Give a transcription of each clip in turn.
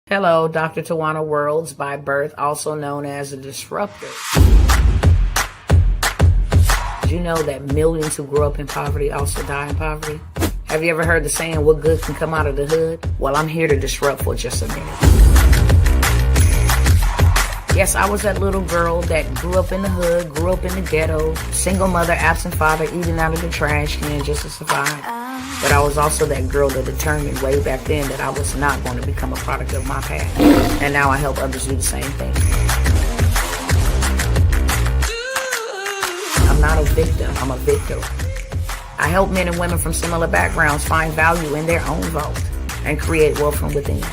Hello, Dr. Tawana Worlds by birth, also known as a disruptor. Did you know that millions who grew up in poverty also die in poverty? Have you ever heard the saying, what good can come out of the hood? Well, I'm here to disrupt for just a minute. Yes, I was that little girl that grew up in the hood, grew up in the ghetto, single mother, absent father, eating out of the trash can just to survive. But I was also that girl that determined way back then that I was not going to become a product of my past. And now I help others do the same thing. I'm not a victim, I'm a victor. I help men and women from similar backgrounds find value in their own vault and create wealth from within.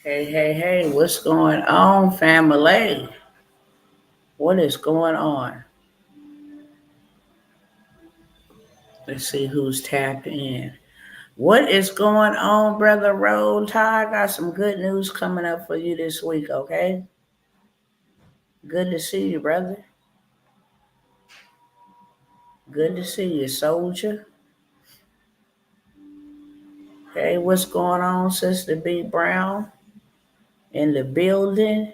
Hey, what's going on, family? What is going on? Let's see who's tapped in. What is going on, Brother Roll Tide? Got some good news coming up for you this week, okay? Good to see you, brother. Good to see you, soldier. Hey, what's going on, Sister B. Brown? In the building.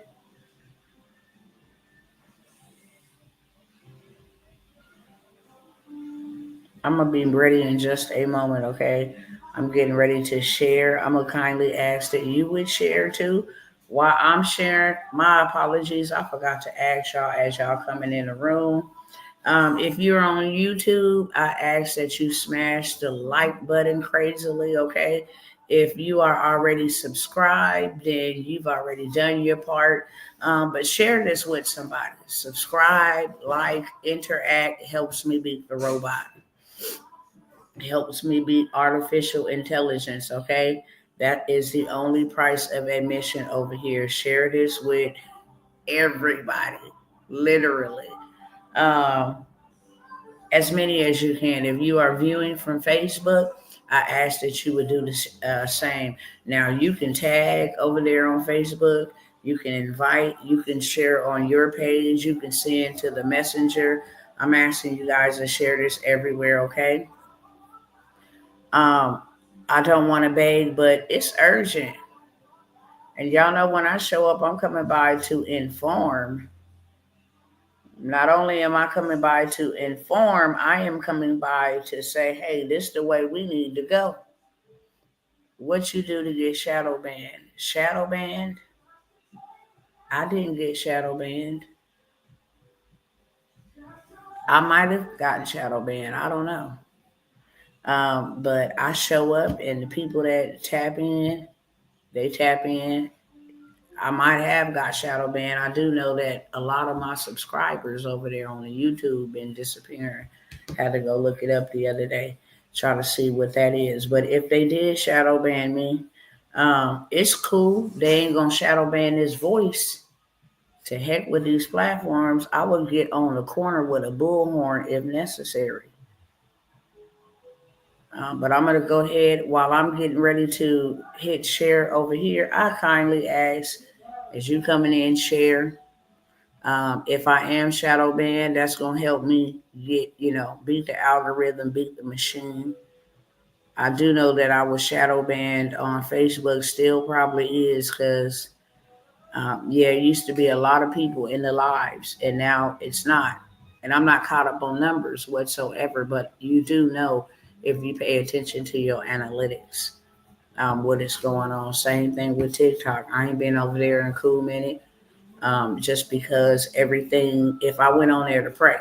I'm going to be ready in just a moment, okay? I'm getting ready to share. I'm going to kindly ask that you would share too. While I'm sharing, my apologies. I forgot to ask y'all as y'all coming in the room. If you're on YouTube, I ask that you smash the like button crazily, okay? If you are already subscribed, then you've already done your part. But share this with somebody. Subscribe, like, interact. It helps me beat the robot. It helps me beat artificial intelligence, okay? That is the only price of admission over here. Share this with everybody, literally. As many as you can. If you are viewing from Facebook, I ask that you would do the same. Now, you can tag over there on Facebook. You can invite. You can share on your page. You can send to the messenger. I'm asking you guys to share this everywhere, okay? I don't want to beg, but it's urgent. And y'all know when I show up, I'm coming by to inform. Not only am I coming by to inform, I am coming by to say, hey, this is the way we need to go. What you do to get shadow banned? Shadow banned? I didn't get shadow banned. I might have gotten shadow banned. I don't know. But I show up and the people that tap in, they tap in. I might have got shadow banned. I do know that a lot of my subscribers over there on the YouTube been disappearing. Had to go look it up the other day, try to see what that is. But if they did shadow ban me, it's cool. They ain't gonna shadow ban this voice. To heck with these platforms. I would get on the corner with a bullhorn if necessary. But I'm going to go ahead while I'm getting ready to hit share over here. I kindly ask as you coming in, share. If I am shadow banned, that's going to help me get, beat the algorithm, beat the machine. I do know that I was shadow banned on Facebook, still probably is because, it used to be a lot of people in the lives and now it's not. And I'm not caught up on numbers whatsoever, but you do know if you pay attention to your analytics, what is going on. Same thing with TikTok. I ain't been over there in a cool minute, just because everything, if I went on there to pray,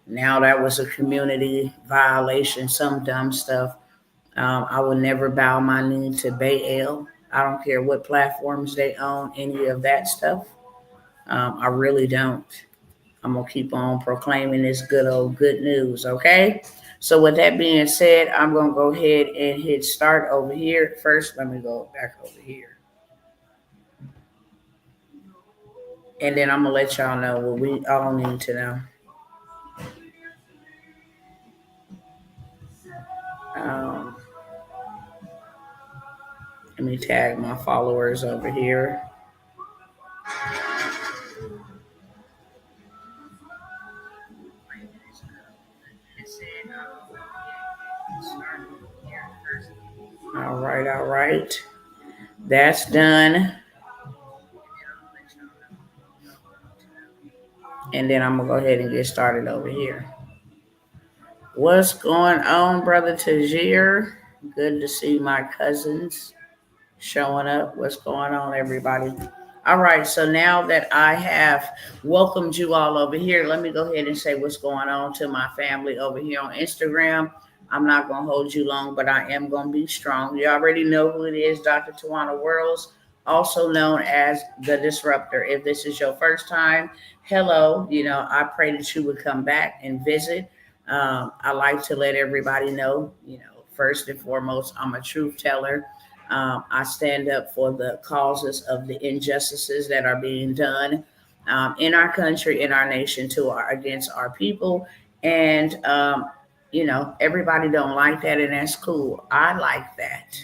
now that was a community violation, some dumb stuff. I would never bow my knee to Baal. I don't care what platforms they own, any of that stuff. I really don't. I'm going to keep on proclaiming this good old good news, okay? So with that being said, I'm going to go ahead and hit start over here. First, let me go back over here. And then I'm going to let y'all know what we all need to know. Let me tag my followers over here. All right, all right. That's done. And then I'm going to go ahead and get started over here. What's going on, Brother Tajir? Good to see my cousins showing up. What's going on, everybody? All right, so now that I have welcomed you all over here, let me go ahead and say what's going on to my family over here on Instagram. I'm not going to hold you long, but I am going to be strong. You already know who it is, Dr. Tawana Worlds, also known as The Disruptor. If this is your first time, hello. I pray that you would come back and visit. I like to let everybody know, first and foremost, I'm a truth teller. I stand up for the causes of the injustices that are being done in our country, in our nation, against our people. And everybody don't like that, and that's cool. I like that,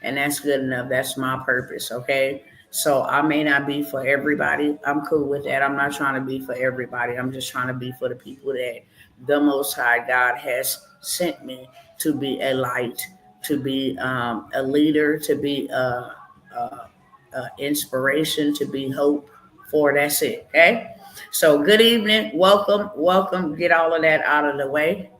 and that's good enough. That's my purpose. Okay. So I may not be for everybody. I'm cool with that. I'm not trying to be for everybody. I'm just trying to be for the people that the Most High God has sent me to be a light, to be a leader, to be a inspiration, to be hope for. That's it. Okay. So good evening. Welcome. Welcome. Get all of that out of the way.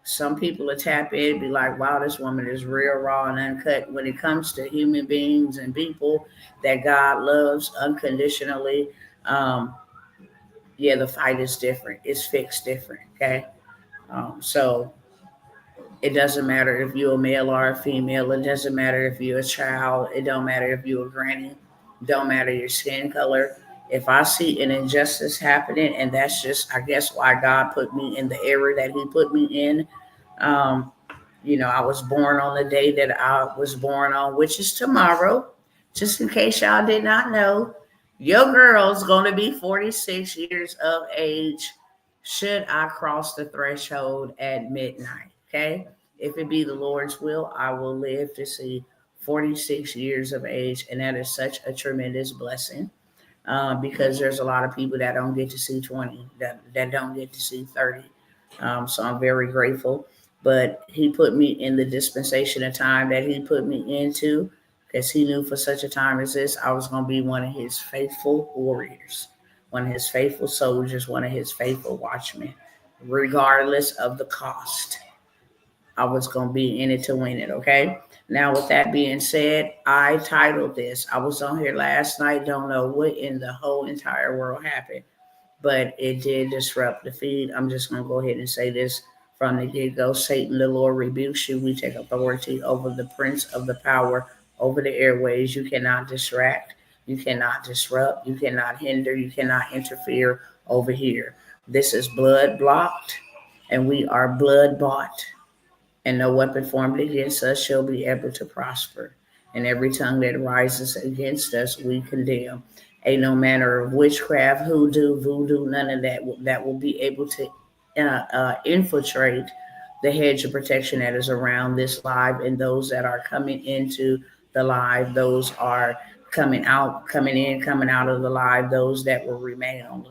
Some people will tap in, be like, wow, this woman is real, raw, and uncut. When it comes to human beings and people that God loves unconditionally, yeah, the fight is different. It's fixed different, okay? So it doesn't matter if you're a male or a female. It doesn't matter if you're a child. It don't matter if you're a granny. It don't matter your skin color. If I see an injustice happening, and that's just, I guess, why God put me in the era that He put me in. Um, I was born on the day that I was born on, which is tomorrow. Just in case y'all did not know, your girl's going to be 46 years of age should I cross the threshold at midnight. Okay. If it be the Lord's will, I will live to see 46 years of age. And that is such a tremendous blessing because there's a lot of people that don't get to see 20, that don't get to see 30. So I'm very grateful. But He put me in the dispensation of time that He put me into because He knew for such a time as this, I was going to be one of His faithful warriors, one of His faithful soldiers, one of His faithful watchmen, regardless of the cost. I was going to be in it to win it, okay? Now, with that being said, I titled this. I was on here last night, don't know what in the whole entire world happened, but it did disrupt the feed. I'm just going to go ahead and say this from the get-go. Satan, the Lord rebukes you. We take authority over the prince of the power over the airways. You cannot distract. You cannot disrupt. You cannot hinder. You cannot interfere over here. This is blood blocked, and we are blood bought, and no weapon formed against us shall be able to prosper. And every tongue that rises against us, we condemn. Ain't no manner of witchcraft, hoodoo, voodoo, none of that will be able to infiltrate the hedge of protection that is around this live and those that are coming into the live. Those are coming out, coming in, coming out of the live. Those that will remain on the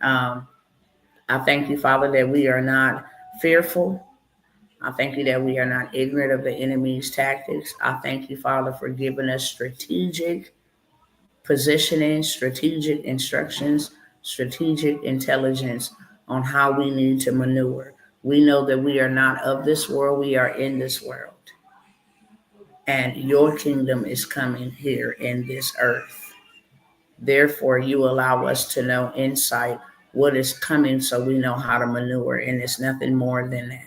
live. I thank you, Father, that we are not fearful. I thank you that we are not ignorant of the enemy's tactics. I thank you, Father, for giving us strategic positioning, strategic instructions, strategic intelligence on how we need to maneuver. We know that we are not of this world, we are in this world. And your kingdom is coming here in this earth. Therefore, you allow us to know insight what is coming so we know how to maneuver. And it's nothing more than that.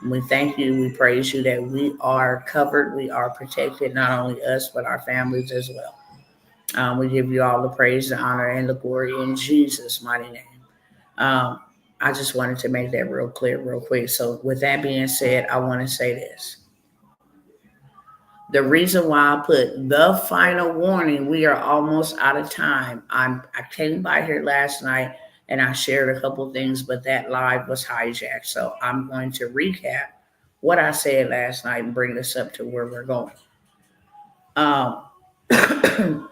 We thank you, we praise you that we are covered, we are protected, not only us, but our families as well. We give you all the praise, the honor, and the glory in Jesus' mighty name. I just wanted to make that real clear, real quick. So with that being said, I want to say this. The reason why I put the final warning, we are almost out of time. I came by here last night and I shared a couple things, but that live was hijacked. So I'm going to recap what I said last night and bring us up to where we're going. Um,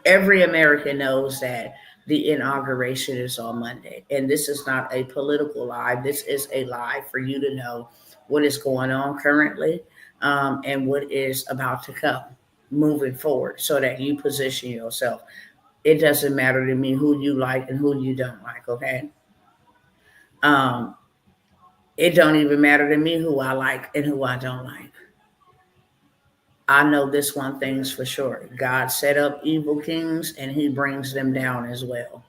every American knows that the inauguration is on Monday. And this is not a political lie. This is a lie for you to know what is going on currently, and what is about to come moving forward so that you position yourself. It doesn't matter to me who you like and who you don't like, okay? Um, it don't even matter to me who I like and who I don't like. I know this one thing's for sure. God set up evil kings and he brings them down as well.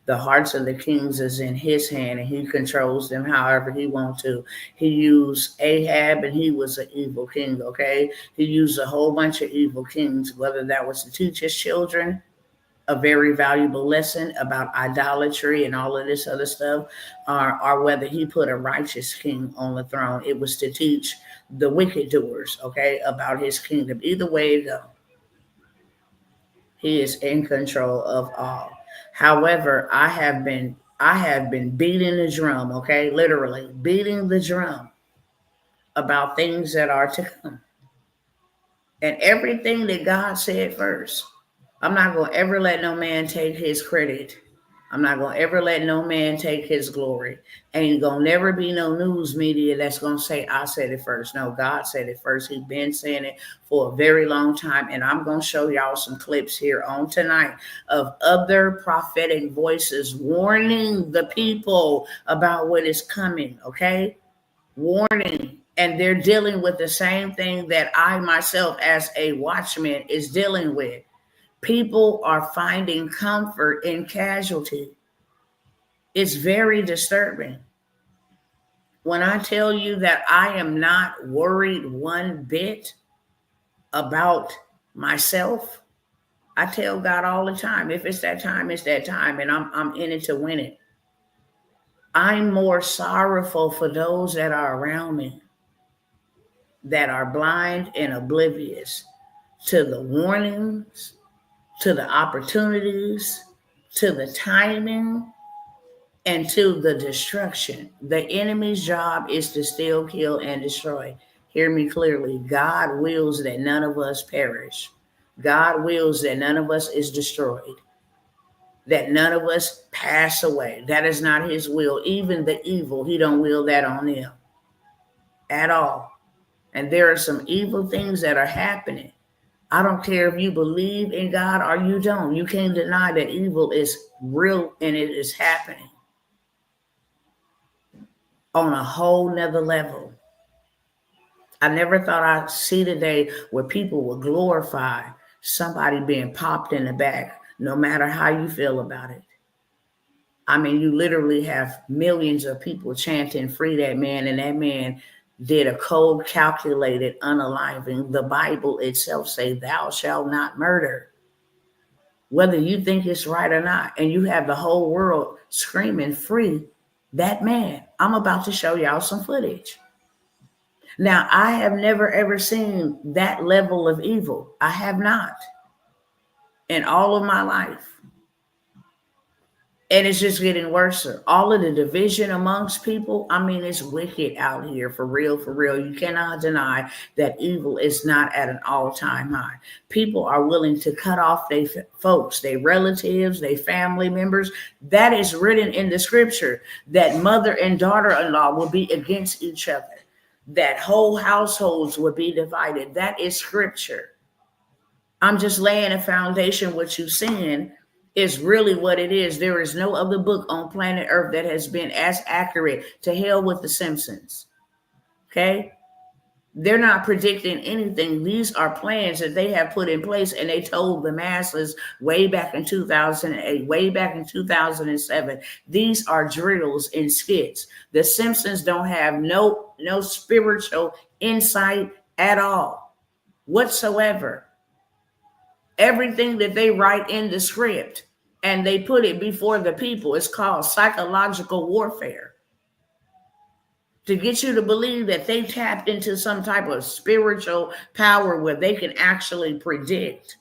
The hearts of the kings is in his hand and he controls them however he wants to. He used Ahab and he was an evil king, okay? He used a whole bunch of evil kings, whether that was to teach his children a very valuable lesson about idolatry and all of this other stuff, or whether he put a righteous king on the throne. It was to teach the wicked doers, okay, about his kingdom. Either way it go, he is in control of all. However, I have been beating the drum, okay, literally beating the drum about things that are to come and everything that God said first. I'm not going to ever let no man take his credit. I'm not going to ever let no man take his glory. Ain't going to never be no news media that's going to say, I said it first. No, God said it first. He's been saying it for a very long time. And I'm going to show y'all some clips here on tonight of other prophetic voices warning the people about what is coming, okay? Warning. And they're dealing with the same thing that I myself as a watchman is dealing with. People are finding comfort in casualty. It's very disturbing. When I tell you that I am not worried one bit about myself, I tell God all the time, if it's that time, it's that time, and I'm in it to win it. I'm more sorrowful for those that are around me that are blind and oblivious to the warnings, to the opportunities, to the timing, and to the destruction. The enemy's job is to steal, kill, and destroy. Hear me clearly. God wills that none of us perish. God wills that none of us is destroyed, that none of us pass away. That is not his will. Even the evil, he don't will that on them at all. And there are some evil things that are happening. I don't care if you believe in God or you don't. You can't deny that evil is real and it is happening on a whole nother level. I never thought I'd see the day where people would glorify somebody being popped in the back, no matter how you feel about it. I mean, you literally have millions of people chanting, free that man, and that man did a cold, calculated unaliving. The Bible itself say, thou shalt not murder, whether you think it's right or not. And you have the whole world screaming, free that man. I'm about to show y'all some footage. Now, I have never ever seen that level of evil. I have not in all of my life. And it's just getting worse. All of the division amongst people, I mean, it's wicked out here, for real, for real. You cannot deny that evil is not at an all-time high. People are willing to cut off their folks, their relatives, their family members. That is written in the scripture, that mother and daughter-in-law will be against each other, that whole households will be divided. That is scripture. I'm just laying a foundation. What you're seeing is really what it is. There is no other book on planet Earth that has been as accurate. To hell with the Simpsons. Okay? They're not predicting anything. These are plans that they have put in place, and they told the masses way back in 2008, way back in 2007. These are drills and skits. The Simpsons don't have no spiritual insight at all whatsoever. Everything that they write in the script and they put it before the people is called psychological warfare, to get you to believe that they tapped into some type of spiritual power where they can actually predict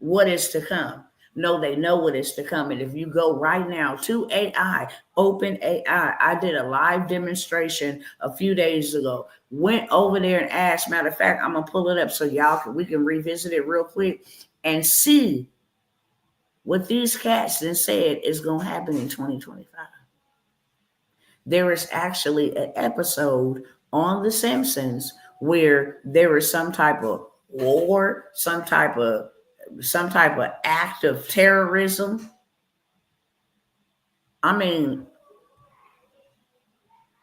what is to come. No, they know what is to come. And if you go right now to AI, open AI, I did a live demonstration a few days ago. Went over there and asked. Matter of fact, I'm gonna pull it up so we can revisit it real quick and see what these cats then said is gonna happen in 2025. There is actually an episode on The Simpsons where there is some type of war, some type of act of terrorism. I mean,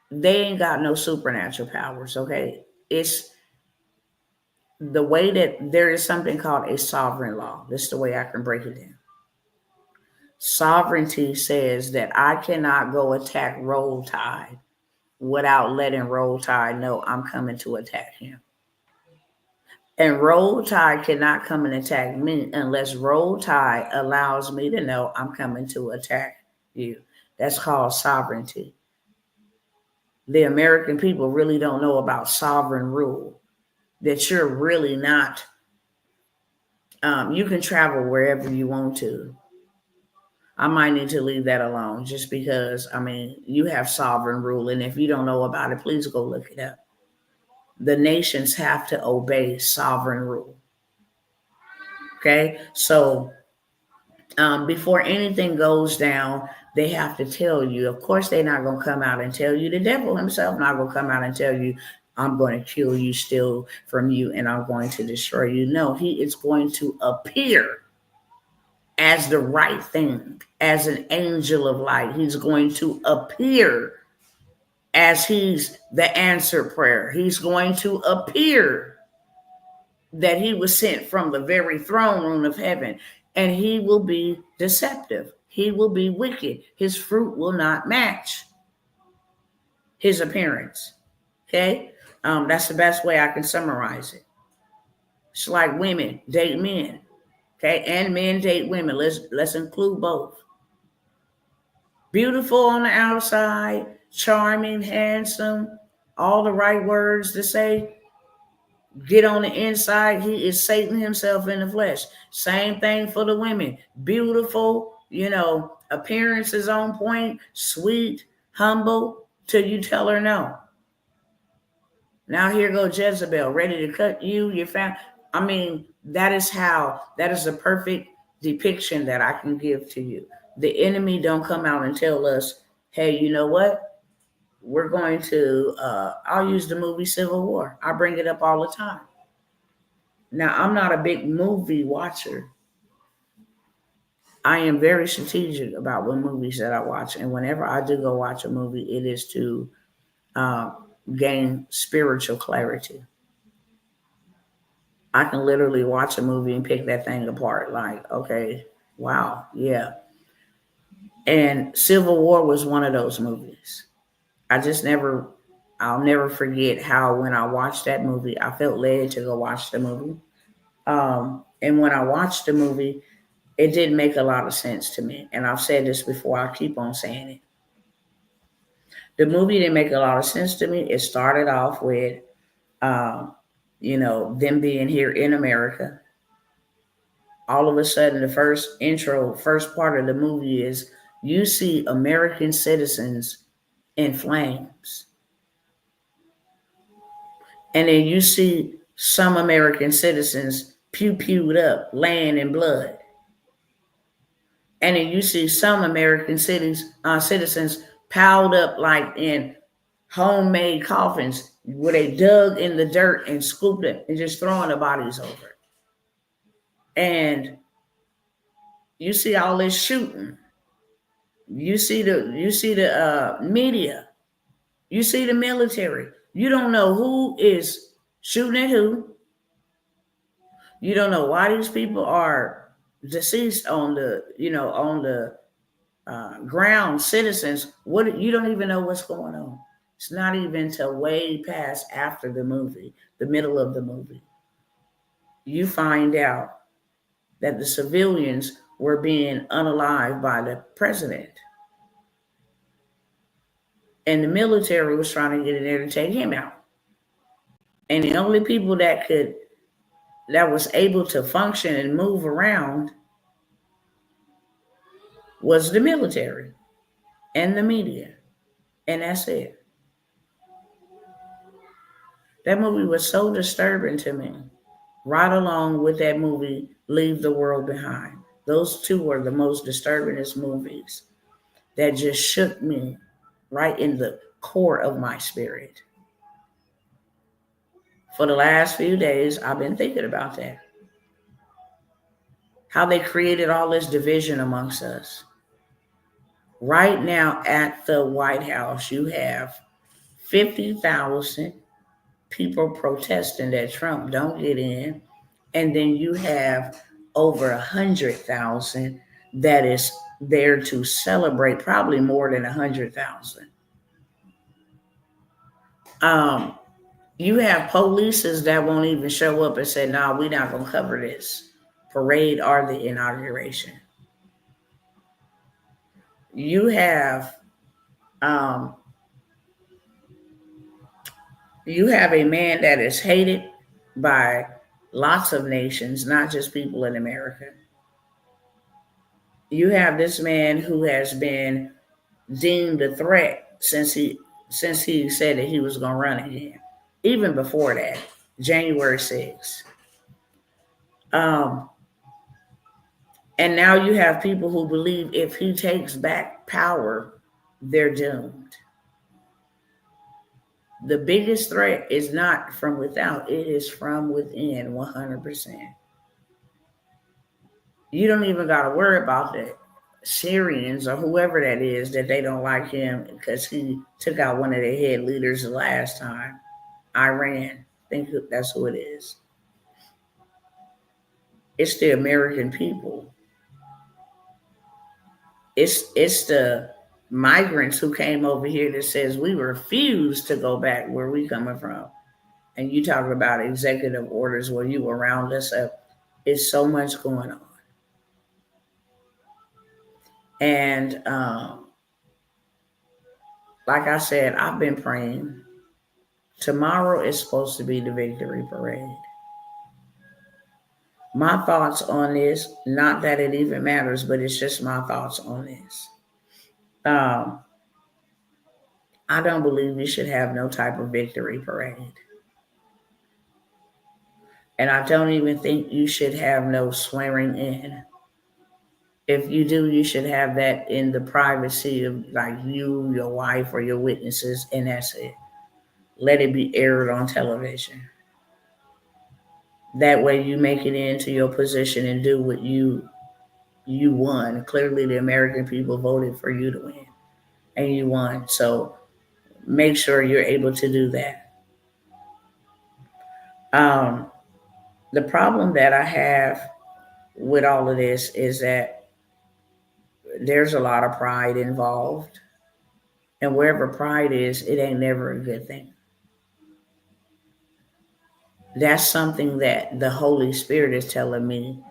they ain't got no supernatural powers, okay? It's the way that there is something called a sovereign law. This is the way I can break it down. Sovereignty says that I cannot go attack Roll Tide without letting Roll Tide know I'm coming to attack him. And Roll Tide cannot come and attack me unless Roll Tide allows me to know I'm coming to attack you. That's called sovereignty. The American people really don't know about sovereign rule, that you're really not, you can travel wherever you want to. I might need to leave that alone just because, I mean, you have sovereign rule. And if you don't know about it, please go look it up. The nations have to obey sovereign rule. Okay. So before anything goes down, they have to tell you. Of course, they're not going to come out and tell you. The devil himself not going to come out and tell you, I'm going to kill you, steal from you, and I'm going to destroy you. No, he is going to appear as the right thing, as an angel of light. He's going to appear as he's the answered prayer. He's going to appear that he was sent from the very throne room of heaven, and he will be deceptive. He will be wicked. His fruit will not match his appearance. Okay? That's the best way I can summarize it. It's like women date men. Okay? And men date women. Let's include both. Beautiful on the outside, charming, handsome, all the right words to say. Get on the inside, he is Satan himself in the flesh. Same thing for the women. Beautiful, appearance is on point, sweet, humble, till you tell her no. Now here go Jezebel, ready to cut you, your family. I mean, that is a perfect depiction that I can give to you. The enemy don't come out and tell us, hey, you know what? We're going to, I'll use the movie Civil War. I bring it up all the time. Now, I'm not a big movie watcher. I am very strategic about what movies that I watch. And whenever I do go watch a movie, it is to gain spiritual clarity. I can literally watch a movie and pick that thing apart. Like, okay, wow, yeah. And Civil War was one of those movies. I'll never forget how when I watched that movie, I felt led to go watch the movie. And when I watched the movie, it didn't make a lot of sense to me. And I've said this before, I keep on saying it. The movie didn't make a lot of sense to me. It started off with, them being here in America. All of a sudden, the first part of the movie is you see American citizens in flames. And then you see some American citizens pew-pewed up, laying in blood. And then you see some American citizens piled up like in homemade coffins where they dug in the dirt and scooped it and just throwing the bodies over. And you see all this shooting. You see the media. You see the military. You don't know who is shooting at who. You don't know why these people are deceased on the ground. Citizens. What, you don't even know what's going on. It's not even till way past after the movie, the middle of the movie, you find out that the civilians were being unalived by the president. And the military was trying to get in there to take him out. And the only people that was able to function and move around was the military and the media. And that's it. That movie was so disturbing to me. Right along with that movie, Leave the World Behind. Those two were the most disturbingest movies that just shook me right in the core of my spirit. For the last few days, I've been thinking about that. How they created all this division amongst us. Right now at the White House, you have 50,000 people protesting that Trump don't get in. And then you have over 100,000 that is there to celebrate, probably more than 100,000. Um, you have polices that won't even show up and say, "No, we're not going to cover this parade or the inauguration." You have um, you have a man that is hated by lots of nations, not just people in America. You have this man who has been deemed a threat since he said that he was going to run again. Even before that, January 6th. Um, and now you have people who believe if he takes back power, they're doomed. The biggest threat is not from without, it is from within 100%. You don't even got to worry about the Syrians or whoever that is that they don't like him because he took out one of their head leaders the last time. Iran. I think that's who it is. It's the American people. It's the migrants who came over here that says we refuse to go back where we coming from. And you talk about executive orders where you will round us up. It's so much going on. And like I said, I've been praying. Tomorrow is supposed to be the victory parade. My thoughts on this, not that it even matters, but it's just my thoughts on this. Um, I don't believe we should have no type of victory parade. And I don't even think you should have no swearing in. If you do, you should have that in the privacy of like you, your wife, or your witnesses, and that's it. Let it be aired on television. That way you make it into your position and do what you won. Clearly the American people voted for you to win. And you won. So make sure you're able to do that. Um, the problem that I have with all of this is that there's a lot of pride involved. And wherever pride is, it ain't never a good thing. That's something that the Holy Spirit is telling me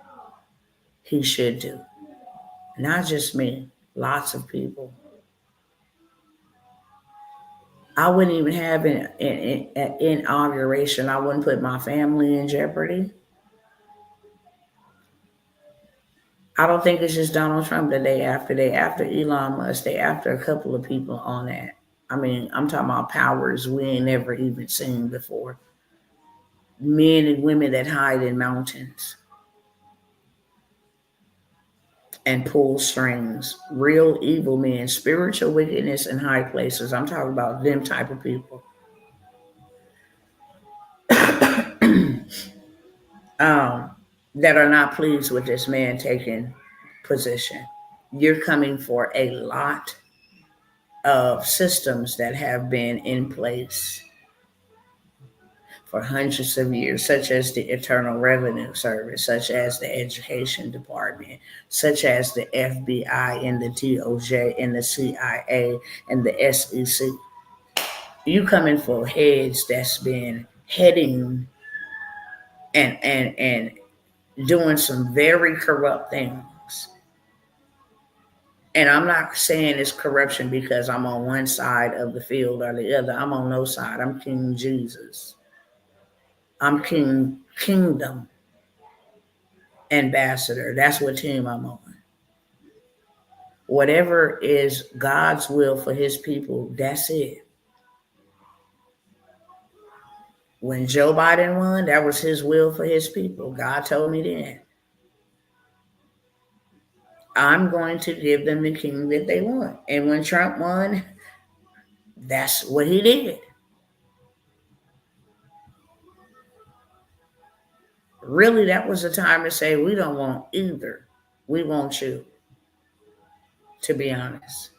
he should do. Not just me, lots of people. I wouldn't even have an inauguration. I wouldn't put my family in jeopardy. I don't think it's just Donald Trump the day after. Day after Elon Musk. Day after a couple of people on that. I mean, I'm talking about powers we ain't never even seen before. Men and women that hide in mountains and pull strings. Real evil men, spiritual wickedness in high places. I'm talking about them type of people. um, that are not pleased with this man taking position. You're coming for a lot of systems that have been in place for hundreds of years, such as the Internal Revenue Service, such as the Education Department, such as the FBI and the DOJ and the CIA and the SEC. You coming for heads that's been heading and doing some very corrupt things. And I'm not saying it's corruption because I'm on one side of the field or the other. I'm on no side. I'm King Jesus. I'm Kingdom Ambassador. That's what team I'm on. Whatever is God's will for his people, that's it. When Joe Biden won, that was his will for his people. God told me then, I'm going to give them the king that they want. And when Trump won, that's what he did. Really, that was the time to say, we don't want either. We want you, to be honest.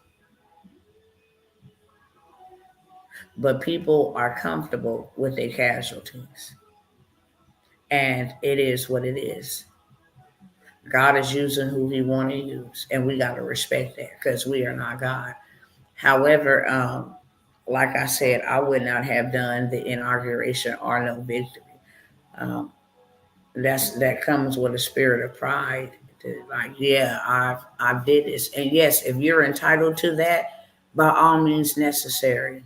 But people are comfortable with their casualties. And it is what it is. God is using who he want to use. And we got to respect that because we are not God. However, like I said, I would not have done the inauguration or no victory. Um, that comes with a spirit of pride. Like, yeah, I did this, and yes, if you're entitled to that, by all means necessary.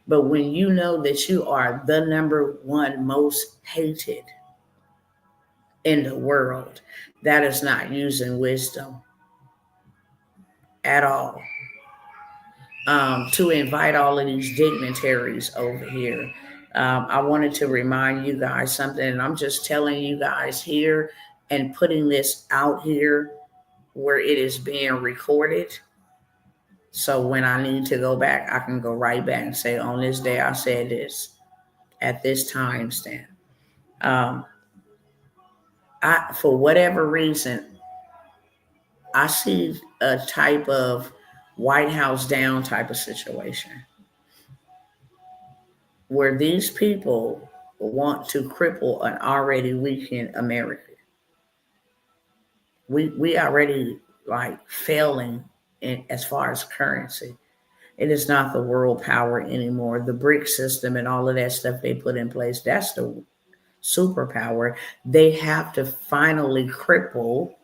But when you know that you are the number one most hated in the world, that is not using wisdom at all. To invite all of these dignitaries over here. I wanted to remind you guys something, and I'm just telling you guys here and putting this out here where it is being recorded. So when I need to go back, I can go right back and say, on this day, I said this at this time stamp. Um, for whatever reason, I see a type of White House down type of situation where these people want to cripple an already weakened America. We already like failing in as far as currency. It is not the world power anymore. The BRIC system and all of that stuff they put in place, that's the superpower. They have to finally cripple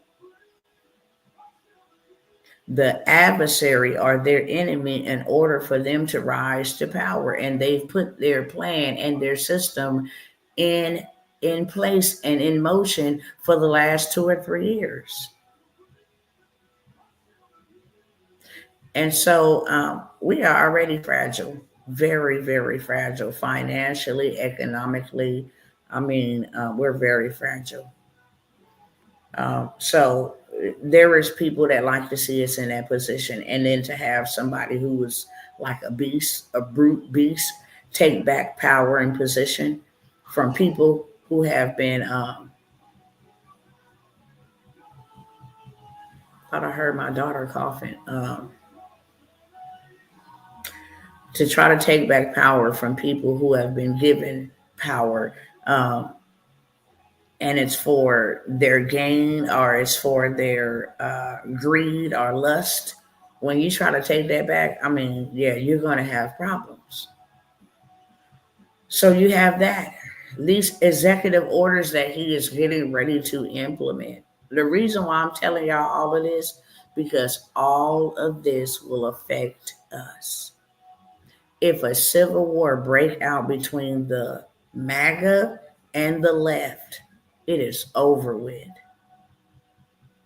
the adversary or their enemy in order for them to rise to power. And they've put their plan and their system in in place and in motion for the last 2 or 3 years. And so we are already fragile, very, very fragile financially, economically. I mean, we're very fragile. So there is people that like to see us in that position, and then to have somebody who was like a beast, a brute beast, take back power and position from people who have been. Thought I heard my daughter coughing. To try to take back power from people who have been given power. And it's for their gain or it's for their greed or lust. When you try to take that back, I mean, yeah, you're going to have problems. So you have that. These executive orders that he is getting ready to implement. The reason why I'm telling y'all all of this, because all of this will affect us. If a civil war break out between the MAGA and the left, it is over with.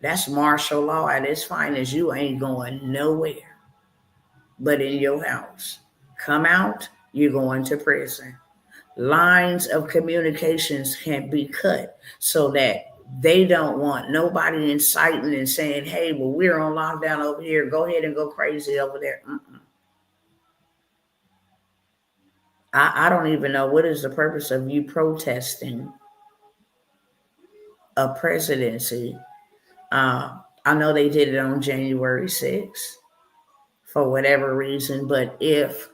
That's martial law at its finest. You ain't going nowhere but in your house. Come out, you're going to prison. Lines of communications can be cut so that they don't want nobody inciting and saying, hey, well, we're on lockdown over here. Go ahead and go crazy over there. I don't even know what is the purpose of you protesting a presidency. I know they did it on January 6th for whatever reason, but if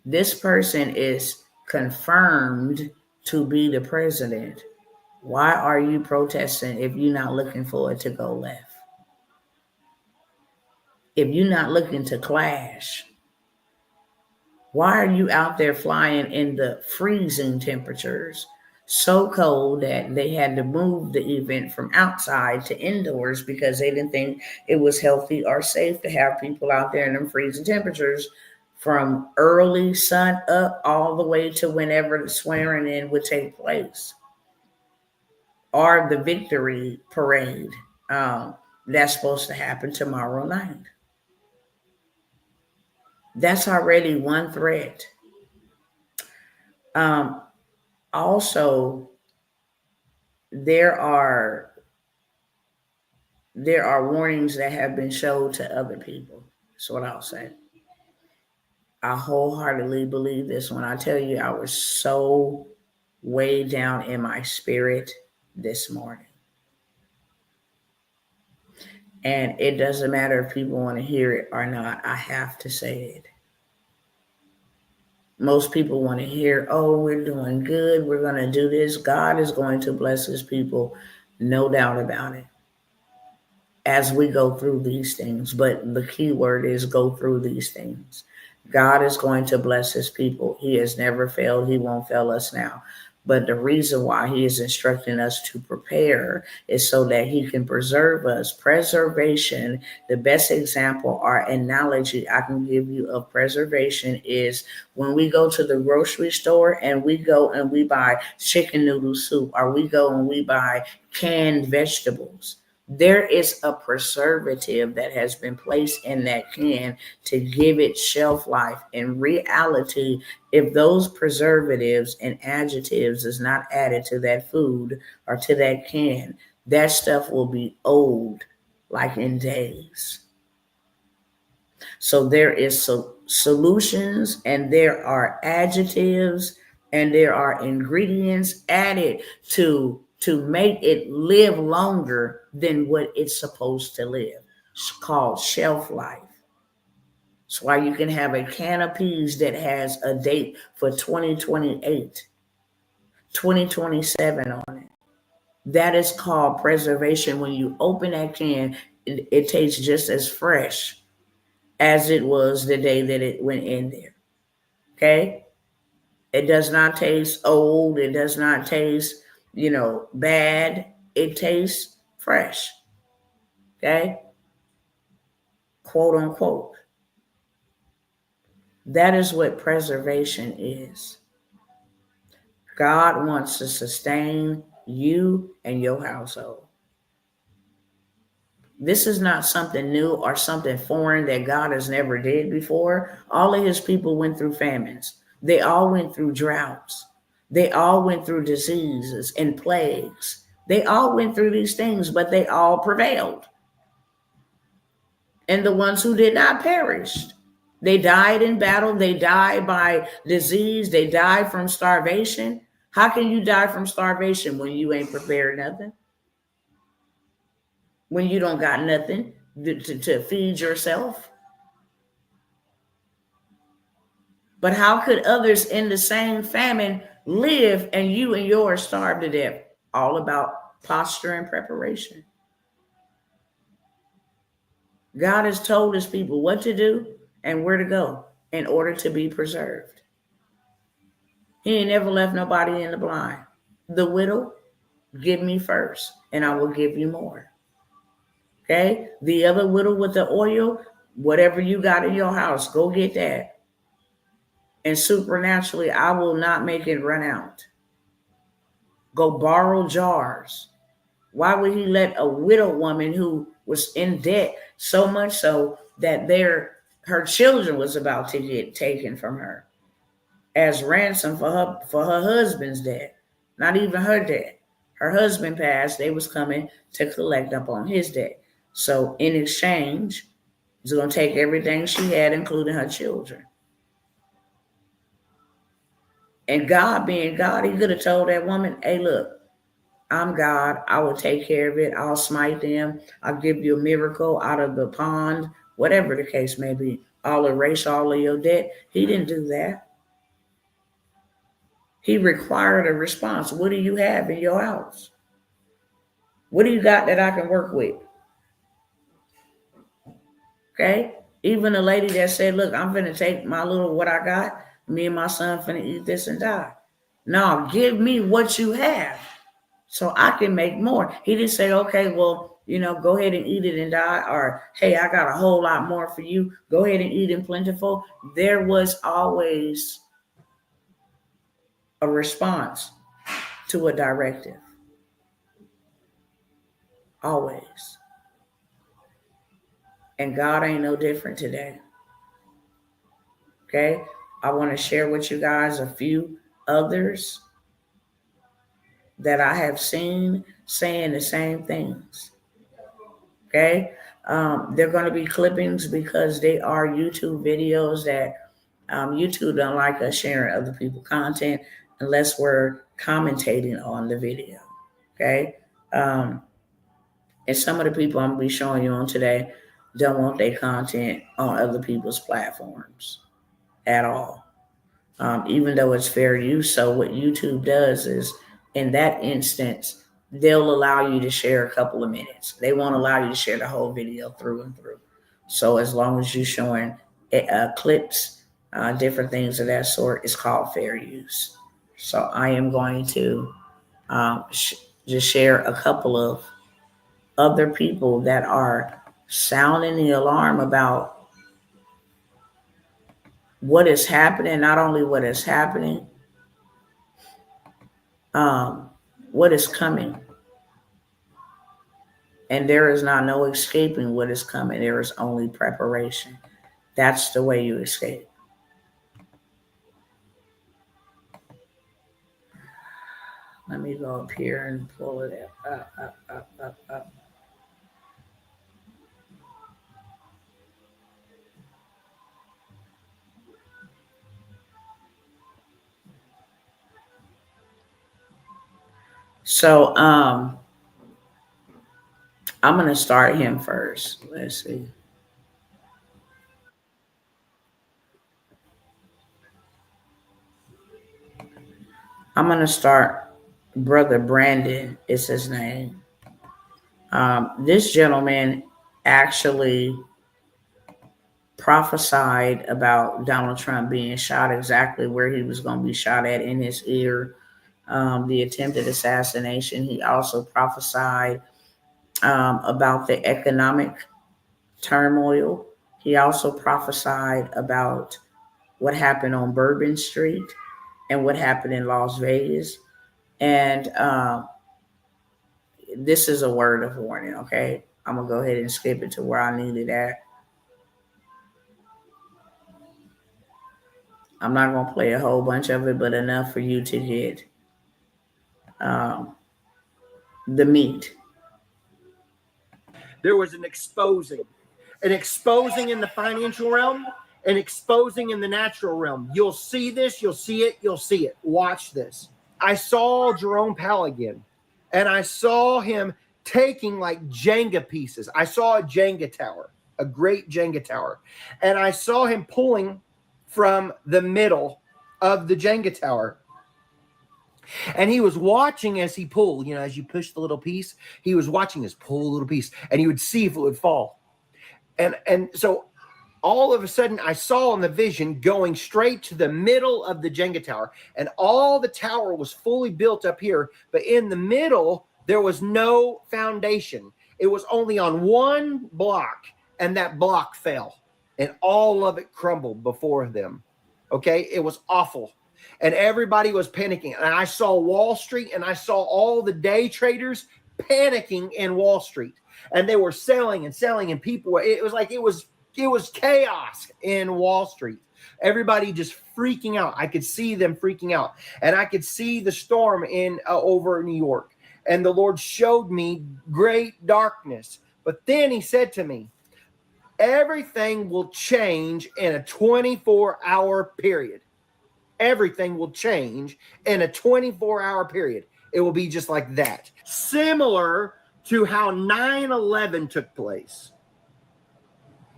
this person is confirmed to be the president, why are you protesting if you're not looking for it to go left? If you're not looking to clash, why are you out there flying in the freezing temperatures, so cold that they had to move the event from outside to indoors because they didn't think it was healthy or safe to have people out there in them freezing temperatures from early sun up all the way to whenever the swearing in would take place or the victory parade that's supposed to happen tomorrow night. That's already one threat. Um, Also, there are warnings that have been showed to other people. That's what I'll say. I wholeheartedly believe this when I tell you I was so way down in my spirit this morning. And it doesn't matter if people want to hear it or not, I have to say it. Most people want to hear, oh, we're doing good, we're going to do this. God is going to bless his people, no doubt about it, as we go through these things. But the key word is go through these things. God is going to bless his people. He has never failed. He won't fail us now. But the reason why he is instructing us to prepare is so that he can preserve us. Preservation, the best example or analogy I can give you of preservation is when we go to the grocery store and we go and we buy chicken noodle soup, or we go and we buy canned vegetables. There is a preservative that has been placed in that can to give it shelf life. In reality, if those preservatives and adjectives is not added to that food or to that can, that stuff will be old like in days. So there is solutions, and there are adjectives, and there are ingredients added to make it live longer than what it's supposed to live. It's called shelf life. That's why you can have a can of peas that has a date for 2028, 2027 on it. That is called preservation. When you open that can, it tastes just as fresh as it was the day that it went in there. Okay? It does not taste old. It does not taste, bad. It tastes fresh. Okay? Quote unquote. That is what preservation is. God wants to sustain you and your household. This is not something new or something foreign that God has never did before. All of his people went through famines. They all went through droughts. They all went through diseases and plagues. They all went through these things, but they all prevailed. And the ones who did not perished. They died in battle. They died by disease. They died from starvation. How can you die from starvation when you ain't prepared nothing? When you don't got nothing to feed yourself? But how could others in the same famine live and you and yours starve to death? All about posture and preparation. God has told his people what to do and where to go in order to be preserved. He ain't never left nobody in the blind. The widow, give me first, and I will give you more. Okay? The other widow with the oil, whatever you got in your house, go get that. And supernaturally, I will not make it run out. Go borrow jars. Why would he let a widow woman who was in debt so much so that her children was about to get taken from her as ransom for her husband's debt? Not even her debt. Her husband passed. They was coming to collect up on his debt. So in exchange, he's going to take everything she had, including her children. And God being God, he could have told that woman, hey, look, I'm God. I will take care of it. I'll smite them. I'll give you a miracle out of the pond, whatever the case may be. I'll erase all of your debt. He didn't do that. He required a response. What do you have in your house? What do you got that I can work with? Okay? Even a lady that said, look, I'm going to take my little what I got. Me and my son finna eat this and die. No, give me what you have so I can make more. He didn't say, okay, well, go ahead and eat it and die. Or, hey, I got a whole lot more for you. Go ahead and eat in plentiful. There was always a response to a directive. Always. And God ain't no different today. Okay. I want to share with you guys a few others that I have seen saying the same things. Okay. They're going to be clippings because they are YouTube videos that YouTube don't like us sharing other people's content unless we're commentating on the video. Okay. Um, and some of the people I'm going to be showing you on today don't want their content on other people's platforms at all, even though it's fair use. So what YouTube does is, in that instance, they'll allow you to share a couple of minutes. They won't allow you to share the whole video through and through. So as long as you're showing clips, different things of that sort, it's called fair use. So I am going to just share a couple of other people that are sounding the alarm about what is happening, not only what is happening, um, what is coming. And there is not no escaping what is coming. There is only preparation. That's the way you escape. Let me go up here and pull it up. So I'm gonna start him first. Let's see. I'm gonna start Brother Brandon is his name. This gentleman actually prophesied about Donald Trump being shot exactly where he was going to be shot at in his ear, the attempted assassination. He also prophesied about the economic turmoil. He also prophesied about what happened on Bourbon Street and what happened in Las Vegas. And this is a word of warning, okay? I'm going to go ahead and skip it to where I needed at. I'm not going to play a whole bunch of it, but enough for you to get um, the meat. There was an exposing in the financial realm, an exposing in the natural realm. You'll see this, you'll see it, you'll see it. Watch this. I saw Jerome Powell again, and I saw him taking like Jenga pieces. I saw a Jenga tower, a great Jenga tower, and I saw him pulling from the middle of the Jenga tower. And he was watching as he pulled, as you push the little piece, he was watching us pull a little piece, and he would see if it would fall. And so all of a sudden I saw in the vision going straight to the middle of the Jenga tower, and all the tower was fully built up here, but in the middle there was no foundation. It was only on one block, and that block fell, and all of it crumbled before them. Okay, it was awful. And everybody was panicking. And I saw Wall Street, and I saw all the day traders panicking in Wall Street. And they were selling, and people, it was chaos in Wall Street. Everybody just freaking out. I could see them freaking out. And I could see the storm in over New York. And the Lord showed me great darkness. But then he said to me, everything will change in a 24-hour period. Everything will change in a 24-hour period. It will be just like that. Similar to how 9/11 took place.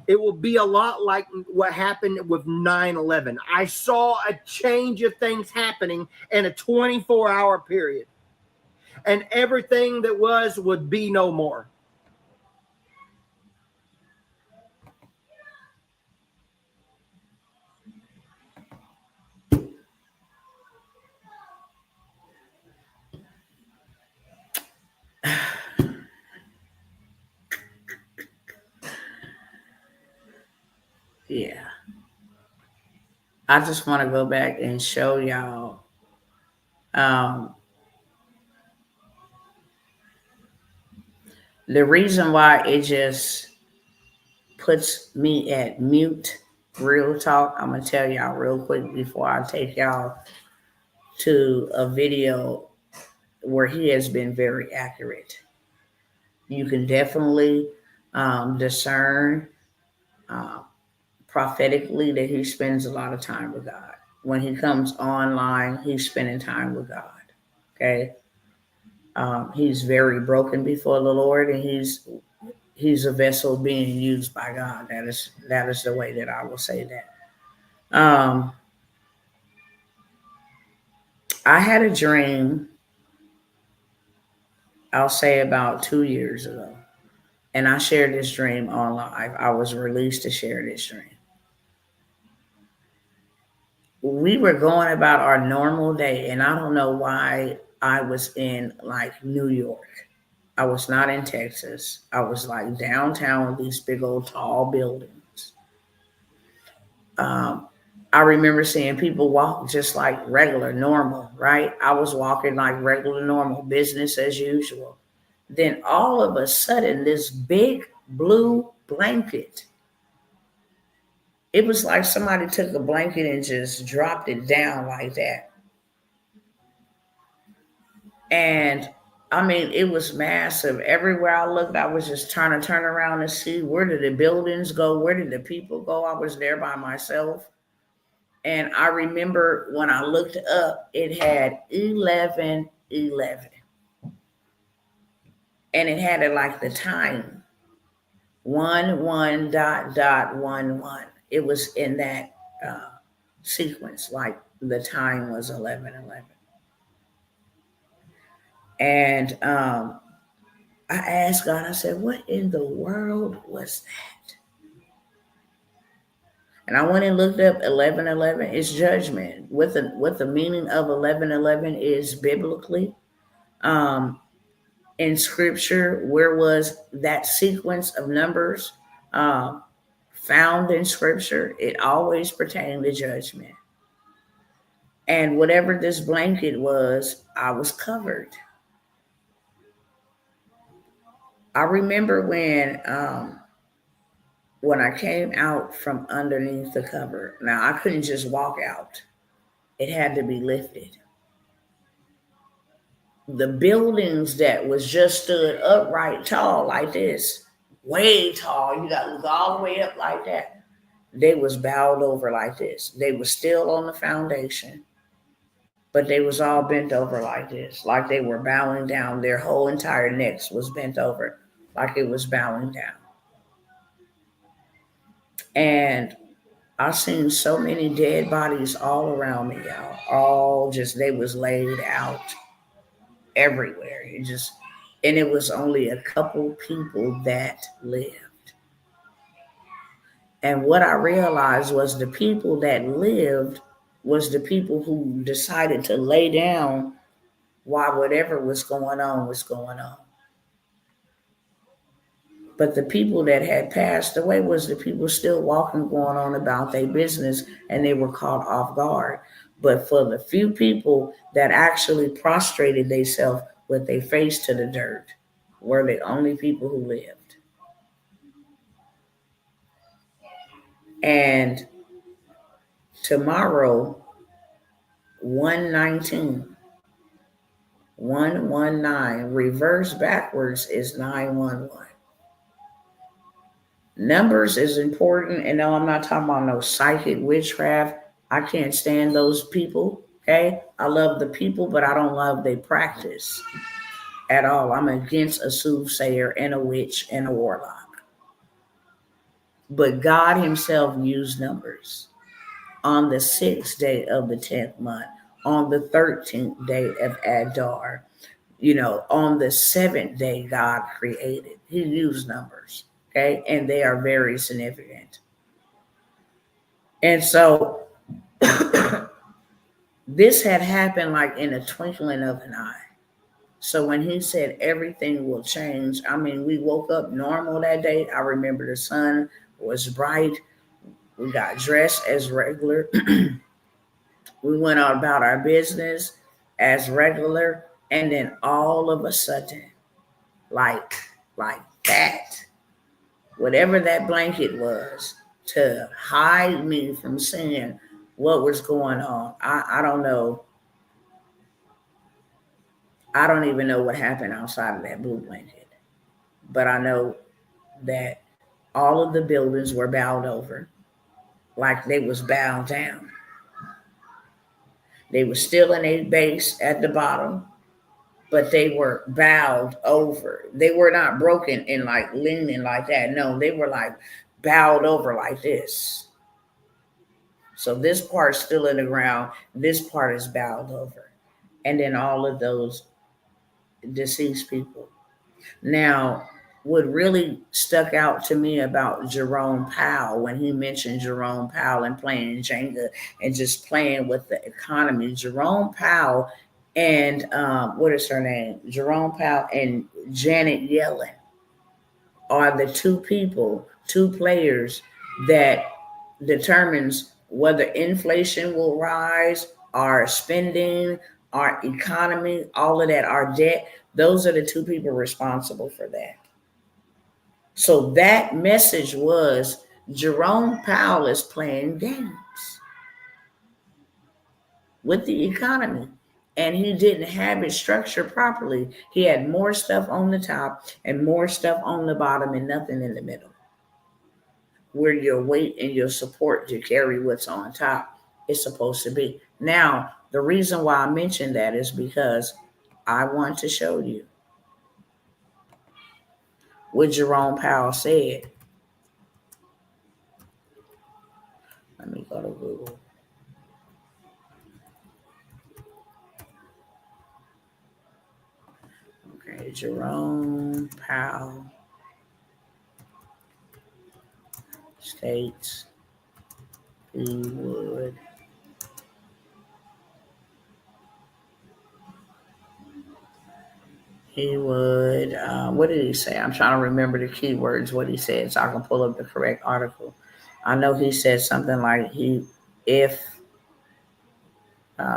It will be a lot like what happened with 9/11. I saw a change of things happening in a 24-hour period. And everything that was would be no more. Yeah. I just want to go back and show y'all um, the reason why it just puts me at mute real talk, I'm gonna tell y'all real quick before I take y'all to a video where he has been very accurate. You can definitely discern uh, prophetically that he spends a lot of time with God. When he comes online, he's spending time with God. Okay, he's very broken before the Lord, and he's a vessel being used by God. That is the way that I will say that. I had a dream. I'll say about 2 years ago, and I shared this dream on live. I was released to share this dream. We were going about our normal day, and I don't know why I was in like New York. I was not in Texas. I was like downtown with these big old tall buildings. Um, I remember seeing people walk just like regular, normal, right? I was walking like regular, normal, business as usual. Then all of a sudden, this big blue blanket, it was like somebody took a blanket and just dropped it down like that. And I mean, it was massive. Everywhere I looked, I was just trying to turn around and see where did the buildings go? Where did the people go? I was there by myself. And I remember when I looked up, it had 11:11. And it had it like the time 1 1 dot dot 1 1. It was in that uh, sequence, like the time was 11:11. And I asked God, I said, what in the world was that? And I went and looked up 11:11. It's judgment. What the meaning of 11:11 is biblically. Um, in scripture, where was that sequence of numbers um, found in scripture? It always pertained to judgment. And whatever this blanket was, I was covered. I remember when I came out from underneath the cover. Now I couldn't just walk out; it had to be lifted. The buildings that was just stood upright, tall like this, way tall. You got to look all the way up like that. They was bowed over like this. They was still on the foundation, but they was all bent over like this, like they were bowing down. Their whole entire necks was bent over, like it was bowing down. And I seen so many dead bodies all around me, y'all. All just they was laid out everywhere. And it was only a couple people that lived. And what I realized was the people that lived was the people who decided to lay down while whatever was going on was going on. But the people that had passed away was the people still walking, going on about their business, and they were caught off guard. But for the few people that actually prostrated themselves with their face to the dirt were the only people who lived. And tomorrow, 119, 119, reverse backwards is 911. Numbers is important, and no, I'm not talking about no psychic witchcraft. I can't stand those people. Okay, I love the people, but I don't love their practice at all. I'm against a soothsayer and a witch and a warlock. But God Himself used numbers on the 6th day of the 10th month, on the 13th day of Adar. On the 7th day, God created. He used numbers. Okay, and they are very significant. And so this had happened like in a twinkling of an eye. So when he said everything will change, I mean, we woke up normal that day. I remember the sun was bright. We got dressed as regular. We went on about our business as regular. And then all of a sudden, like that, whatever that blanket was, to hide me from seeing what was going on. I don't know. I don't even know what happened outside of that blue blanket. But I know that all of the buildings were bowed over, like they was bowed down. They were still in a base at the bottom, but they were bowed over. They were not broken and like leaning like that. No, they were like bowed over like this. So this part's still in the ground. This part is bowed over. And then all of those deceased people. Now, what really stuck out to me about Jerome Powell when he mentioned Jerome Powell and playing Jenga and just playing with the economy, Jerome Powell and what is her name? Jerome Powell and Janet Yellen are the two players that determines whether inflation will rise, our spending, our economy, all of that, our debt. Those are the two people responsible for that. So that message was Jerome Powell is playing games with the economy. And he didn't have it structured properly. He had more stuff on the top and more stuff on the bottom and nothing in the middle, where your weight and your support to carry what's on top is supposed to be. Now, the reason why I mentioned that is because I want to show you what Jerome Powell said. Let me go to Google. Okay, Jerome Powell states he would what did he say? I'm trying to remember the keywords, what he said, so I can pull up the correct article. I know he said something like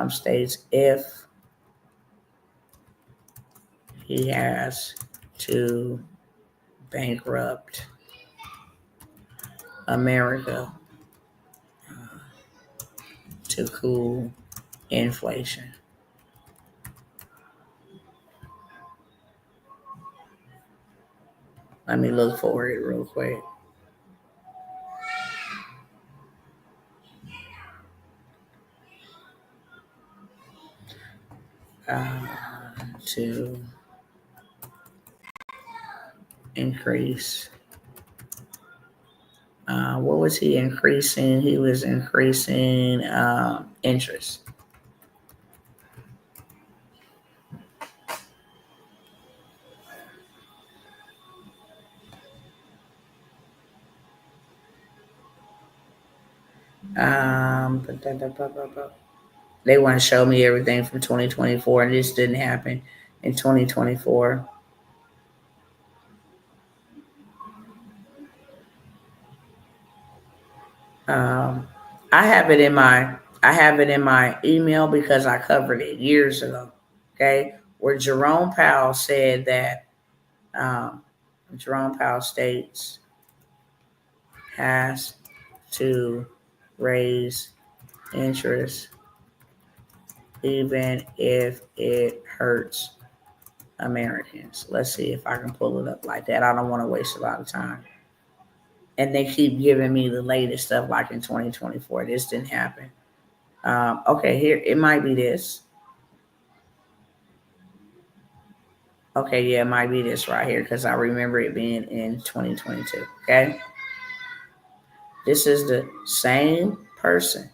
states if he has to bankrupt America to cool inflation. Let me look for it real quick. To increase. What was he increasing? He was increasing interest. They want to show me everything from 2024, and this didn't happen in 2024. I have it in my email because I covered it years ago. Okay, where Jerome Powell said that Jerome Powell states has to raise interest even if it hurts Americans. Let's see if I can pull it up like that. I don't want to waste a lot of time. And they keep giving me the latest stuff like in 2024. This didn't happen. Okay, here, it might be this. Okay, yeah, it might be this right here because I remember it being in 2022. Okay. This is the same person.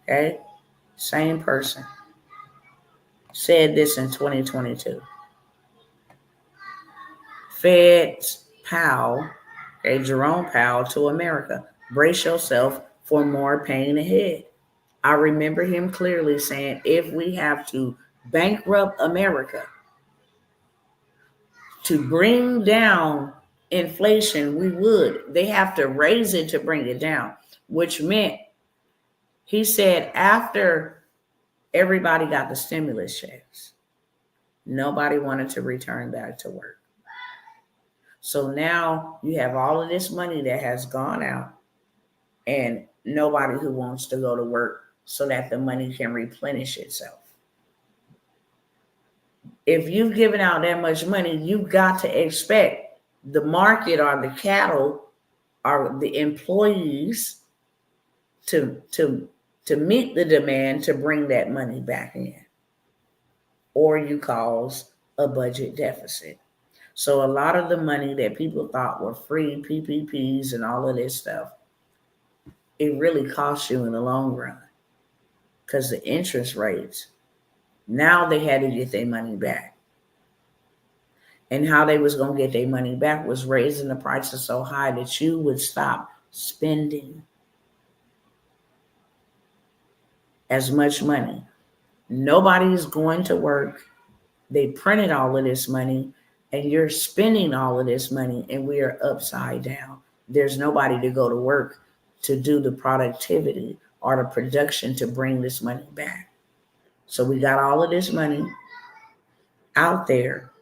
Okay. Same person said this in 2022. Feds Powell, okay, Jerome Powell to America. Brace yourself for more pain ahead. I remember him clearly saying, if we have to bankrupt America to bring down inflation, we would. They have to raise it to bring it down, which meant, he said, after everybody got the stimulus checks, nobody wanted to return back to work. So now you have all of this money that has gone out and nobody who wants to go to work so that the money can replenish itself. If you've given out that much money, you've got to expect the market or the cattle or the employees to meet the demand to bring that money back in, or you cause a budget deficit. So a lot of the money that people thought were free, PPPs and all of this stuff, it really costs you in the long run because the interest rates, now they had to get their money back. And how they was going to get their money back was raising the prices so high that you would stop spending as much money. Nobody's going to work. They printed all of this money and you're spending all of this money and we are upside down. There's nobody to go to work to do the productivity or the production to bring this money back. So we got all of this money out there.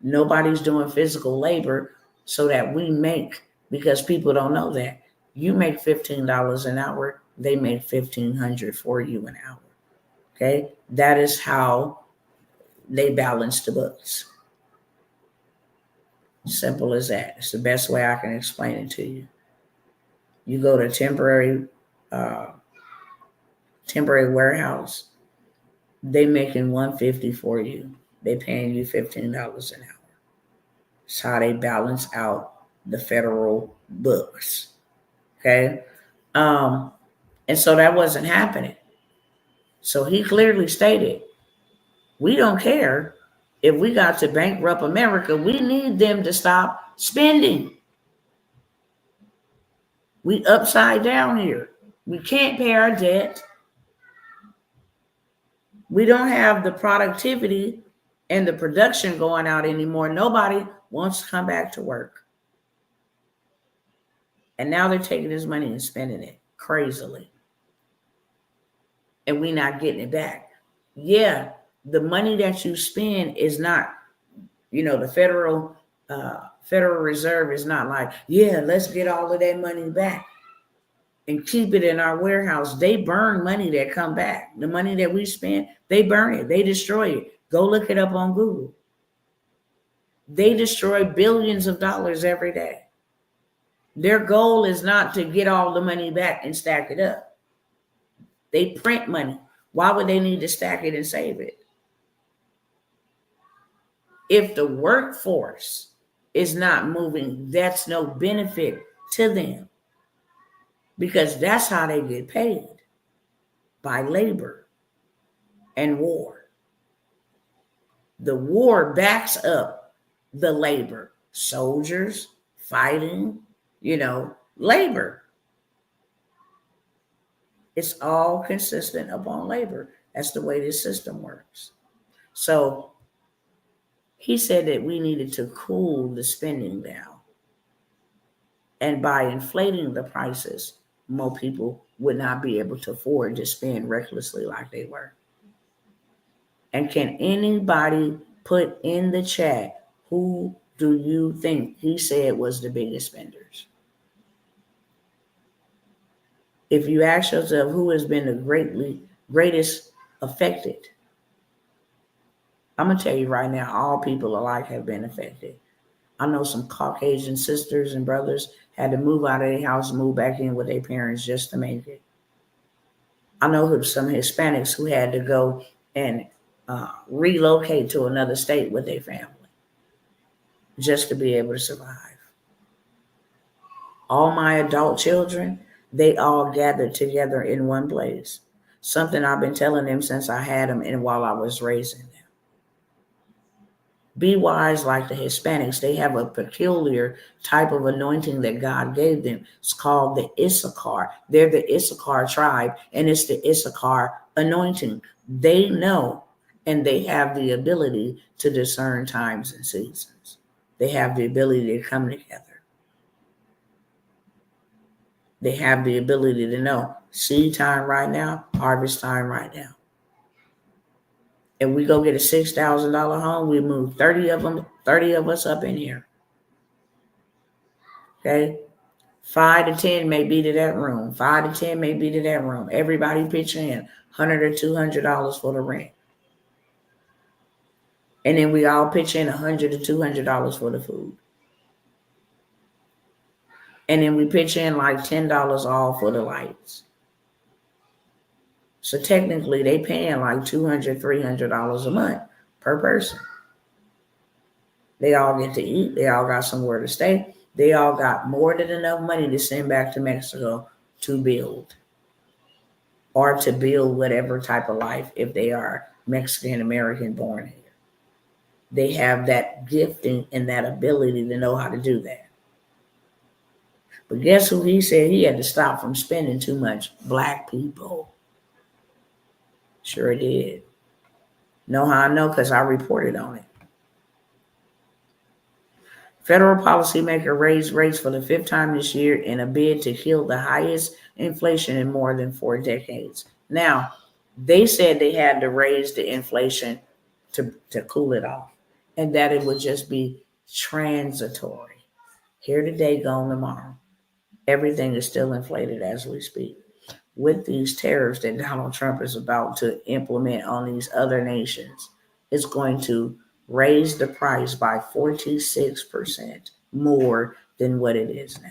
Nobody's doing physical labor so that we make, because people don't know that. You make $15 an hour, they make $1,500 for you an hour. Okay? That is how they balance the books. Simple as that. It's the best way I can explain it to you. You go to temporary warehouse, they making $150 for you. They paying you $15 an hour. It's how they balance out the federal books. Okay. And so that wasn't happening. So he clearly stated, we don't care if we got to bankrupt America. We need them to stop spending. We upside down here. We can't pay our debt. We don't have the productivity and the production going out anymore. Nobody wants to come back to work. And now they're taking this money and spending it crazily. And we're not getting it back. Yeah, the money that you spend is not, the Federal Reserve is not like, yeah, let's get all of that money back and keep it in our warehouse. They burn money that come back. The money that we spend, they burn it. They destroy it. Go look it up on Google. They destroy billions of dollars every day. Their goal is not to get all the money back and stack it up. They print money. Why would they need to stack it and save it? If the workforce is not moving, that's no benefit to them, because that's how they get paid, by labor and war. The war backs up the labor. Soldiers fighting, labor. It's all consistent upon labor. That's the way this system works. So he said that we needed to cool the spending down. And by inflating the prices, more people would not be able to afford to spend recklessly like they were. And can anybody put in the chat, who do you think he said was the biggest spenders? If you ask yourself who has been the greatest affected, I'm going to tell you right now, all people alike have been affected. I know some Caucasian sisters and brothers had to move out of their house and move back in with their parents just to make it. I know some Hispanics who had to go and relocate to another state with their family just to be able to survive. All my adult children, they all gathered together in one place. Something I've been telling them since I had them and while I was raising them. Be wise like the Hispanics. They have a peculiar type of anointing that God gave them. It's called the Issachar. They're the Issachar tribe, and it's the Issachar anointing. They know, and they have the ability to discern times and seasons. They have the ability to come together. They have the ability to know seed time right now, harvest time right now. If we go get a $6,000 home, we move 30 of us up in here. Okay. 5 to 10 may be to that room. 5 to 10 may be to that room. Everybody pitch in $100 or $200 for the rent. And then we all pitch in $100 to $200 for the food. And then we pitch in like $10 all for the lights. So technically they paying like $200, $300 a month per person. They all get to eat. They all got somewhere to stay. They all got more than enough money to send back to Mexico to build, or to build whatever type of life if they are Mexican American born here. They have that gifting and that ability to know how to do that. But guess who he said he had to stop from spending too much? Black people. Sure did. Know how I know? Because I reported on it. Federal policymaker raised rates for the fifth time this year in a bid to kill the highest inflation in more than 4 decades. Now, they said they had to raise the inflation to cool it off, and that it would just be transitory. Here today, gone tomorrow. Everything is still inflated as we speak. With these tariffs that Donald Trump is about to implement on these other nations, it's going to raise the price by 46% more than what it is now.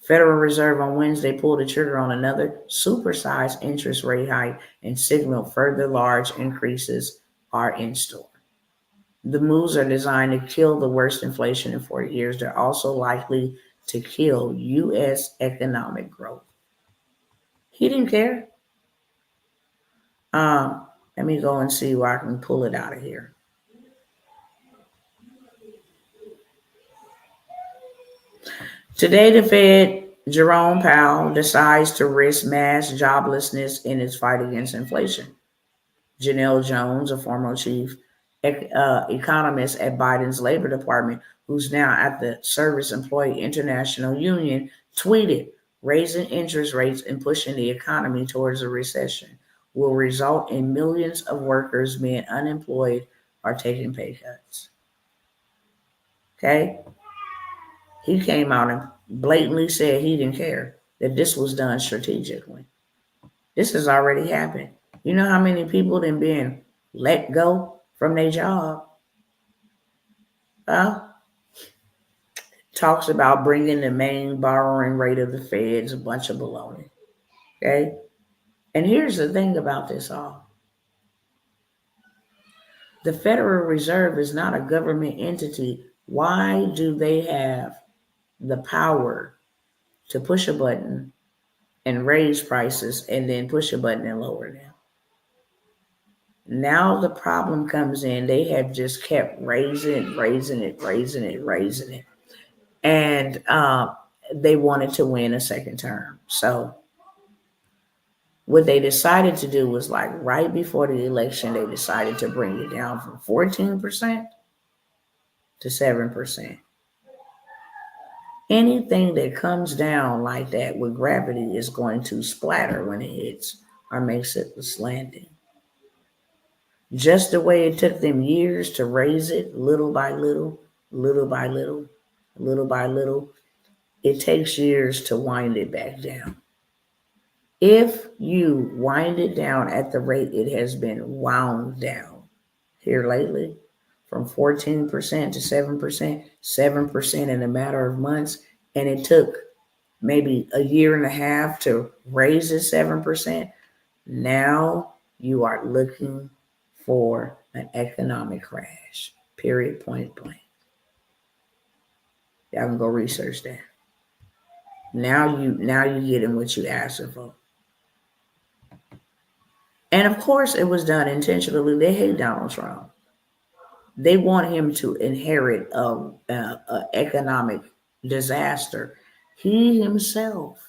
Federal Reserve on Wednesday pulled the trigger on another supersized interest rate hike and signaled further large increases are in store. The moves are designed to kill the worst inflation in 40 years. They're also likely to kill U.S. economic growth. He didn't care. Let me go and see where I can pull it out of here. Today, the Fed, Jerome Powell, decides to risk mass joblessness in its fight against inflation. Janelle Jones, a former chief economist at Biden's Labor Department, who's now at the Service Employee International Union, tweeted, raising interest rates and pushing the economy towards a recession will result in millions of workers being unemployed or taking pay cuts. Okay? He came out and blatantly said he didn't care, that this was done strategically. This has already happened. You know how many people then being let go from their job? Talks about bringing the main borrowing rate of the Feds, a bunch of baloney. Okay? And here's the thing about this all. The Federal Reserve is not a government entity. Why do they have the power to push a button and raise prices and then push a button and lower them? Now the problem comes in. They have just kept raising it. And they wanted to win a second term. So what they decided to do was, like, right before the election, they decided to bring it down from 14% to 7%. Anything that comes down like that with gravity is going to splatter when it hits or makes it a landing. Just the way it took them years to raise it, little by little, little by little, little by little, it takes years to wind it back down. If you wind it down at the rate it has been wound down here lately, from 14% to 7%, 7% in a matter of months, and it took maybe a year and a half to raise it 7%, now you are looking for an economic crash, period, point blank. Y'all can go research that. Now you getting what you asking for. And of course it was done intentionally. They hate Donald Trump. They want him to inherit a economic disaster. He himself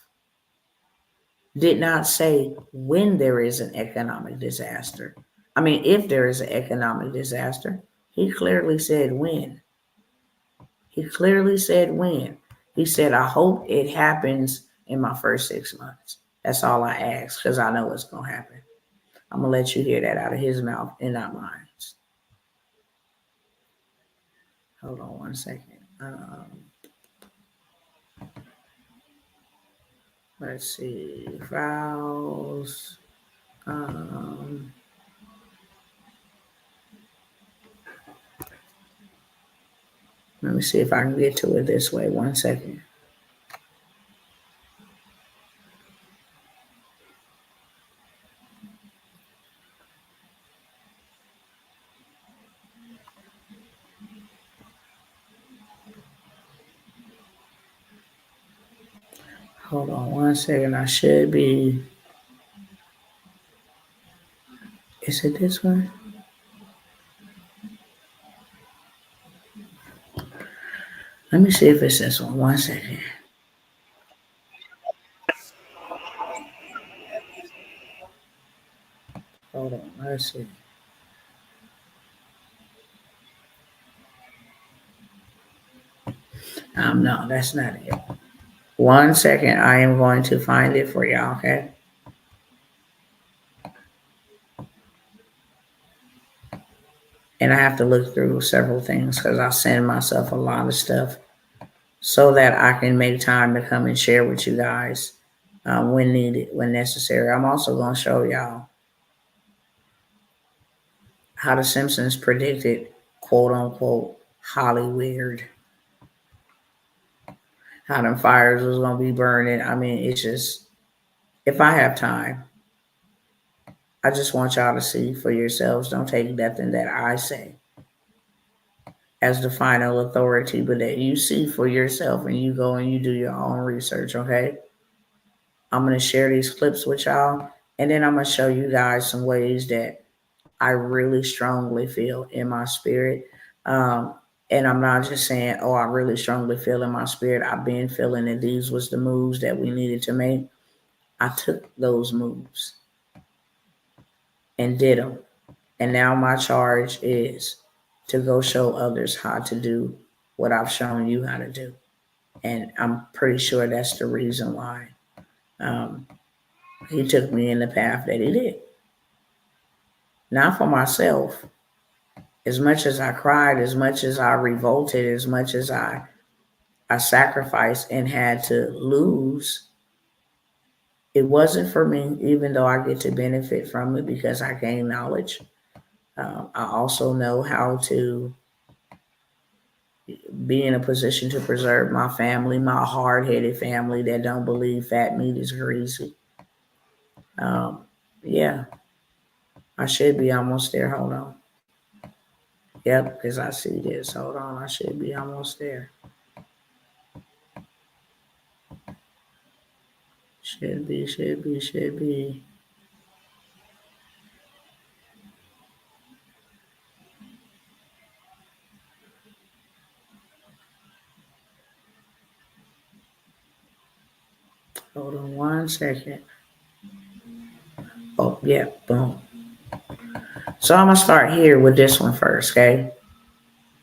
did not say when there is an economic disaster. I mean, if there is an economic disaster, he clearly said when. He clearly said when. He said, I hope it happens in my first 6 months. That's all I ask, because I know it's going to happen. I'm going to let you hear that out of his mouth and not mine. Hold on one second. Let's see. Files. Um, Let me see if I can get to it this way. 1 second. Hold on 1 second. I should be. Is it this one? Let me see if it's this one. 1 second. Hold on. Let's see. No, that's not it. 1 second. I am going to find it for y'all, okay? And I have to look through several things because I send myself a lot of stuff so that I can make time to come and share with you guys when needed, when necessary. I'm also going to show y'all how the Simpsons predicted, quote unquote, Hollywood. How them fires was going to be burning. I mean, it's just, if I have time, I just want y'all to see for yourselves. Don't take nothing that I say as the final authority, but that you see for yourself and you go and you do your own research, okay? I'm going to share these clips with y'all, and then I'm going to show you guys some ways that I really strongly feel in my spirit. And I'm not just saying, oh, I really strongly feel in my spirit. I've been feeling that these was the moves that we needed to make. I took those moves and did them. And now my charge is to go show others how to do what I've shown you how to do. And I'm pretty sure that's the reason why he took me in the path that he did. Not for myself. As much as I cried, as much as I revolted, as much as I sacrificed and had to lose, it wasn't for me, even though I get to benefit from it because I gain knowledge. I also know how to be in a position to preserve my family, my hard-headed family that don't believe fat meat is greasy. Yeah, I should be almost there. Hold on. Yep, because I see this. Hold on, I should be almost there. Should be. Hold on 1 second. Oh, yeah, boom. So I'm going to start here with this one first, okay?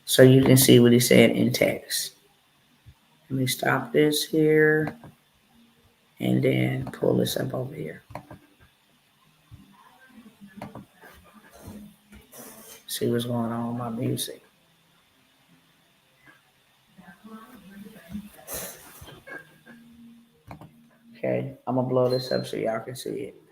So you can see what he said in text. Let me stop this here and then pull this up over here. See what's going on with my music. Okay, I'm going to blow this up so y'all can see it.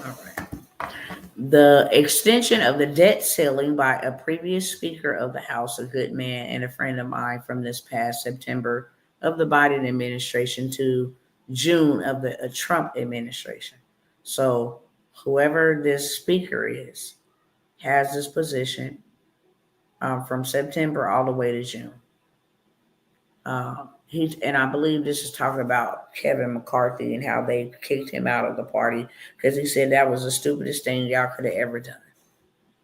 All right. The extension of the debt ceiling by a previous Speaker of the House, a good man and a friend of mine from this past September of the Biden administration to June of the Trump administration. So whoever this speaker is has this position from September all the way to June. And I believe this is talking about Kevin McCarthy and how they kicked him out of the party because he said that was the stupidest thing y'all could have ever done.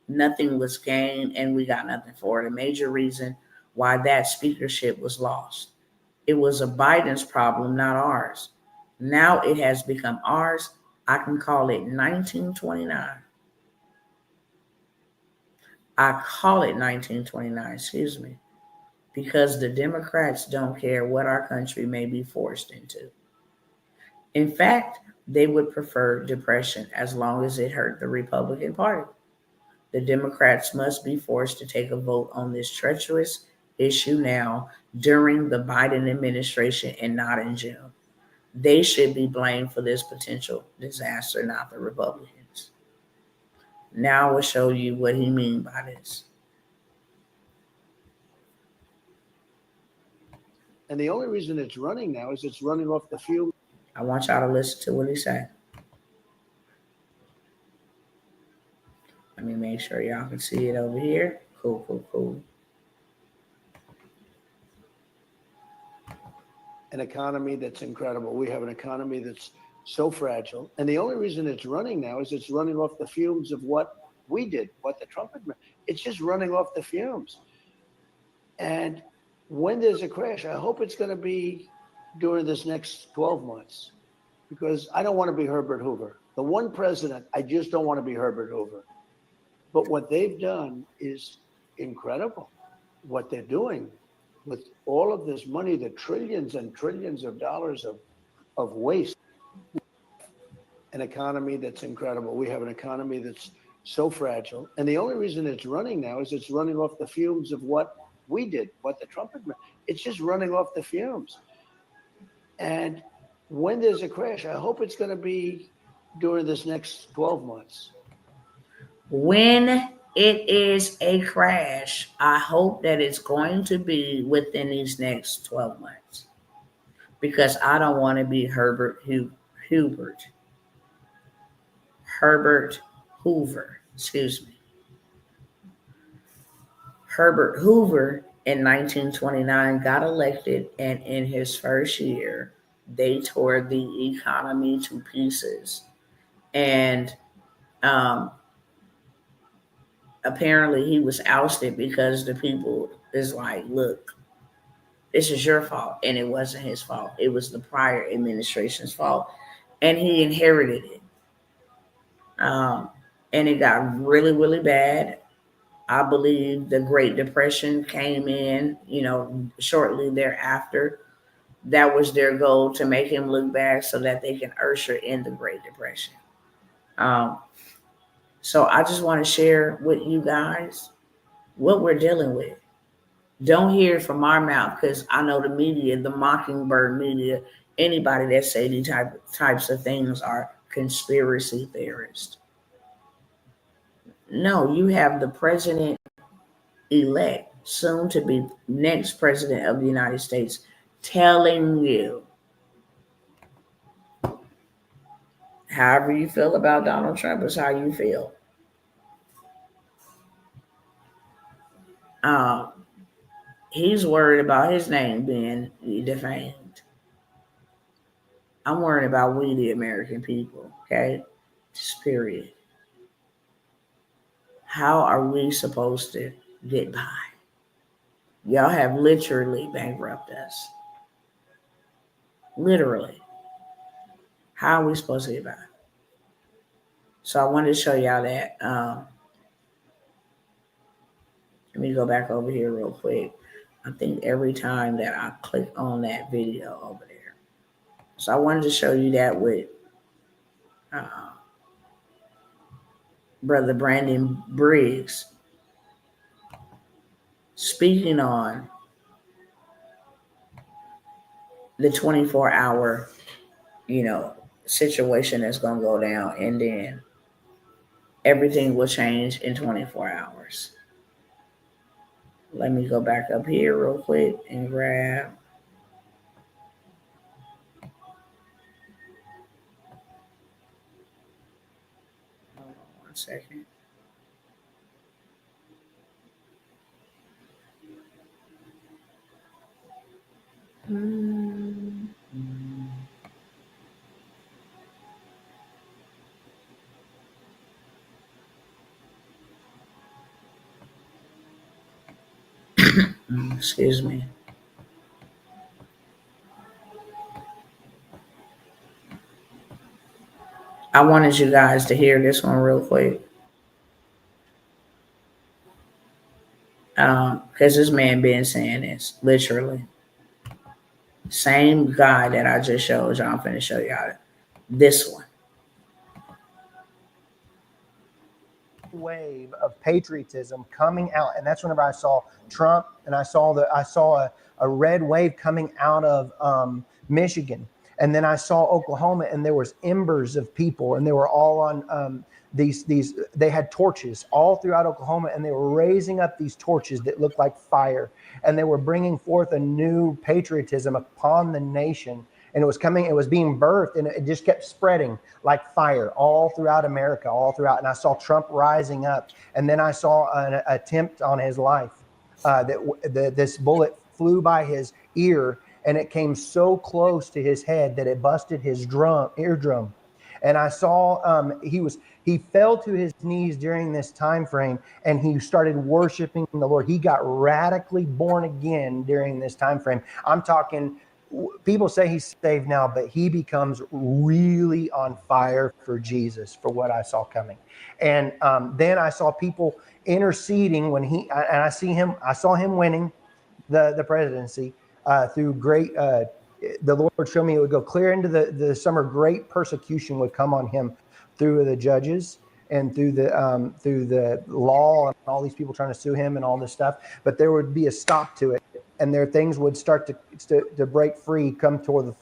Nothing was gained and we got nothing for it. A major reason why that speakership was lost. It was a Biden's problem, not ours. Now it has become ours. I can call it 1929. I call it 1929, excuse me. because the Democrats don't care what our country may be forced into. In fact, they would prefer depression as long as it hurt the Republican Party. The Democrats must be forced to take a vote on this treacherous issue now during the Biden administration and not in June. They should be blamed for this potential disaster, not the Republicans. Now I will show you what he means by this. And the only reason it's running now is it's running off the fuel. I want y'all to listen to what he said. Let me make sure y'all can see it over here. Cool, cool, cool. An economy that's incredible. We have an economy that's so fragile. And the only reason it's running now is it's running off the fumes of what we did, what the Trump administration. It's just running off the fumes. And when there's a crash, I hope it's going to be during this next 12 months, because I don't want to be Herbert Hoover. The one president, I just don't want to be Herbert Hoover. But what they've done is incredible. What they're doing with all of this money, the trillions and trillions of dollars of waste. An economy that's incredible. We have an economy that's so fragile. And the only reason it's running now is it's running off the fumes of what we did, what the Trump administration. It's just running off the fumes. And when there's a crash, I hope it's going to be during this next 12 months. When it is a crash, I hope that it's going to be within these next 12 months. Because I don't want to be Herbert Hoover, excuse me. Herbert Hoover in 1929 got elected, and in his first year, they tore the economy to pieces. And apparently he was ousted because the people is like, look, this is your fault. And it wasn't his fault. It was the prior administration's fault. And he inherited it. And it got really, really bad. I believe the Great Depression came in, shortly thereafter. That was their goal, to make him look bad so that they can usher in the Great Depression. So I just want to share with you guys what we're dealing with. Don't hear it from our mouth, because I know the media, the mockingbird media, anybody that say these types of things are conspiracy theorists. No, you have the president-elect, soon to be next president of the United States, telling you, however you feel about Donald Trump is how you feel. He's worried about his name being defamed. I'm worried about we, the American people, okay? Just period. How are we supposed to get by? Y'all have literally bankrupted us. Literally. How are we supposed to get by? So I wanted to show y'all that. Let me go back over here real quick. I think every time that I click on that video over there. So I wanted to show you that with Brother Brandon Briggs speaking on the 24-hour, situation that's going to go down, and then everything will change in 24 hours. Let me go back up here real quick and grab. Hold on 1 second. Excuse me. I wanted you guys to hear this one real quick. Because this man been saying this, literally. Same guy that I just showed y'all. I'm finna show y'all this one. Wave of patriotism coming out, and that's whenever I saw Trump, and I saw a red wave coming out of Michigan, and then I saw Oklahoma, and there was embers of people, and they were all on these they had torches all throughout Oklahoma, and they were raising up these torches that looked like fire, and they were bringing forth a new patriotism upon the nation. And it was being birthed, and it just kept spreading like fire all throughout America, all throughout. And I saw Trump rising up, and then I saw an attempt on his life. This bullet flew by his ear, and it came so close to his head that it busted his eardrum. And I saw he fell to his knees during this time frame, and he started worshiping the Lord. He got radically born again during this time frame. I'm talking, people say he's saved now, but he becomes really on fire for Jesus, for what I saw coming. And then I saw people interceding when I saw him winning the presidency through great, the Lord showed me it would go clear into the summer. Great persecution would come on him through the judges and through the law and all these people trying to sue him and all this stuff. But there would be a stop to it, and things would start to break free come toward the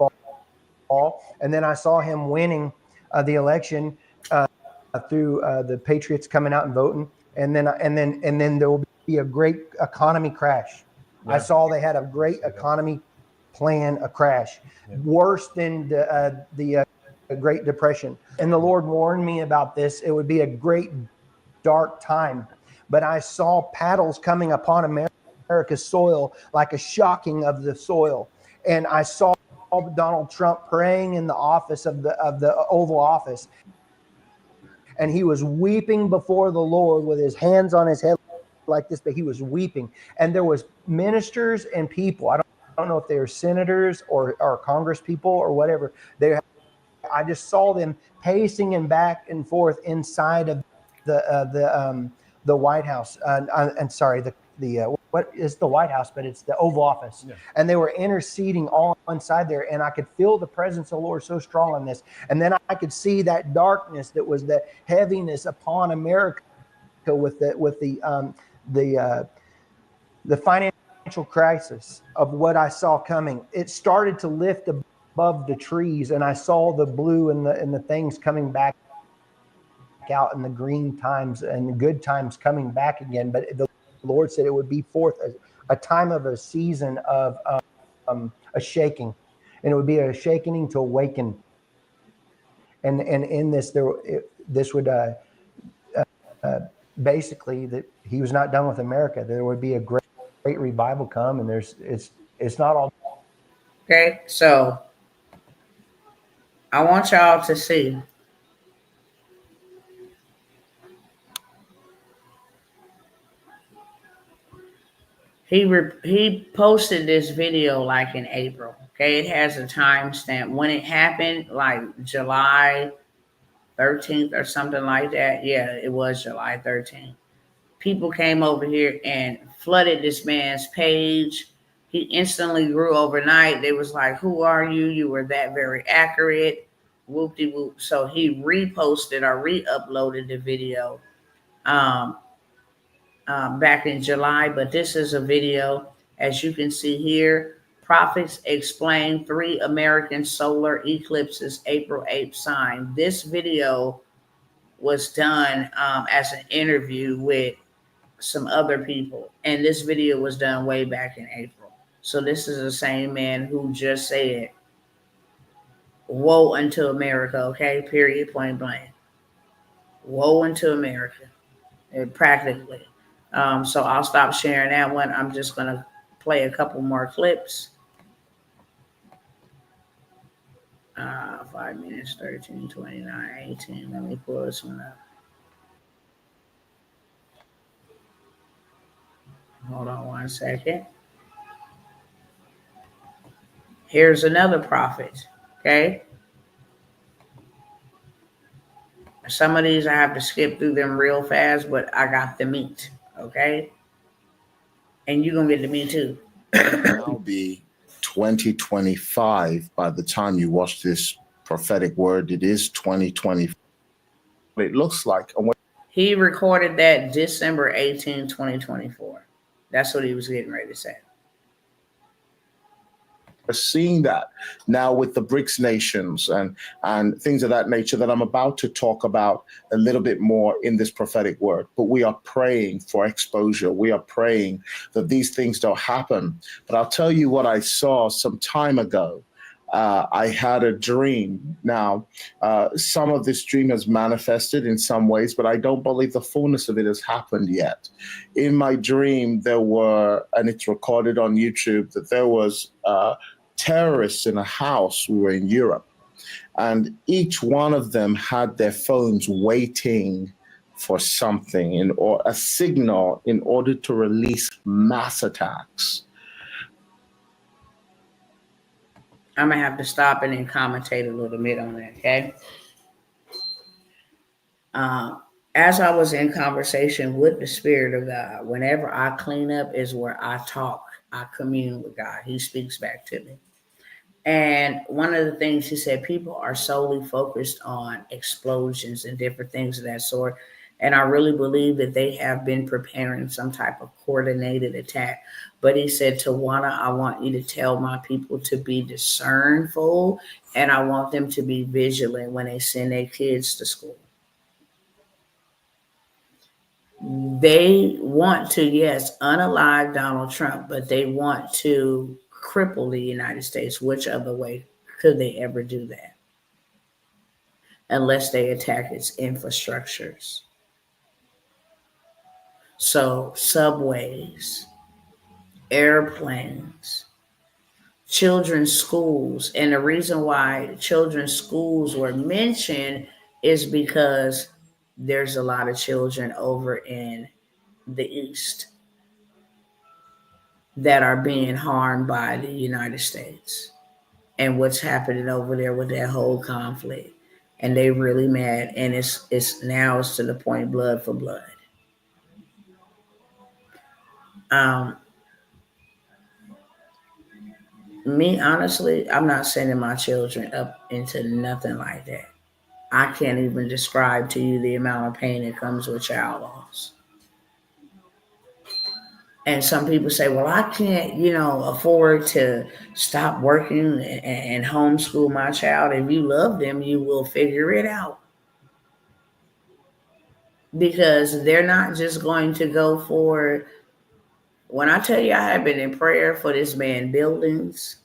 fall. And then I saw him winning the election through the Patriots coming out and voting, and then there will be a great economy crash. Yeah. I saw they had a great economy plan, a crash, worse than the Great Depression. And the Lord warned me about this. It would be a great dark time. But I saw paddles coming upon America's soil, like a shocking of the soil. And I saw Donald Trump praying in the office of the Oval Office. And he was weeping before the Lord with his hands on his head like this, but he was weeping. And there was ministers and people. I don't know if they were senators or Congress people or whatever. I just saw them pacing and back and forth inside of the White House. And sorry, what is the White House? But it's the Oval Office. Yeah. And they were interceding all inside there, and I could feel the presence of the Lord so strong on this. And then I could see that darkness that was the heaviness upon America with the financial crisis of what I saw coming. It started to lift above the trees, and I saw the blue and the things coming back out, and the green times and the good times coming back again. But the Lord said it would be forth a time of a season of a shaking, and it would be a shaking to awaken. And in this, this would basically that he was not done with America. There would be a great revival come, and it's not all. Okay, so I want y'all to see. He posted this video like in April. Okay, it has a timestamp when it happened, like July 13th or something like that. Yeah, it was July 13th. People came over here and flooded this man's page. He instantly grew overnight. They was like, "Who are you? You were that very accurate." Whoop-de-whoop. So he reposted or re-uploaded the video back in July. But this is a video, as you can see here. Prophets explain 3 American solar eclipses, April 8th sign. This video was done as an interview with some other people, and this video was done way back in April. So this is the same man who just said, "Woe unto America," okay, period, point blank. Woe unto America, practically. So I'll stop sharing that one. I'm just going to play a couple more clips. 5 minutes, 13, 29, 18. Let me pull this one up. Hold on one second. Here's another prophet, okay? Some of these I have to skip through them real fast, but I got the meat, okay? And you're going to get to me too. Now be 2025 by the time you watch this prophetic word. It is 2020. It looks like. And He recorded that December 18, 2024. That's what he was getting ready to say. we're seeing that now with the BRICS nations and things of that nature that I'm about to talk about a little bit more in this prophetic word. But we are praying for exposure. We are praying that these things don't happen. But I'll tell you what I saw some time ago. I had a dream. Now, some of this dream has manifested in some ways, but I don't believe the fullness of it has happened yet. In my dream, there were, and it's recorded on YouTube, that there was terrorists in a house. We were in Europe, and each one of them had their phones waiting for something or a signal in order to release mass attacks. I'm going to have to stop and then commentate a little bit on that, okay? As I was in conversation with the Spirit of God, whenever I clean up is where I talk, I commune with God. He speaks back to me. And one of the things he said, people are solely focused on explosions and different things of that sort. And I really believe that they have been preparing some type of coordinated attack. But he said, Tawana, I want you to tell my people to be discernful, and I want them to be vigilant when they send their kids to school. They want to, yes, unalive Donald Trump, but they want to cripple the United States. Which other way could they ever do that? Unless they attack its infrastructures. So, subways, airplanes, children's schools. And the reason why children's schools were mentioned is because there's a lot of children over in the East that are being harmed by the United States and what's happening over there with that whole conflict. And they really mad, and it's now to the point blood for blood. Me honestly, I'm not sending my children up into nothing like that. I can't even describe to you the amount of pain that comes with child loss. And some people say, well, I can't, afford to stop working and homeschool my child. If you love them, you will figure it out. Because they're not just going to go for, when I tell you I have been in prayer for this man buildings,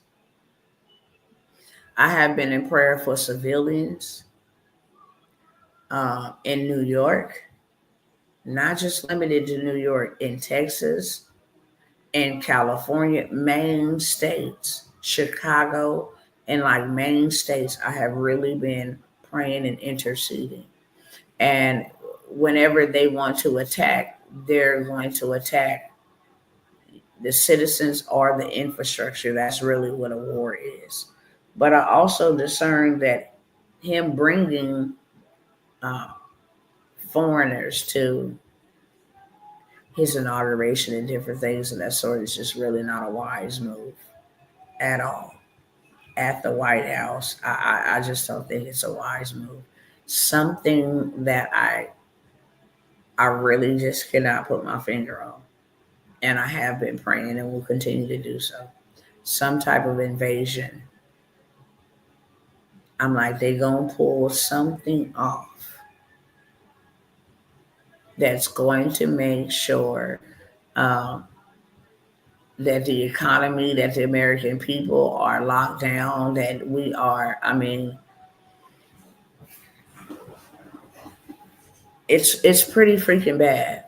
I have been in prayer for civilians in New York, not just limited to New York, in Texas, in California, main states, Chicago, and like main states, I have really been praying and interceding. And whenever they want to attack, they're going to attack the citizens or the infrastructure. That's really what a war is. But I also discern that him bringing uh, foreigners to his inauguration and different things of that sort is just really not a wise move at all. At the White House, I just don't think it's a wise move. Something that I really just cannot put my finger on, and I have been praying and will continue to do so. Some type of invasion. I'm like, they gonna pull something off that's going to make sure um, that the economy, that the American people are locked down, that we are, it's pretty freaking bad.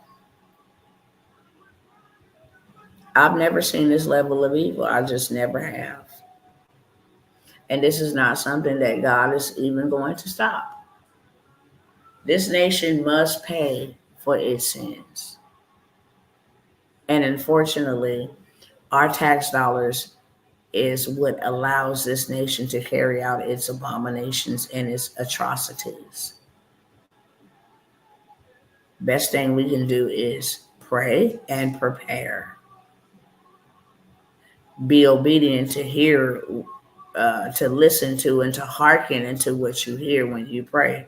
I've never seen this level of evil. I just never have. And this is not something that God is even going to stop. This nation must pay for its sins. And unfortunately, our tax dollars is what allows this nation to carry out its abominations and its atrocities. Best thing we can do is pray and prepare. be obedient to hear, to listen to, and to hearken into what you hear when you pray.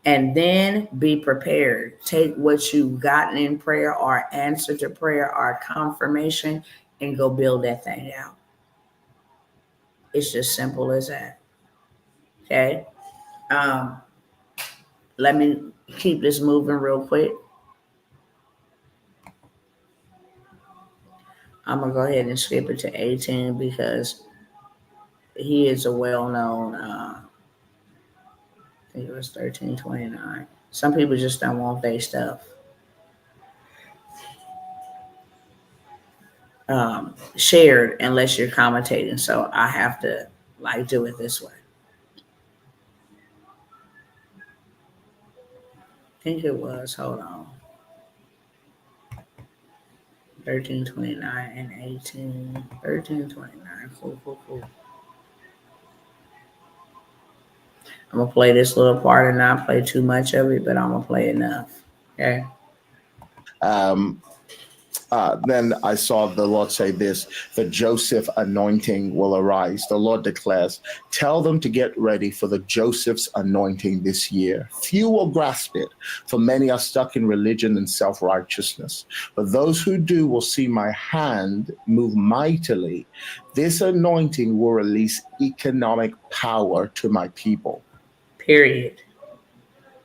And then be prepared. Take what you've gotten in prayer or answer to prayer or confirmation and go build that thing out. It's just simple as that. Okay. Um, Let me keep this moving real quick. I'm gonna go ahead and skip it to 18 because he is a well-known. I think it was 1329. Some people just don't want their stuff shared unless you're commentating. So I have to like do it this way. I think it was. Hold on. 1329 and 18. 1329. Cool, cool, cool. I'm gonna play this little part and not play too much of it, but I'm gonna play enough. Okay. Then I saw the Lord say this: the Joseph anointing will arise. The Lord declares, tell them to get ready for the Joseph's anointing this year. Few will grasp it, for many are stuck in religion and self-righteousness. But those who do will see my hand move mightily. This anointing will release economic power to my people. Period.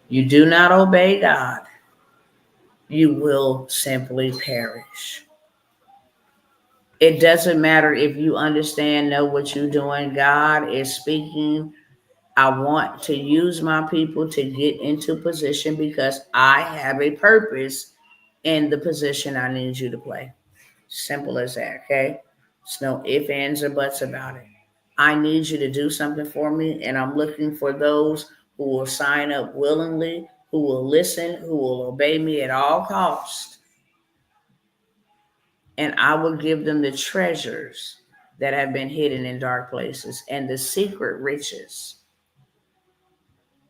You do not obey God, you will simply perish. It doesn't matter if you understand, know what you're doing. God is speaking. I want to use my people to get into position because I have a purpose in the position I need you to play. Simple as that, okay? There's no ifs, ands, or buts about it. I need you to do something for me, and I'm looking for those who will sign up willingly, who will listen, who will obey me at all costs. And I will give them the treasures that have been hidden in dark places and the secret riches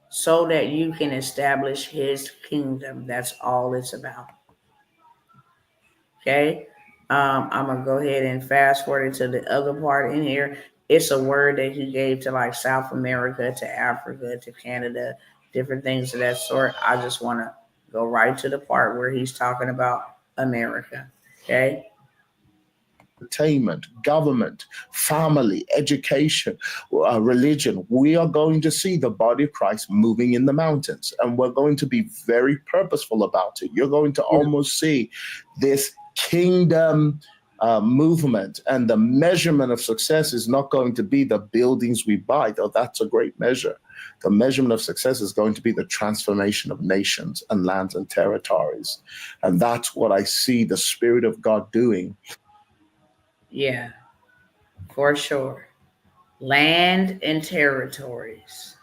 so that you can establish his kingdom. That's all it's about. Okay. I'm gonna go ahead and fast forward to the other part in here. It's a word that he gave to like South America, to Africa, to Canada, different things of that sort. I just want to go right to the part where he's talking about America. Okay. Entertainment, government, family, education, religion. We are going to see the body of Christ moving in the mountains, and we're going to be very purposeful about it. You're going to almost see this kingdom movement, and the measurement of success is not going to be the buildings we buy, though that's a great measure. The measurement of success is going to be the transformation of nations and lands and territories. And that's what I see the Spirit of God doing. Yeah, for sure. Land and territories.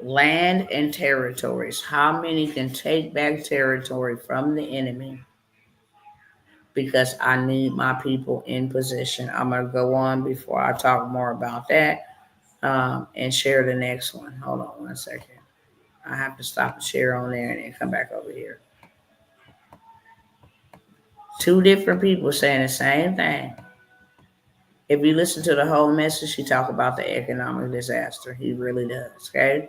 Land and territories. How many can take back territory from the enemy? Because I need my people in position. I'm going to go on before I talk more about that and share the next one. Hold on 1 second. I have to stop and share on there and then come back over here. Two different people saying the same thing. If you listen to the whole message, he talk about the economic disaster. He really does, okay?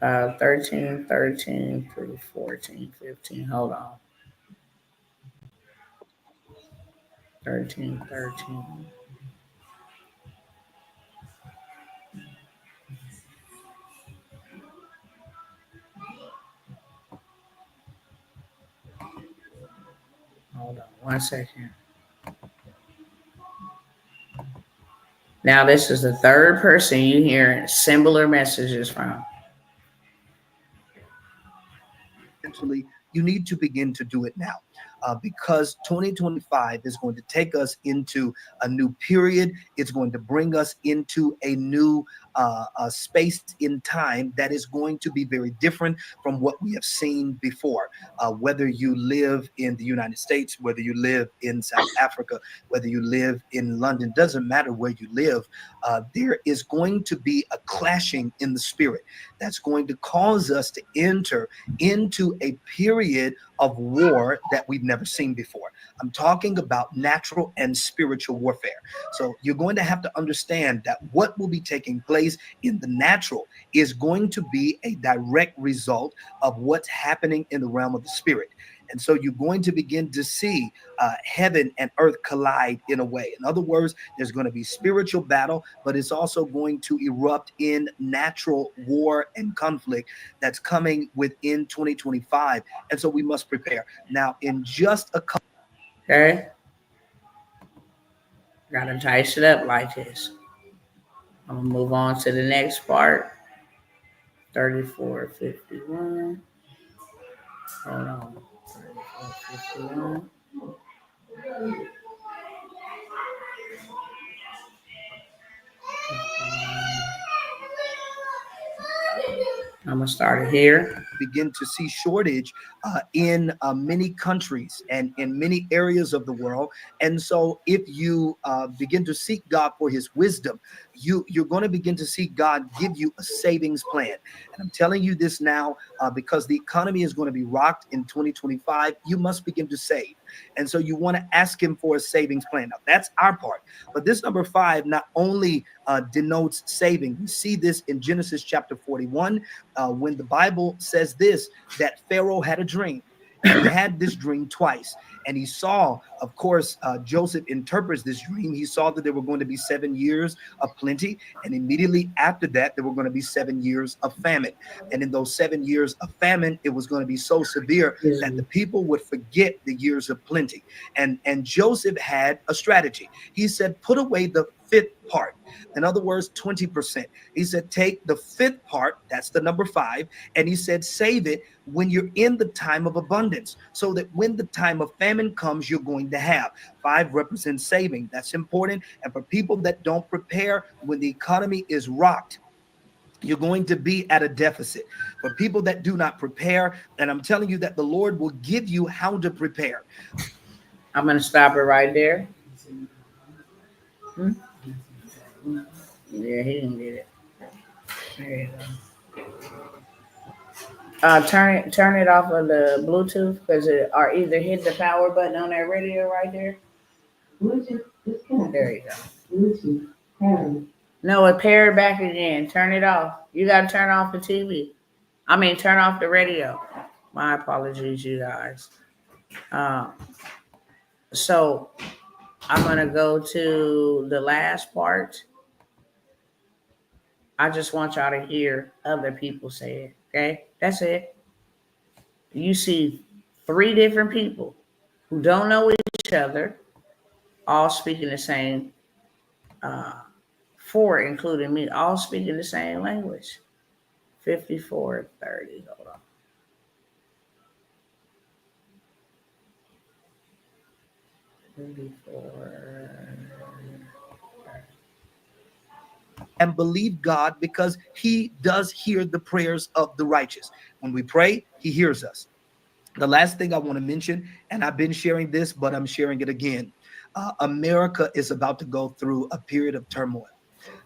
13 through 14, 15. Hold on. 13. Hold on 1 second. Now, this is the third person you hear similar messages from. Essentially, you need to begin to do it now. Because 2025 is going to take us into a new period. It's going to bring us into a new space in time that is going to be very different from what we have seen before. Whether you live in the United States, whether you live in South Africa, whether you live in London, doesn't matter where you live, there is going to be a clashing in the spirit that's going to cause us to enter into a period of war that we've never seen before. I'm talking about natural and spiritual warfare. So you're going to have to understand that what will be taking place in the natural is going to be a direct result of what's happening in the realm of the spirit. And so you're going to begin to see heaven and earth collide in a way. In other words, there's going to be spiritual battle, but it's also going to erupt in natural war and conflict that's coming within 2025. And so we must prepare. Now, in just a couple. Okay. Gotta dice it up like this. I'm gonna move on to the next part. 3451. Hold on. 3451. I'm gonna start it here. Begin to see shortage in many countries and in many areas of the world. And so if you begin to seek God for his wisdom, you're going to begin to see God give you a savings plan. And I'm telling you this now because the economy is going to be rocked in 2025. You must begin to save. And so you want to ask him for a savings plan. Now, that's our part. But this number 5 not only denotes saving. We see this in Genesis chapter 41 when the Bible says this, that Pharaoh had a dream. And he had this dream twice. And he saw, of course, Joseph interprets this dream. He saw that there were going to be 7 years of plenty. And immediately after that, there were going to be 7 years of famine. And in those 7 years of famine, it was going to be so severe that the people would forget the years of plenty. And Joseph had a strategy. He said, put away the 5th part. In other words, 20%. He said, take the 5th part, that's the number 5, and he said, save it when you're in the time of abundance, so that when the time of famine comes, you're going to have. 5 represents saving. That's important. And for people that don't prepare when the economy is rocked, you're going to be at a deficit. For people that do not prepare, and I'm telling you that the Lord will give you how to prepare. I'm gonna stop it right there. Yeah, he didn't get it. There you go. Turn it off of the Bluetooth because or either hit the power button on that radio right there. Bluetooth disconnected. There you go. Bluetooth pairing. No, it paired back again. Turn it off. You got to turn off the TV. I mean, turn off the radio. My apologies, you guys. So I'm going to go to the last part. I just want y'all to hear other people say it. Okay? That's it. You see 3 different people who don't know each other, all speaking the same, 4, including me, all speaking the same language. 5430. Hold on. And believe God, because he does hear the prayers of the righteous. When we pray, he hears us. The last thing I want to mention, and I've been sharing this, but I'm sharing it again. America is about to go through a period of turmoil.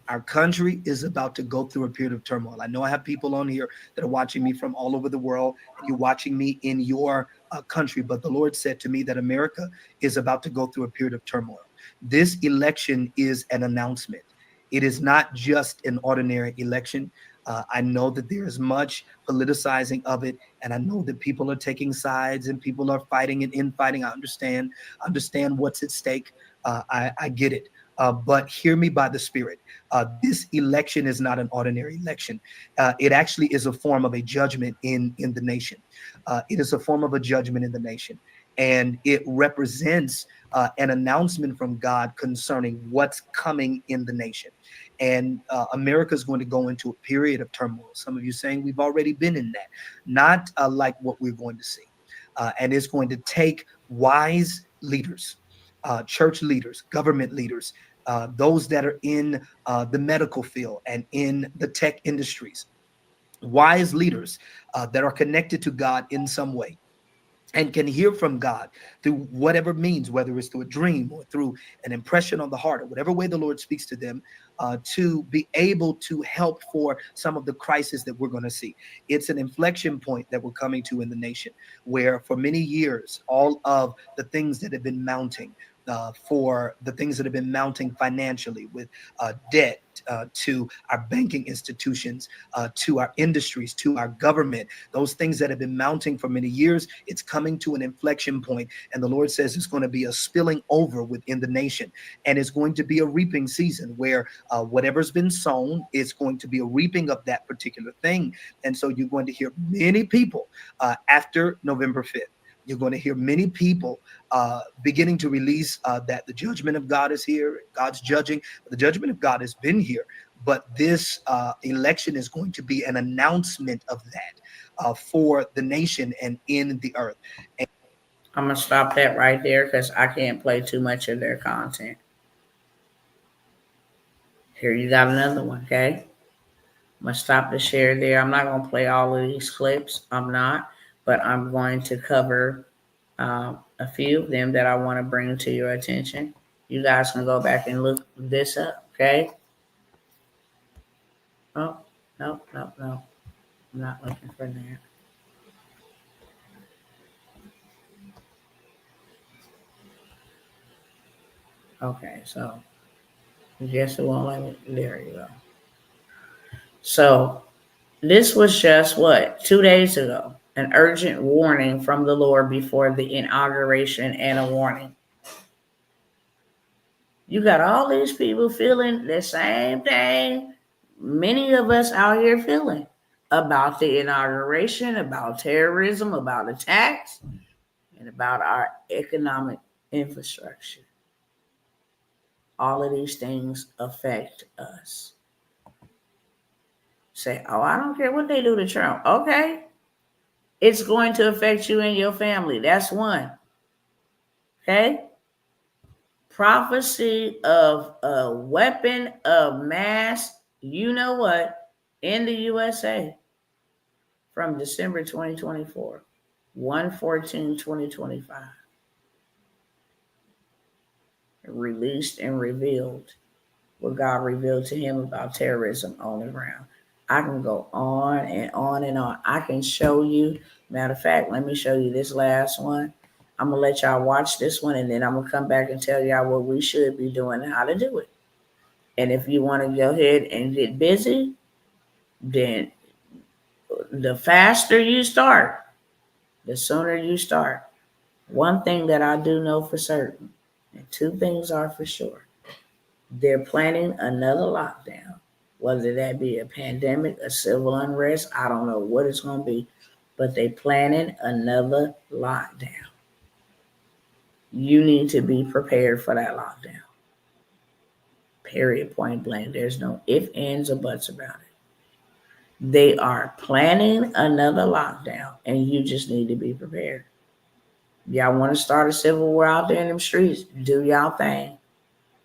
Our country is about to go through a period of turmoil. I know I have people on here that are watching me from all over the world, and you're watching me in your country. But the Lord said to me that America is about to go through a period of turmoil. This election is an announcement. It is not just an ordinary election. I know that there is much politicizing of it, and I know that people are taking sides and people are fighting and infighting. I understand what's at stake. I get it. But hear me by the Spirit. This election is not an ordinary election. It actually is a form of a judgment in the nation. It is a form of a judgment in the nation. And it represents an announcement from God concerning what's coming in the nation. And America is going to go into a period of turmoil. Some of you saying we've already been in that, not like what we're going to see. And it's going to take wise leaders, church leaders, government leaders, those that are in the medical field and in the tech industries, wise leaders that are connected to God in some way. and can hear from God through whatever means, whether it's through a dream or through an impression on the heart, or whatever way the Lord speaks to them, to be able to help for some of the crisis that we're going to see. It's an inflection point that we're coming to in the nation, where for many years, all of the things that have been mounting, for the things that have been mounting financially with debt, to our banking institutions, to our industries, to our government, those things that have been mounting for many years, it's coming to an inflection point. And the Lord says it's going to be a spilling over within the nation. And it's going to be a reaping season where whatever's been sown is going to be a reaping of that particular thing. And so you're going to hear many people after November 5th. You're going to hear many people beginning to release that the judgment of God is here. God's judging. The judgment of God has been here. But this election is going to be an announcement of that for the nation and in the earth. I'm going to stop that right there because I can't play too much of their content. Here you got another one, okay? I'm going to stop the share there. I'm not going to play all of these clips. I'm not. But I'm going to cover a few of them that I want to bring to your attention. You guys can go back and look this up, okay? Oh, no. I'm not looking for that. Okay, so I guess it won't let me. There you go. So this was just what, 2 days ago? An urgent warning from the Lord before the inauguration and a warning. You got all these people feeling the same thing many of us out here feeling about the inauguration, about terrorism, about attacks, and about our economic infrastructure. All of these things affect us. Say, oh, I don't care what they do to Trump. Okay. It's going to affect you and your family. That's one. Okay. Prophecy of a weapon of mass, you know what, in the USA from December 2024, 1/14/2025. Released and revealed what God revealed to him about terrorism on the ground. I can go on and on and on. I can show you. Matter of fact, let me show you this last one. I'm going to let y'all watch this one, and then I'm going to come back and tell y'all what we should be doing and how to do it. And if you want to go ahead and get busy, then the faster you start, the sooner you start. One thing that I do know for certain, and two things are for sure. They're planning another lockdown, whether that be a pandemic, a civil unrest, I don't know what it's going to be, but they're planning another lockdown. You need to be prepared for that lockdown. Period, point blank. There's no ifs, ands, or buts about it. They are planning another lockdown, and you just need to be prepared. Y'all want to start a civil war out there in them streets? Do y'all thing.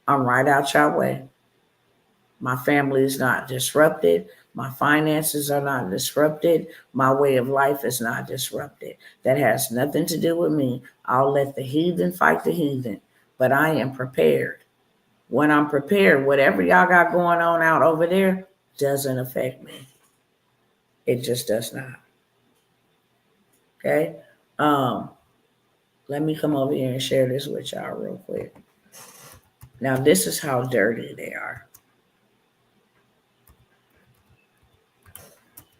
I'm right out your way. My family is not disrupted. My finances are not disrupted. My way of life is not disrupted. That has nothing to do with me. I'll let the heathen fight the heathen, but I am prepared. When I'm prepared, whatever y'all got going on out over there doesn't affect me. It just does not. Okay? Let me come over here and share this with y'all real quick. Now, this is how dirty they are.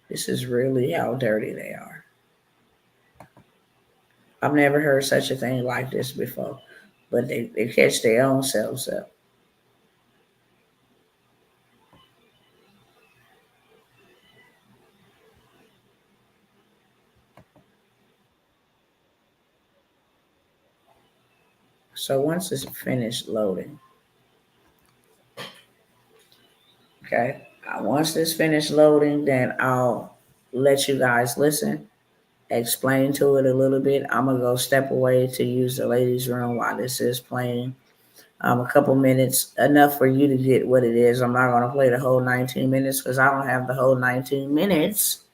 This is really how dirty they are. I've never heard such a thing like this before, but they catch their own selves up. So once it's finished loading, okay, once it's finished loading, then I'll let you guys listen, explain to it a little bit. I'm going to go step away to use the ladies' room while this is playing. A couple minutes, enough for you to get what it is. I'm not going to play the whole 19 minutes because I don't have the whole 19 minutes.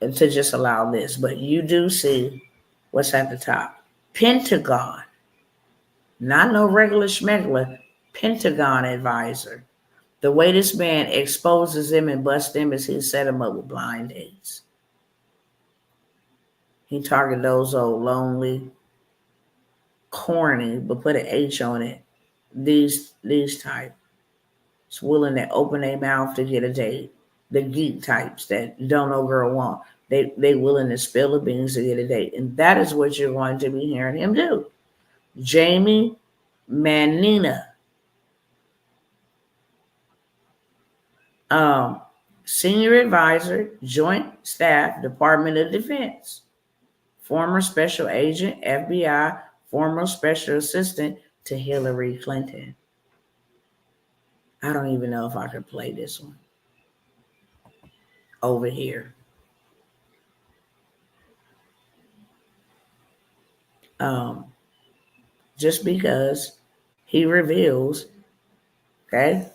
to just allow this, but you do see what's at the top. Pentagon, not no regular schmegler, Pentagon advisor. The way this man exposes him and busts him is he set him up with blind dates. He targeted those old lonely, corny, but put an H on it. These type. It's willing to open their mouth to get a date. The geek types that don't know girl want. They willing to spill the beans to get a date. And that is what you're going to be hearing him do. Jamie Manina. Senior Advisor, Joint Staff, Department of Defense. Former Special Agent, FBI, former Special Assistant to Hillary Clinton. I don't even know if I could play this one over here. Just because he reveals, okay?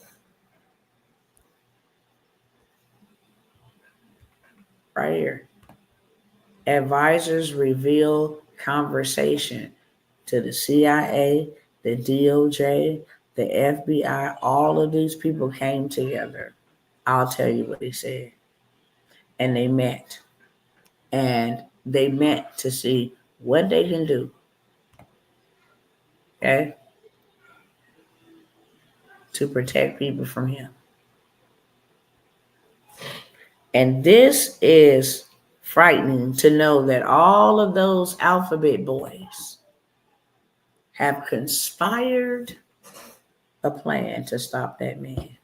Right here. Advisors reveal conversation to the CIA, the DOJ, the FBI. All of these people came together. I'll tell you what he said. And they met. And they met to see what they can do. Okay? To protect people from him. And this is frightening to know that all of those alphabet boys have conspired a plan to stop that man.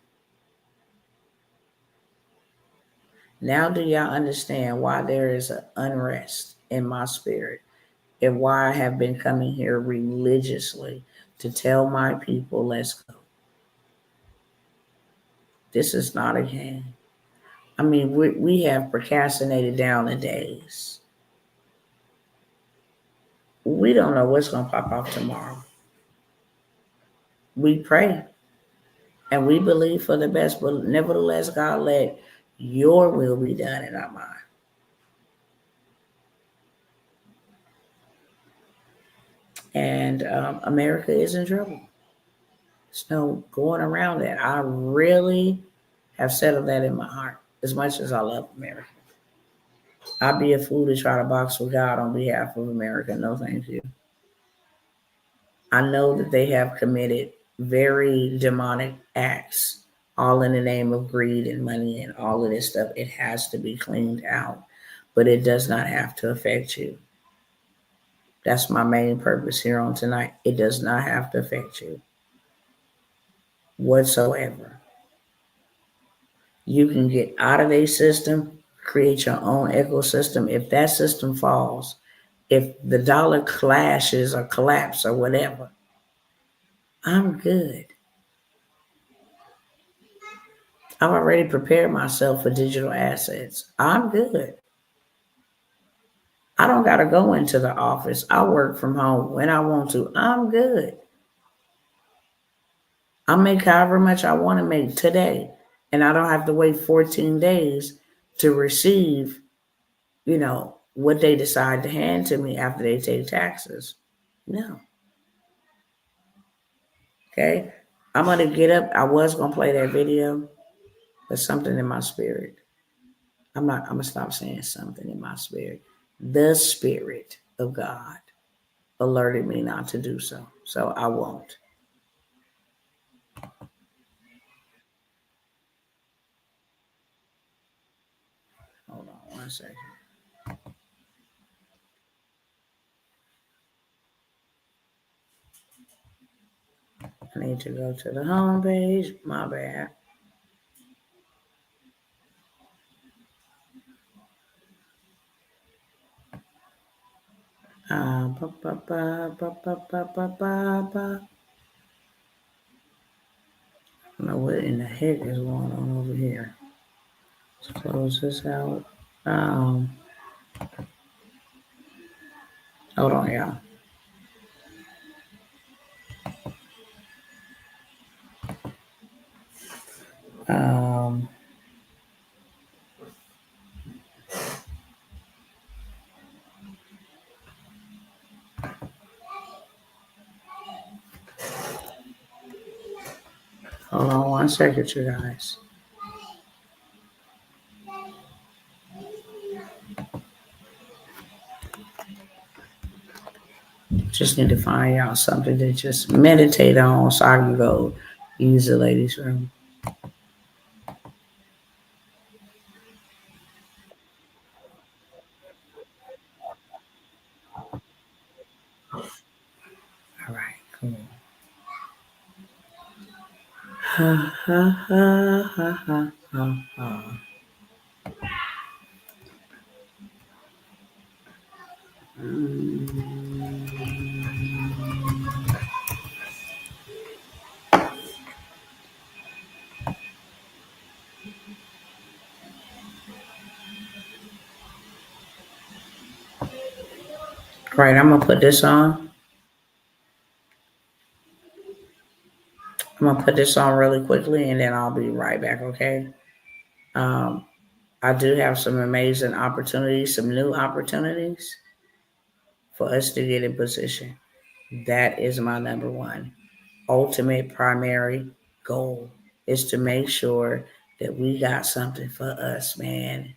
Now do y'all understand why there is an unrest in my spirit and why I have been coming here religiously to tell my people, let's go. This is not a game. I mean, we have procrastinated down the days. We don't know what's going to pop off tomorrow. We pray and we believe for the best, but nevertheless, God, let your will be done in our mind. And America is in trouble. There's no going around that. I really have settled that in my heart, as much as I love America. I'd be a fool to try to box with God on behalf of America. No, thank you. I know that they have committed very demonic acts, all in the name of greed and money and all of this stuff. It has to be cleaned out, but it does not have to affect you. That's my main purpose here on tonight. It does not have to affect you whatsoever. You can get out of a system, create your own ecosystem. If that system falls, if the dollar clashes or collapse or whatever, I'm good. I've already prepared myself for digital assets. I'm good. I don't got to go into the office. I work from home when I want to. I'm good. I make however much I want to make today. And I don't have to wait 14 days to receive, what they decide to hand to me after they take taxes. No. Okay. I'm going to get up. I was going to play that video, but something in my spirit. I'm going to stop saying something in my spirit. The Spirit of God alerted me not to do so. So I won't. Hold on 1 second. I need to go to the home page. My bad. I don't know what in the heck is going on over here. Let's close this out. Hold on, y'all. Hold on 1 second, you guys. Just need to find y'all something to just meditate on so I can go use the ladies' room. All right, cool. Ha ha ha ha ha ha ha. Right, I'm gonna put this on. I'm gonna put this on really quickly, and then I'll be right back. Okay. Um, I do have some amazing opportunities, some new opportunities for us to get in position. That is my number one, ultimate primary goal is to make sure that we got something for us, man.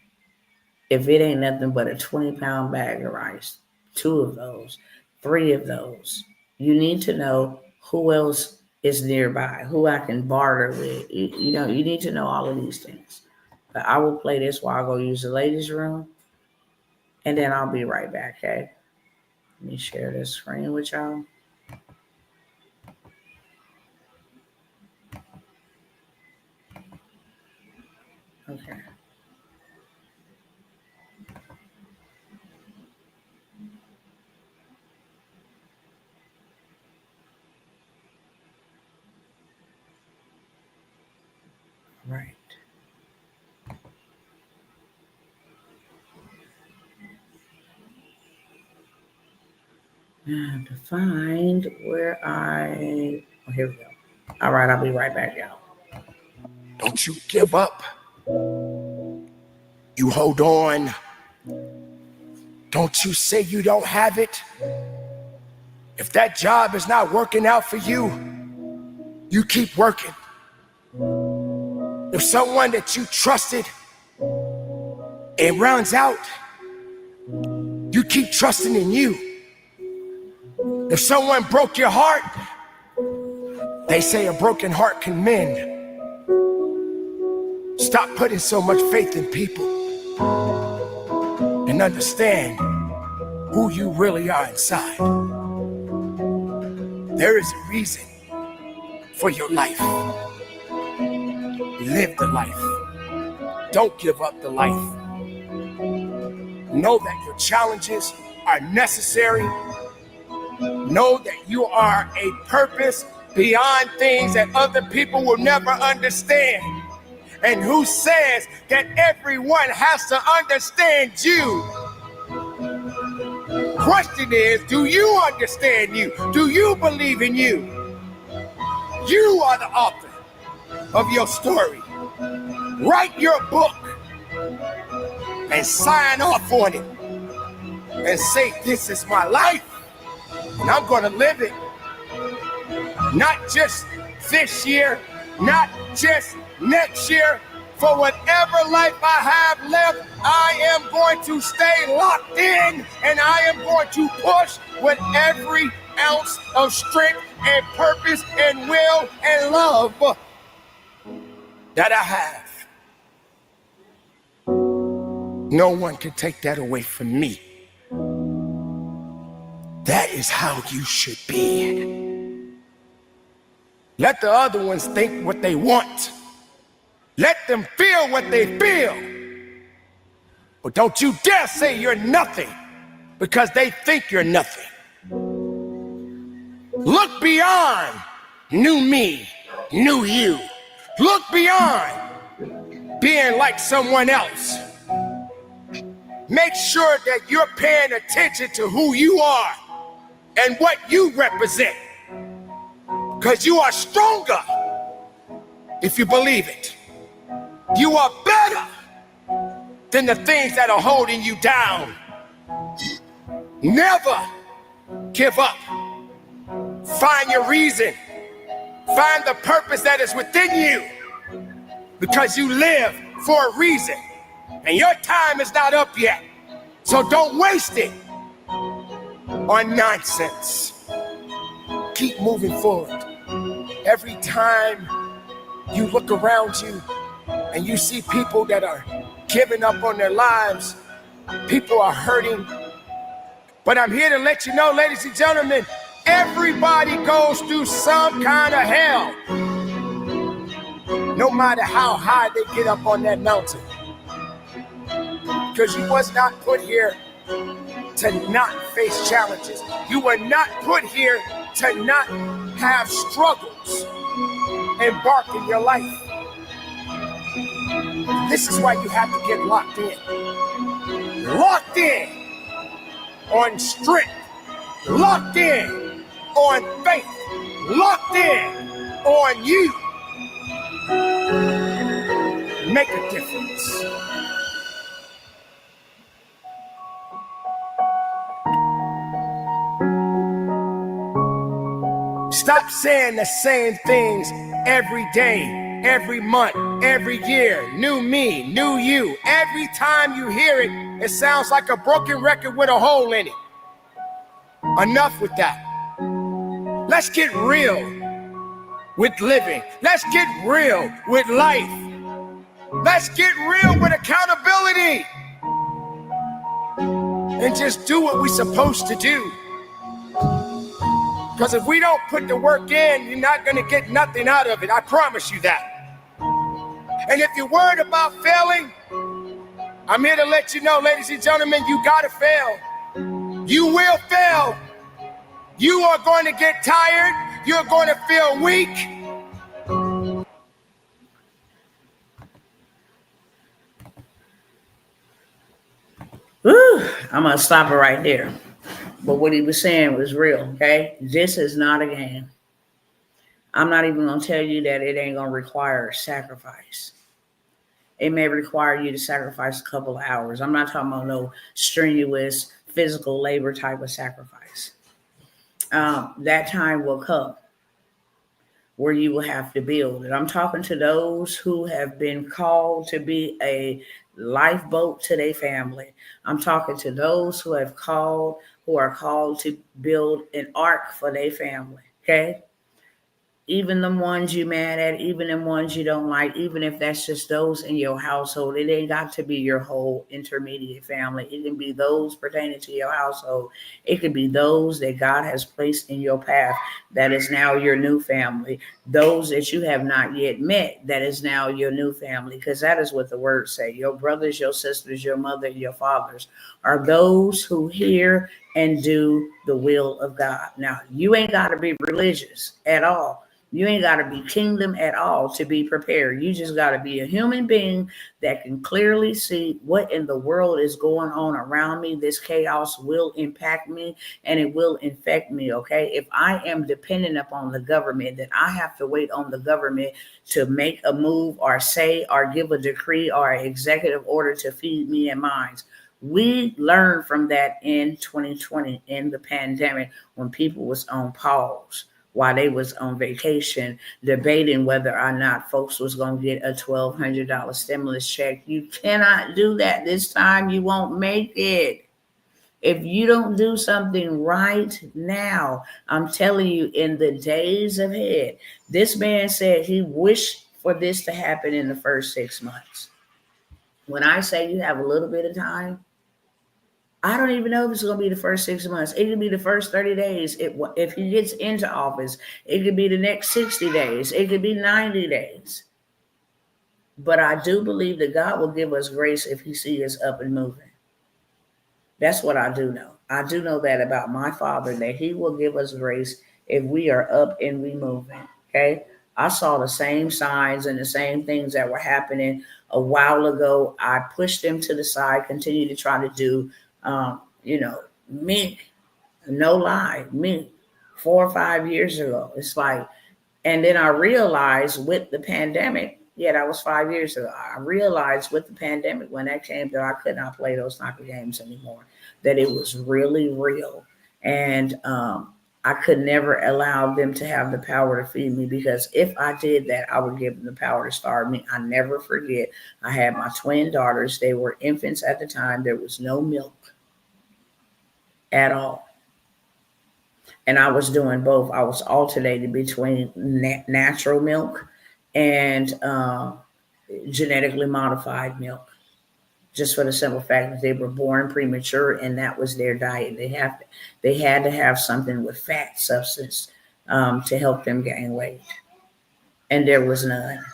If it ain't nothing but a 20-pound bag of rice, 2 of those, 3 of those, you need to know who else is nearby, who I can barter with. You need to know all of these things. But I will play this while I go use the ladies' room, and then I'll be right back, okay? Let me share this screen with y'all. Okay. Right. I have to find where oh, here we go. All right, I'll be right back, y'all. Don't you give up. You hold on. Don't you say you don't have it. If that job is not working out for you, you keep working. If someone that you trusted, it runs out, you keep trusting in you. If someone broke your heart, they say a broken heart can mend. Stop putting so much faith in people and understand who you really are inside. There is a reason for your life. Live the life. Don't give up the life. Know that your challenges are necessary. Know that you are a purpose beyond things that other people will never understand. And who says that everyone has to understand you? Question is, do you understand you? Do you believe in you? You are the author of your story. Write your book and sign off on it and say, this is my life and I'm gonna live it. Not just this year, not just next year. For whatever life I have left, I am going to stay locked in and I am going to push with every ounce of strength and purpose and will and love that I have. No one can take that away from me. That is how you should be. Let the other ones think what they want. Let them feel what they feel. But don't you dare say you're nothing because they think you're nothing. Look beyond new me, new you. Look beyond being like someone else. Make sure that you're paying attention to who you are and what you represent. Because you are stronger if you believe it. You are better than the things that are holding you down. Never give up. Find your reason. Find the purpose that is within you, because you live for a reason, and your time is not up yet. So don't waste it on nonsense. Keep moving forward. Every time you look around you and you see people that are giving up on their lives, people are hurting. But I'm here to let you know, ladies and gentlemen, everybody goes through some kind of hell, no matter how high they get up on that mountain. Because you was not put here to not face challenges. You were not put here to not have struggles embark in your life. This is why you have to get locked in. Locked in on strength. Locked in on faith. Locked in on you. Make a difference. Stop saying the same things every day, every month, every year. New me, new you. Every time you hear it, it sounds like a broken record with a hole in it. Enough with that. Let's get real with living. Let's get real with life. Let's get real with accountability. And just do what we're supposed to do. Because if we don't put the work in, you're not going to get nothing out of it. I promise you that. And if you're worried about failing, I'm here to let you know, ladies and gentlemen, you got to fail. You will fail. You are going to get tired. You're going to feel weak. Woo, I'm going to stop it right there. But what he was saying was real, okay? This is not a game. I'm not even going to tell you that it ain't going to require sacrifice. It may require you to sacrifice a couple of hours. I'm not talking about no strenuous physical labor type of sacrifice. That time will come where you will have to build. And I'm talking to those who have been called to be a lifeboat to their family. I'm talking to those who are called to build an ark for their family. Okay. Even the ones you mad at, even the ones you don't like, even if that's just those in your household, it ain't got to be your whole intermediate family. It can be those pertaining to your household. It could be those that God has placed in your path that is now your new family. Those that you have not yet met, that is now your new family, because that is what the words say. Your brothers, your sisters, your mother, your fathers are those who hear and do the will of God. Now, you ain't got to be religious at all. You ain't got to be kingdom at all to be prepared. You just got to be a human being that can clearly see what in the world is going on around me. This chaos will impact me and it will infect me, okay? If I am dependent upon the government, then I have to wait on the government to make a move or say or give a decree or an executive order to feed me and mine. We learned from that in 2020 in the pandemic when people was on pause, while they was on vacation, debating whether or not folks was going to get a $1,200 stimulus check. You cannot do that this time. You won't make it. If you don't do something right now, I'm telling you, in the days ahead, this man said he wished for this to happen in the first 6 months. When I say you have a little bit of time, I don't even know if it's going to be the first 6 months. It could be the first 30 days. If he gets into office, it could be the next 60 days. It could be 90 days. But I do believe that God will give us grace if he sees us up and moving. That's what I do know. I do know that about my Father, that he will give us grace if we are up and we moving. Okay? I saw the same signs and the same things that were happening a while ago. I pushed them to the side, continue to try to do me, no lie, me 4 or 5 years ago. It's like, and then I realized with the pandemic, that was 5 years ago. I realized with the pandemic when that came that I could not play those type of games anymore, that it was really real. And I could never allow them to have the power to feed me, because if I did that, I would give them the power to starve me. I never forget, I had my twin daughters. They were infants at the time. There was no milk at all. And I was doing both. I was alternating between natural milk and genetically modified milk, just for the simple fact that they were born premature and that was their diet. They had to have something with fat substance to help them gain weight, and there was none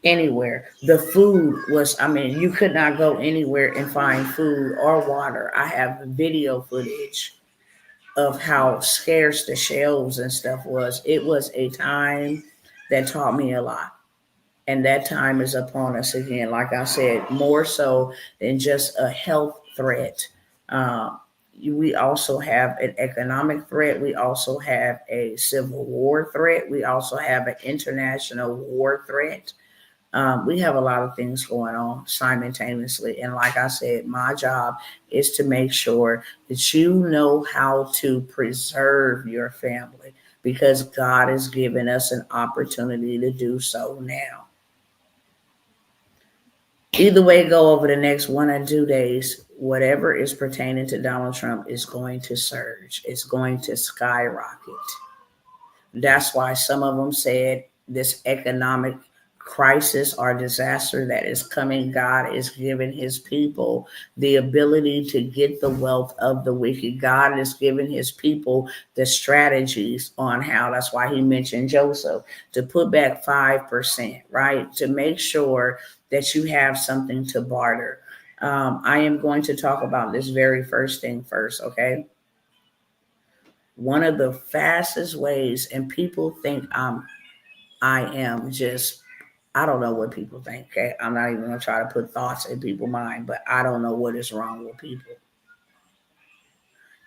anywhere. The food was, I mean, you could not go anywhere and find food or water. I have video footage of how scarce the shelves and stuff was. It was a time that taught me a lot. And that time is upon us again. Like I said, more so than just a health threat. We also have an economic threat. We also have a civil war threat. We also have an international war threat. We have a lot of things going on simultaneously. And like I said, my job is to make sure that you know how to preserve your family, because God has given us an opportunity to do so now. Either way, go over the next 1 or 2 days, whatever is pertaining to Donald Trump is going to surge. It's going to skyrocket. That's why some of them said this economic crisis or disaster that is coming, God is giving his people the ability to get the wealth of the wicked. God is giving his people the strategies on how. That's why he mentioned Joseph, to put back 5%, right? To make sure that you have something to barter. I am going to talk about this very first thing first, okay? One of the fastest ways, and people think I am just, I don't know what people think, okay? I'm not even going to try to put thoughts in people's mind, but I don't know what is wrong with people.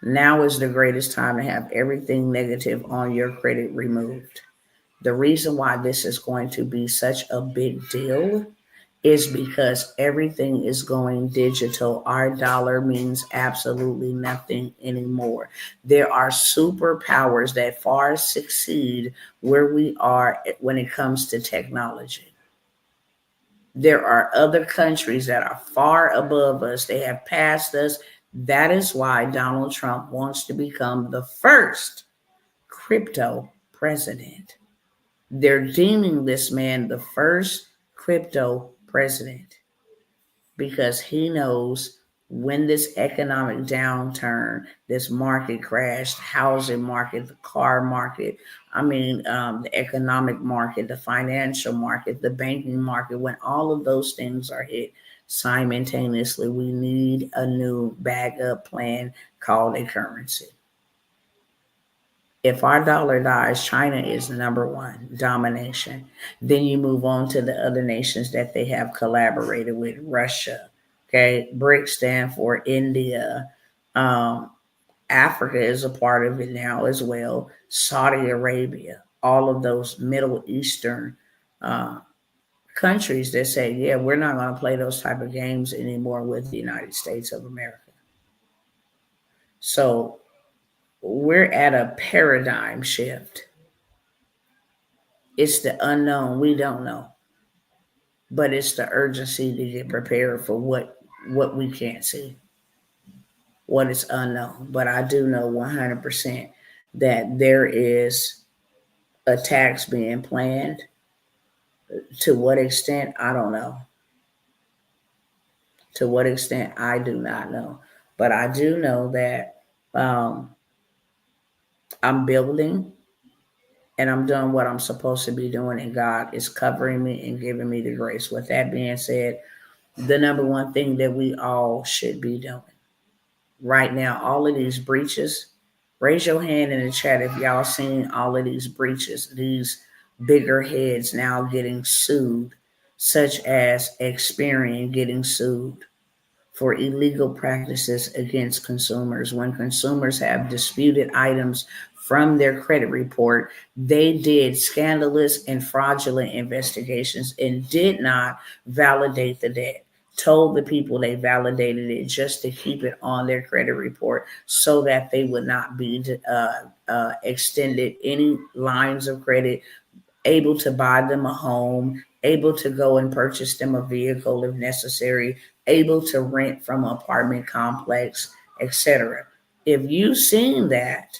Now is the greatest time to have everything negative on your credit removed. The reason why this is going to be such a big deal is because everything is going digital. Our dollar means absolutely nothing anymore. There are superpowers that far succeed where we are when it comes to technology. There are other countries that are far above us. They have passed us. That is why Donald Trump wants to become the first crypto president. They're deeming this man the first crypto president because he knows when this economic downturn, this market crash, the housing market, the car market, the economic market, the financial market, the banking market, when all of those things are hit simultaneously, we need a new backup plan called a currency. If our dollar dies, China is number one, domination. Then you move on to the other nations that they have collaborated with, Russia. Okay, BRICS stand for India. Africa is a part of it now as well. Saudi Arabia, all of those Middle Eastern countries that say, yeah, we're not going to play those type of games anymore with the United States of America. So we're at a paradigm shift. It's the unknown. We don't know. But it's the urgency to get prepared for what we can't see, what is unknown. But I do know 100% that there is attacks being planned. To what extent, I don't know. To what extent, I do not know. But I do know that I'm building and I'm doing what I'm supposed to be doing, and God is covering me and giving me the grace. With that being said, the number one thing that we all should be doing right now, all of these breaches, raise your hand in the chat if y'all seen all of these breaches, these bigger heads now getting sued, such as Experian getting sued for illegal practices against consumers. When consumers have disputed items from their credit report, they did scandalous and fraudulent investigations and did not validate the debt. told the people they validated it just to keep it on their credit report so that they would not be extended any lines of credit, able to buy them a home, able to go and purchase them a vehicle if necessary, able to rent from an apartment complex, etc. If you've seen that,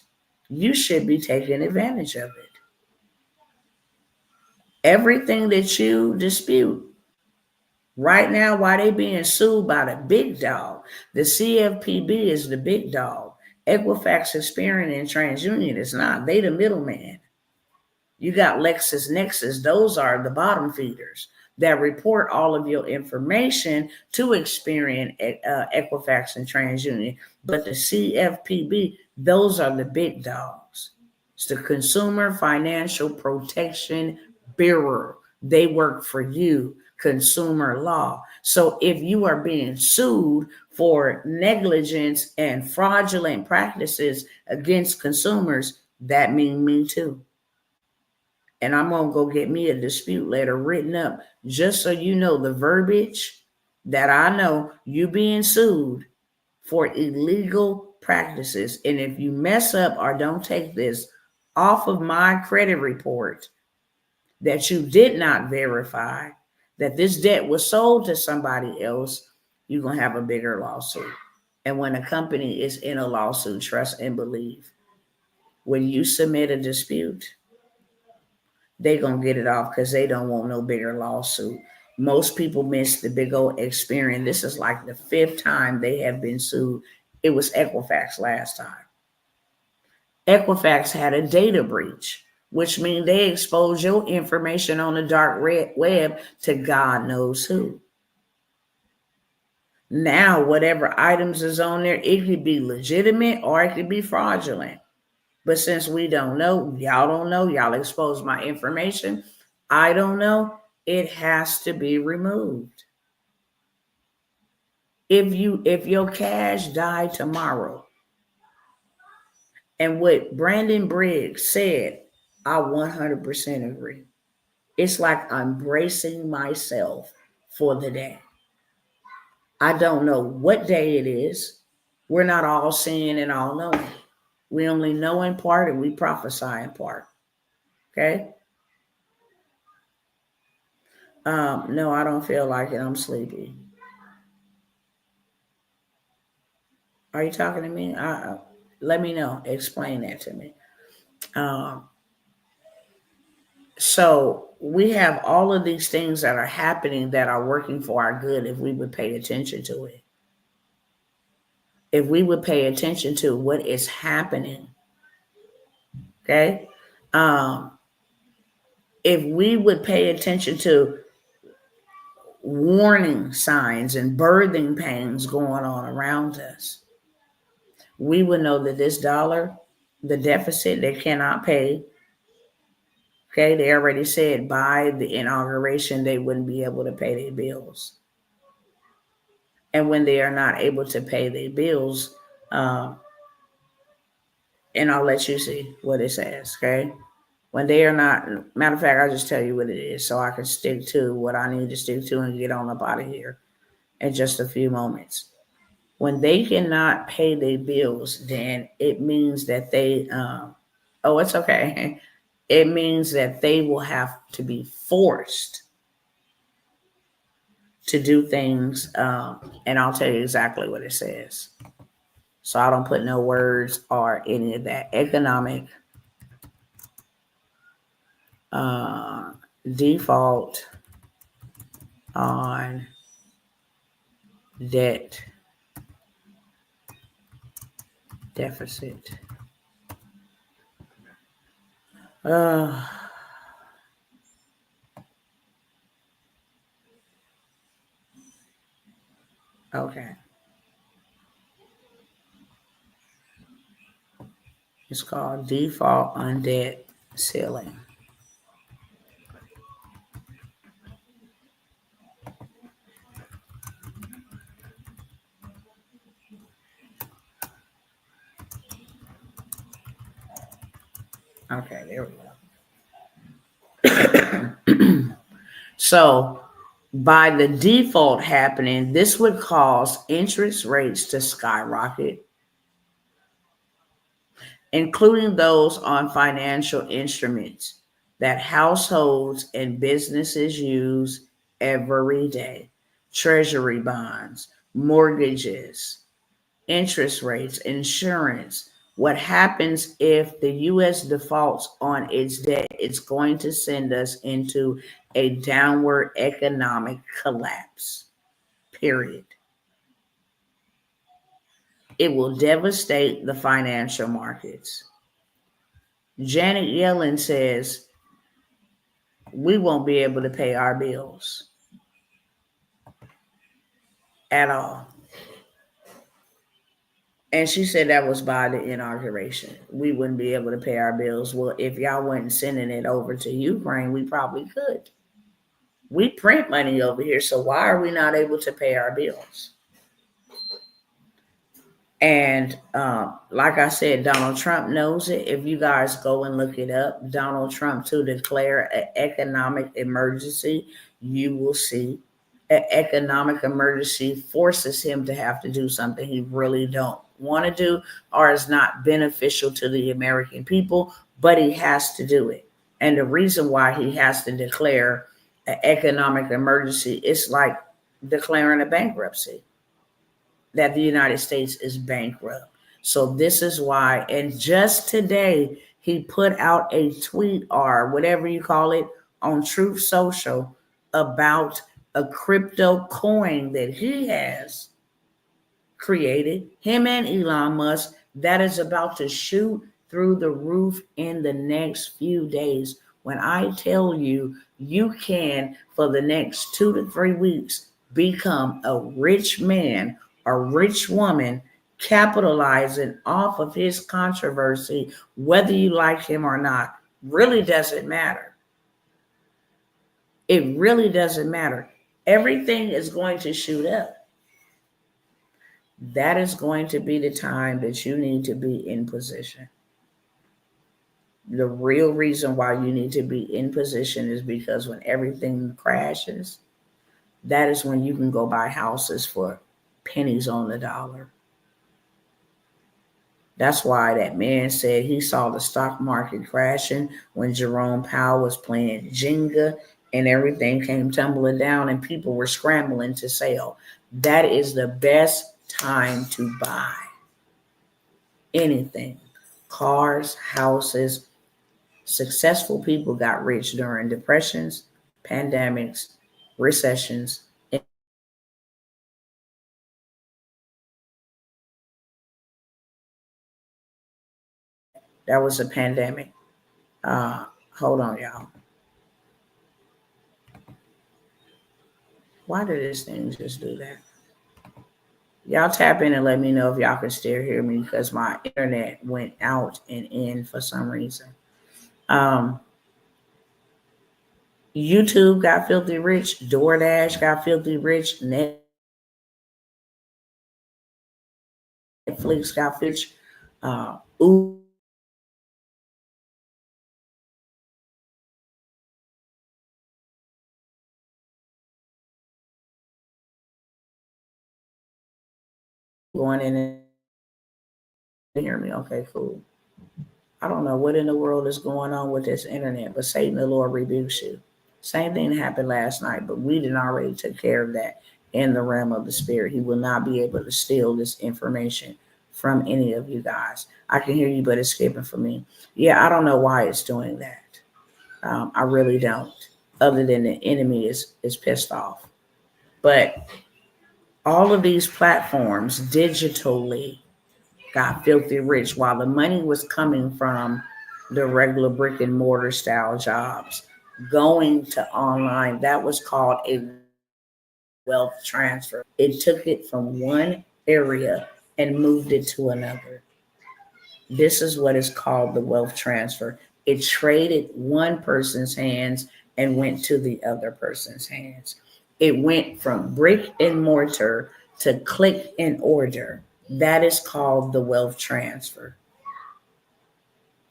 you should be taking advantage of it. Everything that you dispute right now, why they being sued by the big dog, the CFPB is the big dog. Equifax, Experian, and TransUnion is not. They the middleman. You got LexisNexis. Those are the bottom feeders that report all of your information to Experian, Equifax, and TransUnion. But the CFPB, those are the big dogs. It's the Consumer Financial Protection Bureau. They work for you, consumer law. So if you are being sued for negligence and fraudulent practices against consumers, that means me too. And I'm going to go get me a dispute letter written up just so you know the verbiage that I know you being sued for illegal practices. And if you mess up or don't take this off of my credit report that you did not verify, that this debt was sold to somebody else, you're going to have a bigger lawsuit. And when a company is in a lawsuit, trust and believe, when you submit a dispute, they gonna get it off because they don't want no bigger lawsuit. Most people miss the big old Experian. This is like the 5th time they have been sued. It was Equifax last time. Equifax had a data breach, which means they exposed your information on the dark web to God knows who. Now, whatever items is on there, it could be legitimate or it could be fraudulent. But since we don't know, y'all exposed my information, I don't know, it has to be removed. If your cash died tomorrow, and what Brandon Briggs said, I 100% agree. It's like I'm bracing myself for the day. I don't know what day it is. We're not all seeing and all knowing. We only know in part and we prophesy in part. Okay? No, I don't feel like it. I'm sleepy. Are you talking to me? Let me know. Explain that to me. So we have all of these things that are happening that are working for our good if we would pay attention to it. If we would pay attention to what is happening. Okay? If we would pay attention to warning signs and birthing pains going on around us, we would know that this dollar, the deficit, they cannot pay. Okay, they already said by the inauguration, they wouldn't be able to pay their bills. And when they are not able to pay their bills, and I'll let you see what it says, okay? When they are not, matter of fact, I'll just tell you what it is so I can stick to what I need to stick to and get on up out of here in just a few moments. When they cannot pay their bills, then it means that they, it's okay. It means that they will have to be forced to do things, and I'll tell you exactly what it says. So I don't put no words or any of that. Economic default on debt deficit. Okay. It's called default on debt ceiling. Okay, there we go. So By the default happening, this would cause interest rates to skyrocket, including those on financial instruments that households and businesses use every day: treasury bonds, mortgages, interest rates, insurance. What happens if the U.S. defaults on its debt? It's going to send us into a downward economic collapse, period. It will devastate the financial markets. Janet Yellen says we won't be able to pay our bills at all. And she said that was by the inauguration. We wouldn't be able to pay our bills. Well, if y'all weren't sending it over to Ukraine, we probably could. We print money over here, so why are we not able to pay our bills? And like I said, Donald Trump knows it. If you guys go and look it up, Donald Trump to declare an economic emergency, you will see an economic emergency forces him to have to do something he really don't want to do or is not beneficial to the American people, but he has to do it. And the reason why he has to declare an economic emergency is like declaring a bankruptcy, that the United States is bankrupt. So this is why, and just today, he put out a tweet or whatever you call it on Truth Social about a crypto coin that he has created, him and Elon Musk, that is about to shoot through the roof in the next few days. When I tell you, you can, for the next 2 to 3 weeks, become a rich man, a rich woman, capitalizing off of his controversy, whether you like him or not, really doesn't matter. It really doesn't matter. Everything is going to shoot up. That is going to be the time that you need to be in position. The real reason why you need to be in position is because when everything crashes, that is when you can go buy houses for pennies on the dollar. That's why that man said he saw the stock market crashing when Jerome Powell was playing Jenga and everything came tumbling down and people were scrambling to sell. That is the best time to buy anything. Cars, houses. Successful people got rich during depressions, pandemics, recessions. That was a pandemic. Hold on, y'all. Why did this thing just do that? Y'all tap in and let me know if y'all can still hear me because my internet went out and in for some reason. YouTube got filthy rich. DoorDash got filthy rich. Netflix got rich. Uber going in and hear me. Okay, cool. I don't know what in the world is going on with this internet, but Satan the Lord rebukes you. Same thing happened last night, but we didn't already take care of that in the realm of the spirit. He will not be able to steal this information from any of you guys. I can hear you, but it's skipping for me. Yeah, I don't know why it's doing that. I really don't, other than the enemy is pissed off. But all of these platforms digitally got filthy rich while the money was coming from the regular brick and mortar style jobs going to online. That was called a wealth transfer. It took it from one area and moved it to another. This is what is called the wealth transfer. It traded one person's hands and went to the other person's hands. It went from brick and mortar to click and order. That is called the wealth transfer.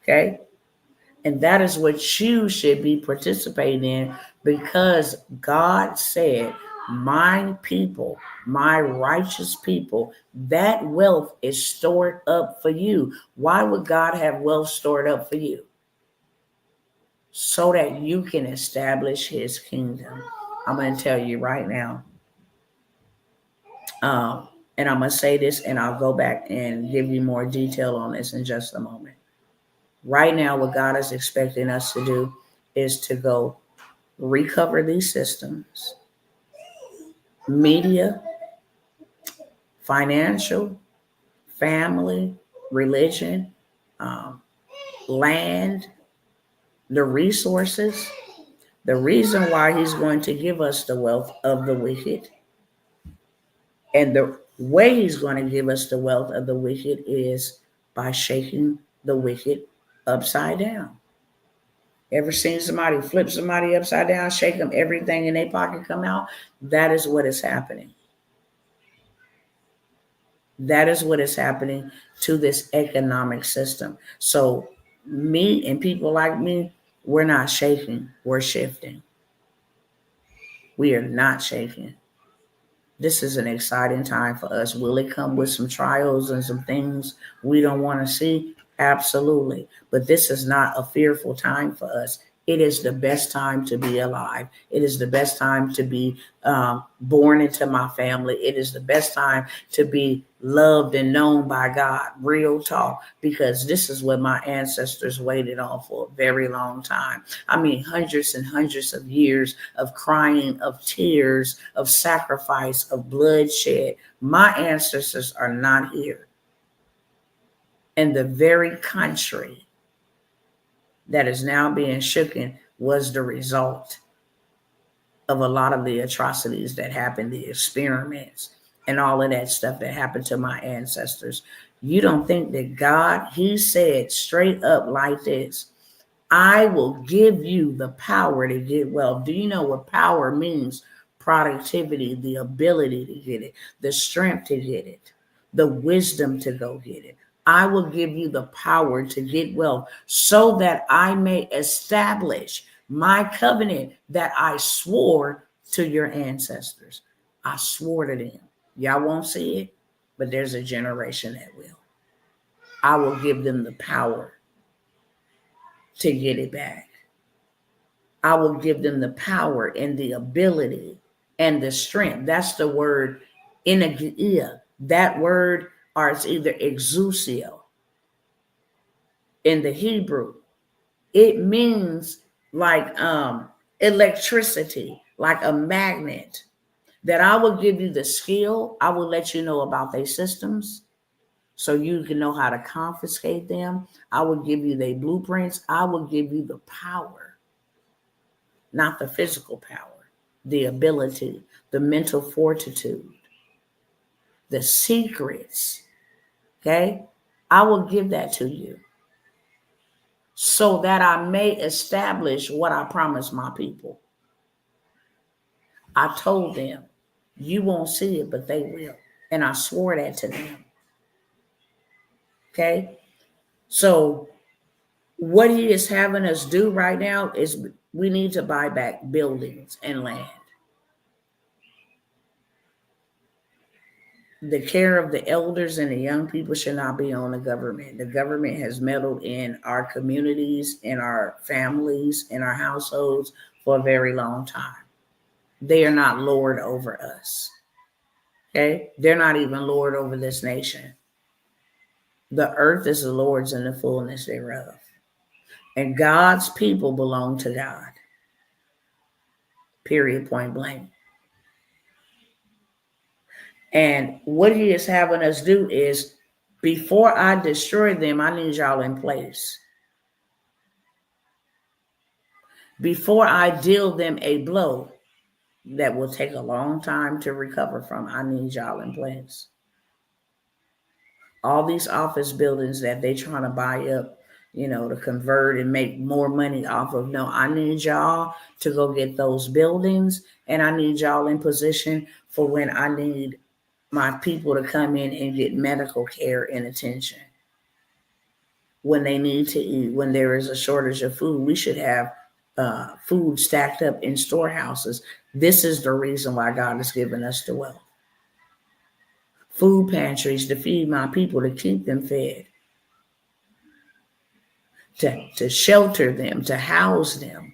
Okay? And that is what you should be participating in, because God said, my people, my righteous people, that wealth is stored up for you. Why would God have wealth stored up for you? So that you can establish his kingdom. I'm going to tell you right now. And I'm going to say this, and I'll go back and give you more detail on this in just a moment. Right now, what God is expecting us to do is to go recover these systems, media, financial, family, religion, um, land, the resources. The reason why he's going to give us the wealth of the wicked, and the way he's going to give us the wealth of the wicked is by shaking the wicked upside down. Ever seen somebody flip somebody upside down, shake them, everything in their pocket come out? That is what is happening. That is what is happening to this economic system. So me and people like me, we're not shaking, we're shifting. We are not shaking. This is an exciting time for us. Will it come with some trials and some things we don't want to see? Absolutely. But this is not a fearful time for us. It is the best time to be alive. It is the best time to be born into my family. It is the best time to be loved and known by God. Real talk. Because this is what my ancestors waited on for a very long time. I mean, hundreds and hundreds of years of crying, of tears, of sacrifice, of bloodshed. My ancestors are not here. And the very country that is now being shooken was the result of a lot of the atrocities that happened, the experiments and all of that stuff that happened to my ancestors. You don't think that God, he said straight up like this, I will give you the power to get wealth. Do you know what power means? Productivity, the ability to get it, the strength to get it, the wisdom to go get it. I will give you the power to get wealth so that I may establish my covenant that I swore to your ancestors. I swore to them. Y'all won't see it, but there's a generation that will. I will give them the power to get it back. I will give them the power and the ability and the strength. That's the word energia. That word, or it's either exousia in the Hebrew. It means like electricity, like a magnet. That I will give you the skill. I will let you know about their systems so you can know how to confiscate them. I will give you their blueprints. I will give you the power, not the physical power, the ability, the mental fortitude, the secrets. Okay? I will give that to you so that I may establish what I promised my people. I told them, you won't see it, but they will. And I swore that to them. Okay? So what he is having us do right now is we need to buy back buildings and land. The care of the elders and the young people should not be on the government. The government has meddled in our communities, in our families, in our households for a very long time. They are not Lord over us. Okay? They're not even Lord over this nation. The earth is the Lord's and the fullness thereof. And God's people belong to God. Period, point blank. And what he is having us do is, before I destroy them, I need y'all in place. Before I deal them a blow that will take a long time to recover from, I need y'all in place. All these office buildings that they trying to buy up, to convert and make more money off of. No, I need y'all to go get those buildings, and I need y'all in position for when I need my people to come in and get medical care and attention. when they need to eat. When there is a shortage of food, we should have food stacked up in storehouses. This is the reason why God has given us the wealth. Food pantries to feed my people, to keep them fed, to shelter them, to house them.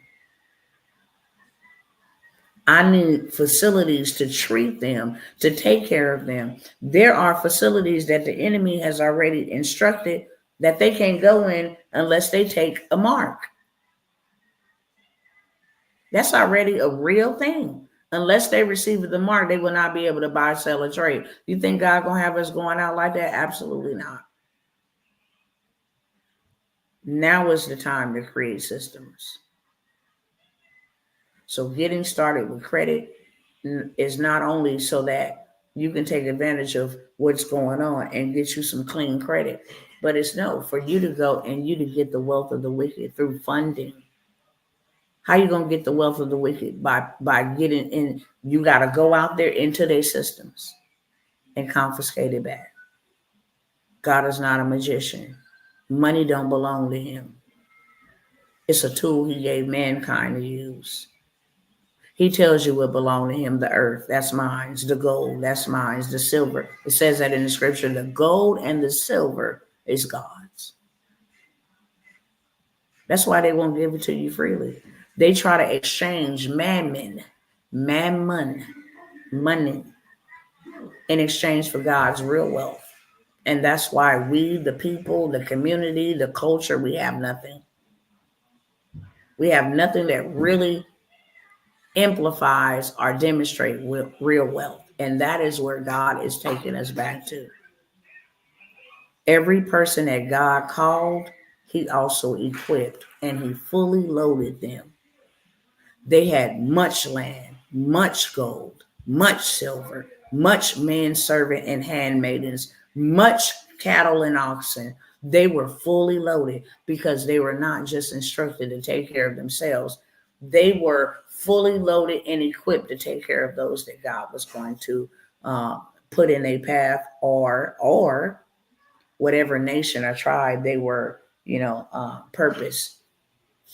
I need facilities to treat them, to take care of them. There are facilities that the enemy has already instructed that they can't go in unless they take a mark. That's already a real thing. Unless they receive the mark, they will not be able to buy, sell, or trade. You think God gonna have us going out like that? Absolutely not. Now is the time to create systems. So getting started with credit is not only so that you can take advantage of what's going on and get you some clean credit, but it's for you to go and you to get the wealth of the wicked through funding. How you gonna get the wealth of the wicked? By getting in, you gotta go out there into their systems and confiscate it back. God is not a magician. Money don't belong to him. It's a tool he gave mankind to use. He tells you what belongs to him. The earth, that's mine. The gold, that's mine. The silver. It says that in the scripture. The gold and the silver is God's. That's why they won't give it to you freely. They try to exchange mammon, money, in exchange for God's real wealth. And that's why we, the people, the community, the culture, we have nothing. We have nothing that really amplifies or demonstrates real wealth. And that is where God is taking us back to. Every person that God called, he also equipped and he fully loaded them. They had much land, much gold, much silver, much manservant and handmaidens, much cattle and oxen. They were fully loaded because they were not just instructed to take care of themselves. They were fully loaded and equipped to take care of those that God was going to put in a path or whatever nation or tribe they were, purpose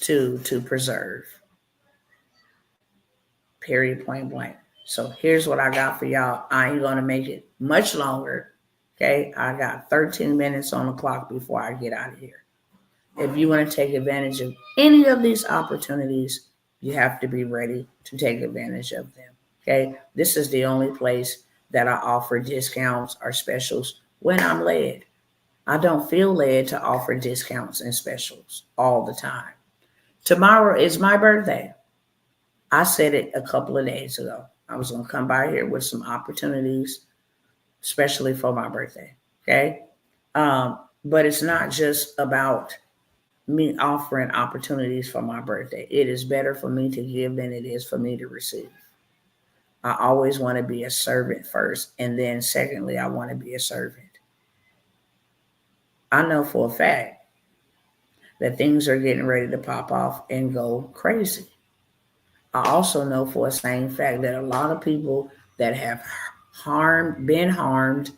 to preserve. Period, point blank. So here's what I got for y'all. I ain't going to make it much longer. Okay. I got 13 minutes on the clock before I get out of here. If you want to take advantage of any of these opportunities, you have to be ready to take advantage of them. Okay. This is the only place that I offer discounts or specials when I'm led. I don't feel led to offer discounts and specials all the time. Tomorrow is my birthday. I said it a couple of days ago. I was going to come by here with some opportunities, especially for my birthday. Okay. But it's not just about me offering opportunities for my birthday. It is better for me to give than it is for me to receive. I always want to be a servant first. And then secondly, I want to be a servant. I know for a fact that things are getting ready to pop off and go crazy. I also know for a same fact that a lot of people that have been harmed,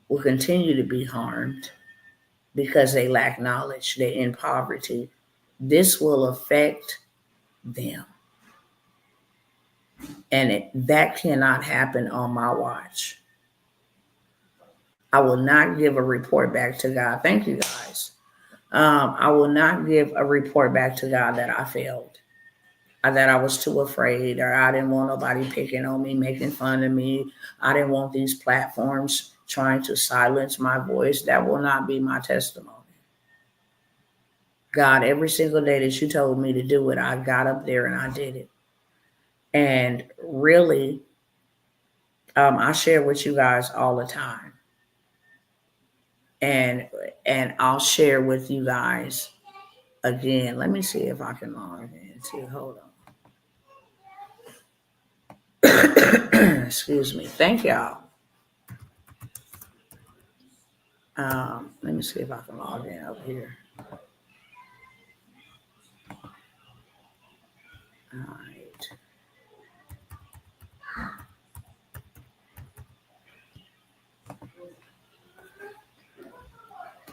will continue to be harmed because they lack knowledge. They're in poverty. This will affect them. And that cannot happen on my watch. I will not give a report back to God. Thank you, guys. I will not give a report back to God that I failed, or that I was too afraid, or I didn't want nobody picking on me, making fun of me. I didn't want these platforms trying to silence my voice. That will not be my testimony. God, every single day that you told me to do it, I got up there and I did it. And really, I share with you guys all the time. And I'll share with you guys again. Let me see if I can log in too. Hold on. Excuse me. Thank y'all. Let me see if I can log in over here. All right.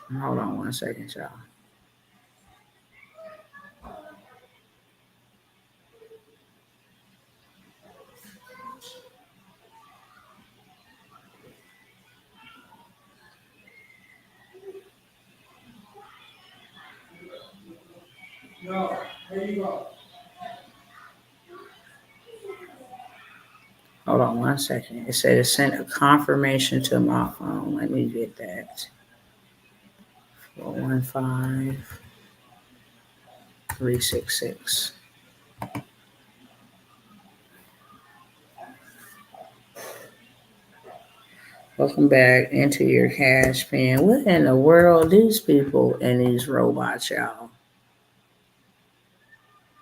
Hold on one second, y'all. Hold on one second. It said it sent a confirmation to my phone. Let me get that. 415366. Welcome back into your cash pen. What in the world? These people and these robots, y'all.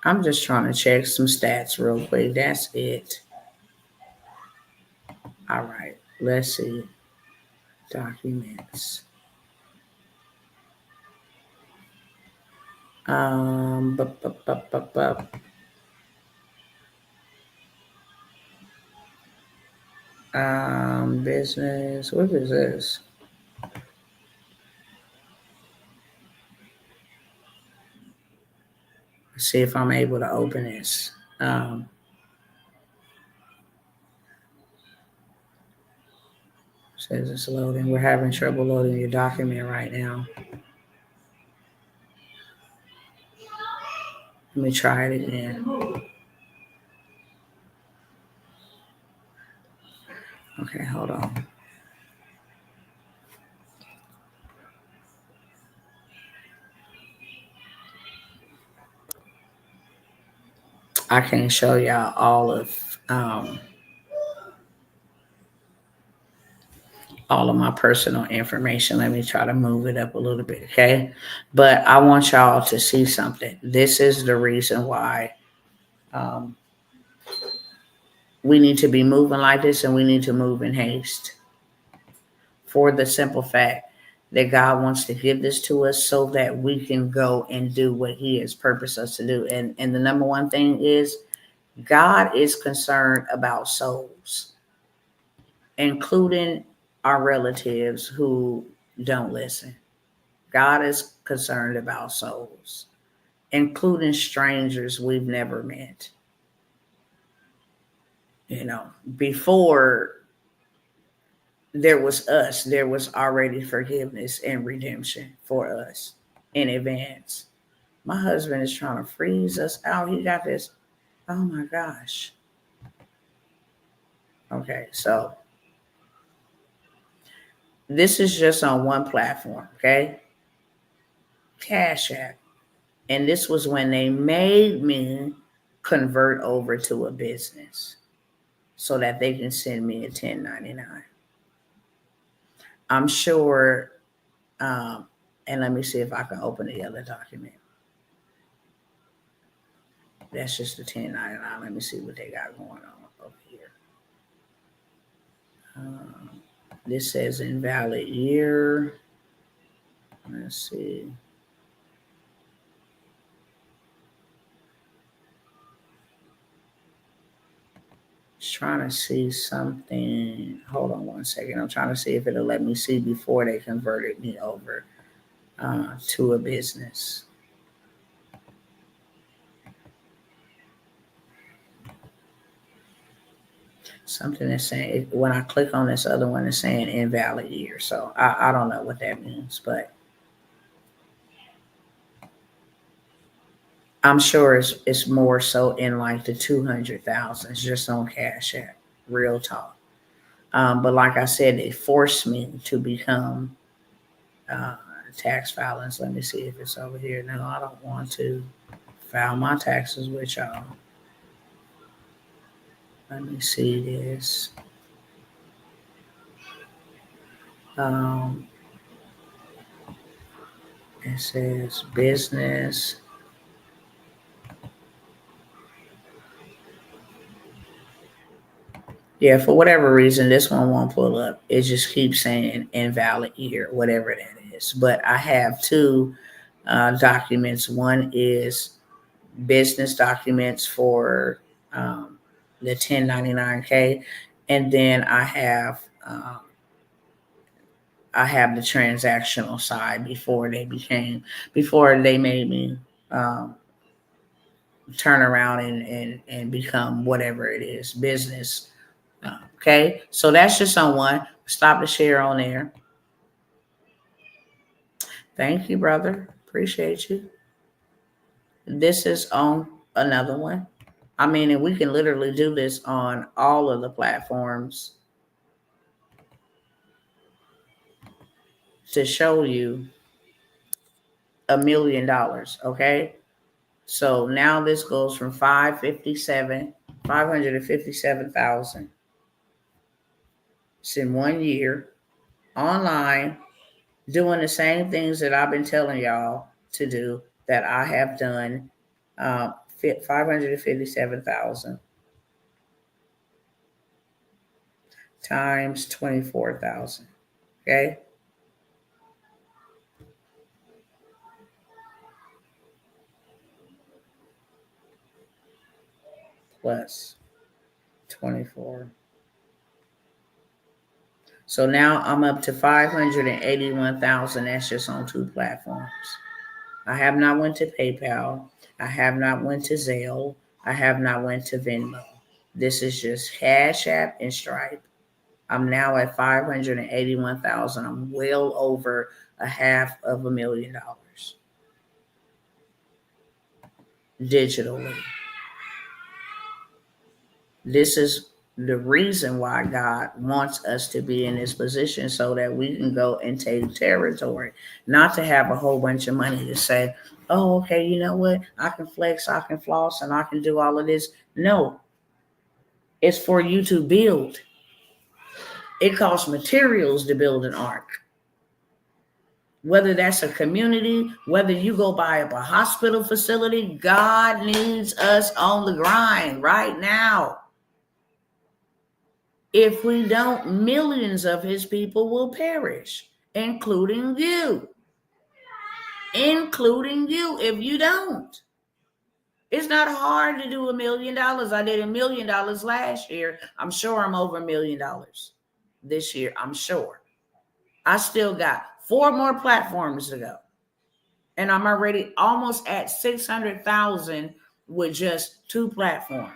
I'm just trying to check some stats real quick. That's it. All right. Let's see. Documents. Bup, bup, bup, bup, bup. Business. What is this? Let's see if I'm able to open this. Says it's loading. We're having trouble loading your document right now. Let me try it again. Okay, hold on. I can't show y'all all of my personal information. Let me try to move it up a little bit, okay? But I want y'all to see something. This is the reason why we need to be moving like this, and we need to move in haste. For the simple fact that God wants to give this to us so that we can go and do what He has purposed us to do. And the number one thing is God is concerned about souls, including our relatives who don't listen. God is concerned about souls, including strangers we've never met. Before there was us, there was already forgiveness and redemption for us in advance. My husband is trying to freeze us out. He got this. Oh my gosh. Okay, so this is just on one platform, okay? Cash App. And this was when they made me convert over to a business so that they can send me a 1099. I'm sure, and let me see if I can open the other document. That's just the 1099. Let me see what they got going on over here. This says invalid year. Let's see. Just trying to see something. Hold on one second. I'm trying to see if it'll let me see before they converted me over to a business. Something is saying, when I click on this other one, it's saying invalid year. So I don't know what that means, but I'm sure it's more so in like the 200,000s just on Cash App. Real talk. But like I said, they forced me to become tax filings. Let me see if it's over here. No, I don't want to file my taxes with y'all. Let me see this. It says business. Yeah, for whatever reason, this one won't pull up. It just keeps saying invalid year, whatever that is. But I have two documents. One is business documents for the 1099K. And then I have I have the transactional side before they made me turn around and become whatever it is, business. Okay, so that's just on one. Stop the share on there. Thank you, brother. Appreciate you. This is on another one. I mean, and we can literally do this on all of the platforms to show you $1 million. Okay. So now this goes from 557,000. It's in 1 year online, doing the same things that I've been telling y'all to do that I have done. 557,000 times 24,000. Okay. Plus 24. So now I'm up to 581,000. That's just on 2 platforms. I have not went to PayPal. I have not went to Zelle. I have not went to Venmo. This is just Cash App and Stripe. I'm now at 581,000. I'm well over $500,000 digitally. This is the reason why God wants us to be in this position, so that we can go and take territory, not to have a whole bunch of money to say, oh, okay, you know what? I can flex, I can floss, and I can do all of this. No, it's for you to build. It costs materials to build an ark. Whether that's a community, whether you go buy up a hospital facility, God needs us on the grind right now. If we don't, millions of his people will perish, including you. Including you if you don't. It's not hard to do $1 million. I did $1 million last year. I'm sure I'm over $1 million this year. I'm sure. I still got 4 more platforms to go. And I'm already almost at 600,000 with just 2 platforms.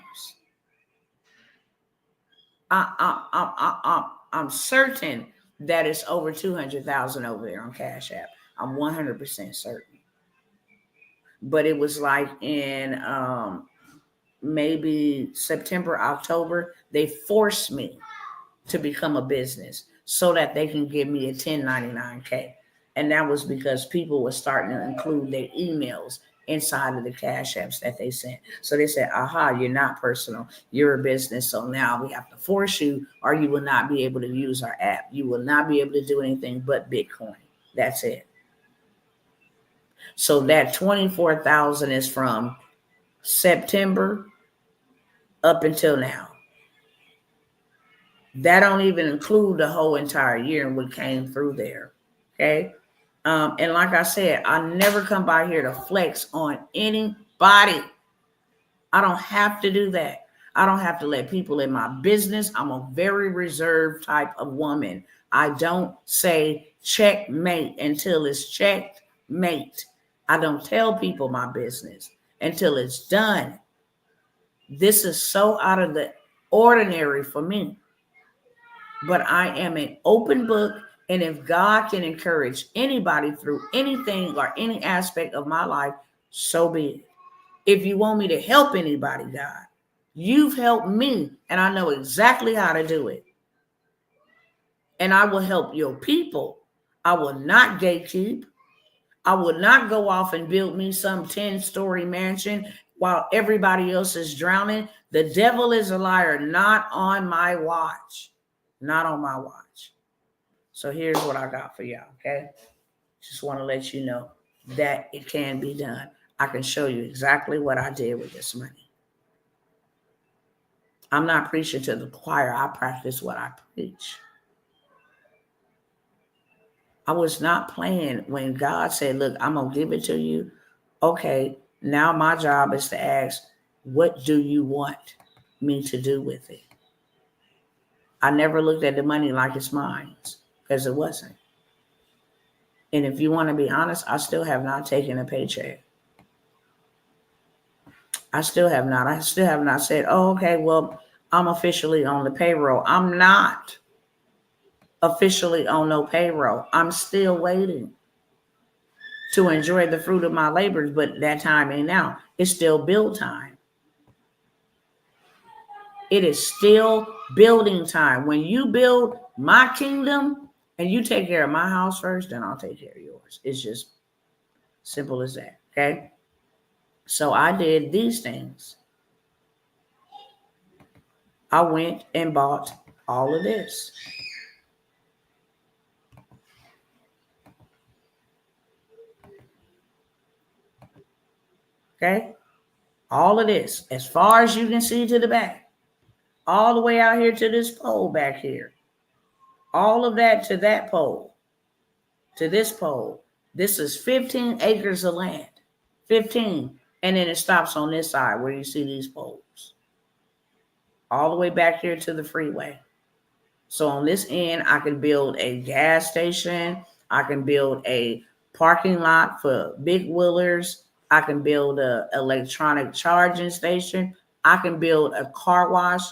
I'm certain that it's over 200,000 over there on Cash App. I'm 100% certain. But it was like in maybe September, October, they forced me to become a business so that they can give me a 1099K. And that was because people were starting to include their emails inside of the Cash Apps that they sent. So they said, aha, you're not personal, you're a business. So now we have to force you, or you will not be able to use our app. You will not be able to do anything but Bitcoin. That's it. So that 24,000 is from September up until now. That don't even include the whole entire year and what came through there. Okay. And like I said, I never come by here to flex on anybody. I don't have to do that. I don't have to let people in my business. I'm a very reserved type of woman. I don't say checkmate until it's checkmate. I don't tell people my business until it's done. This is so out of the ordinary for me. But I am an open book. And if God can encourage anybody through anything or any aspect of my life, so be it. If you want me to help anybody, God, you've helped me, and I know exactly how to do it. And I will help your people. I will not gatekeep. I will not go off and build me some 10-story mansion while everybody else is drowning. The devil is a liar, not on my watch. Not on my watch. So here's what I got for y'all, okay? Just want to let you know that it can be done. I can show you exactly what I did with this money. I'm not preaching to the choir. I practice what I preach. I was not playing when God said, look, I'm going to give it to you. Okay, now my job is to ask, what do you want me to do with it? I never looked at the money like it's mine, because it wasn't. And if you want to be honest, I still have not taken a paycheck. I still have not. I still have not said, oh, okay, well, I'm officially on the payroll. I'm not officially on no payroll. I'm still waiting to enjoy the fruit of my labors, but that time ain't now. It's still build time. It is still building time. When you build my kingdom and you take care of my house first, then I'll take care of yours. It's just simple as that. Okay. So I did these things. I went and bought all of this. Okay. All of this, as far as you can see to the back, all the way out here to this pole back here, all of that to that pole, to this pole. This is 15 acres of land, 15. And then it stops on this side where you see these poles, all the way back here to the freeway. So on this end, I can build a gas station. I can build a parking lot for big wheelers. I can build an electronic charging station. I can build a car wash,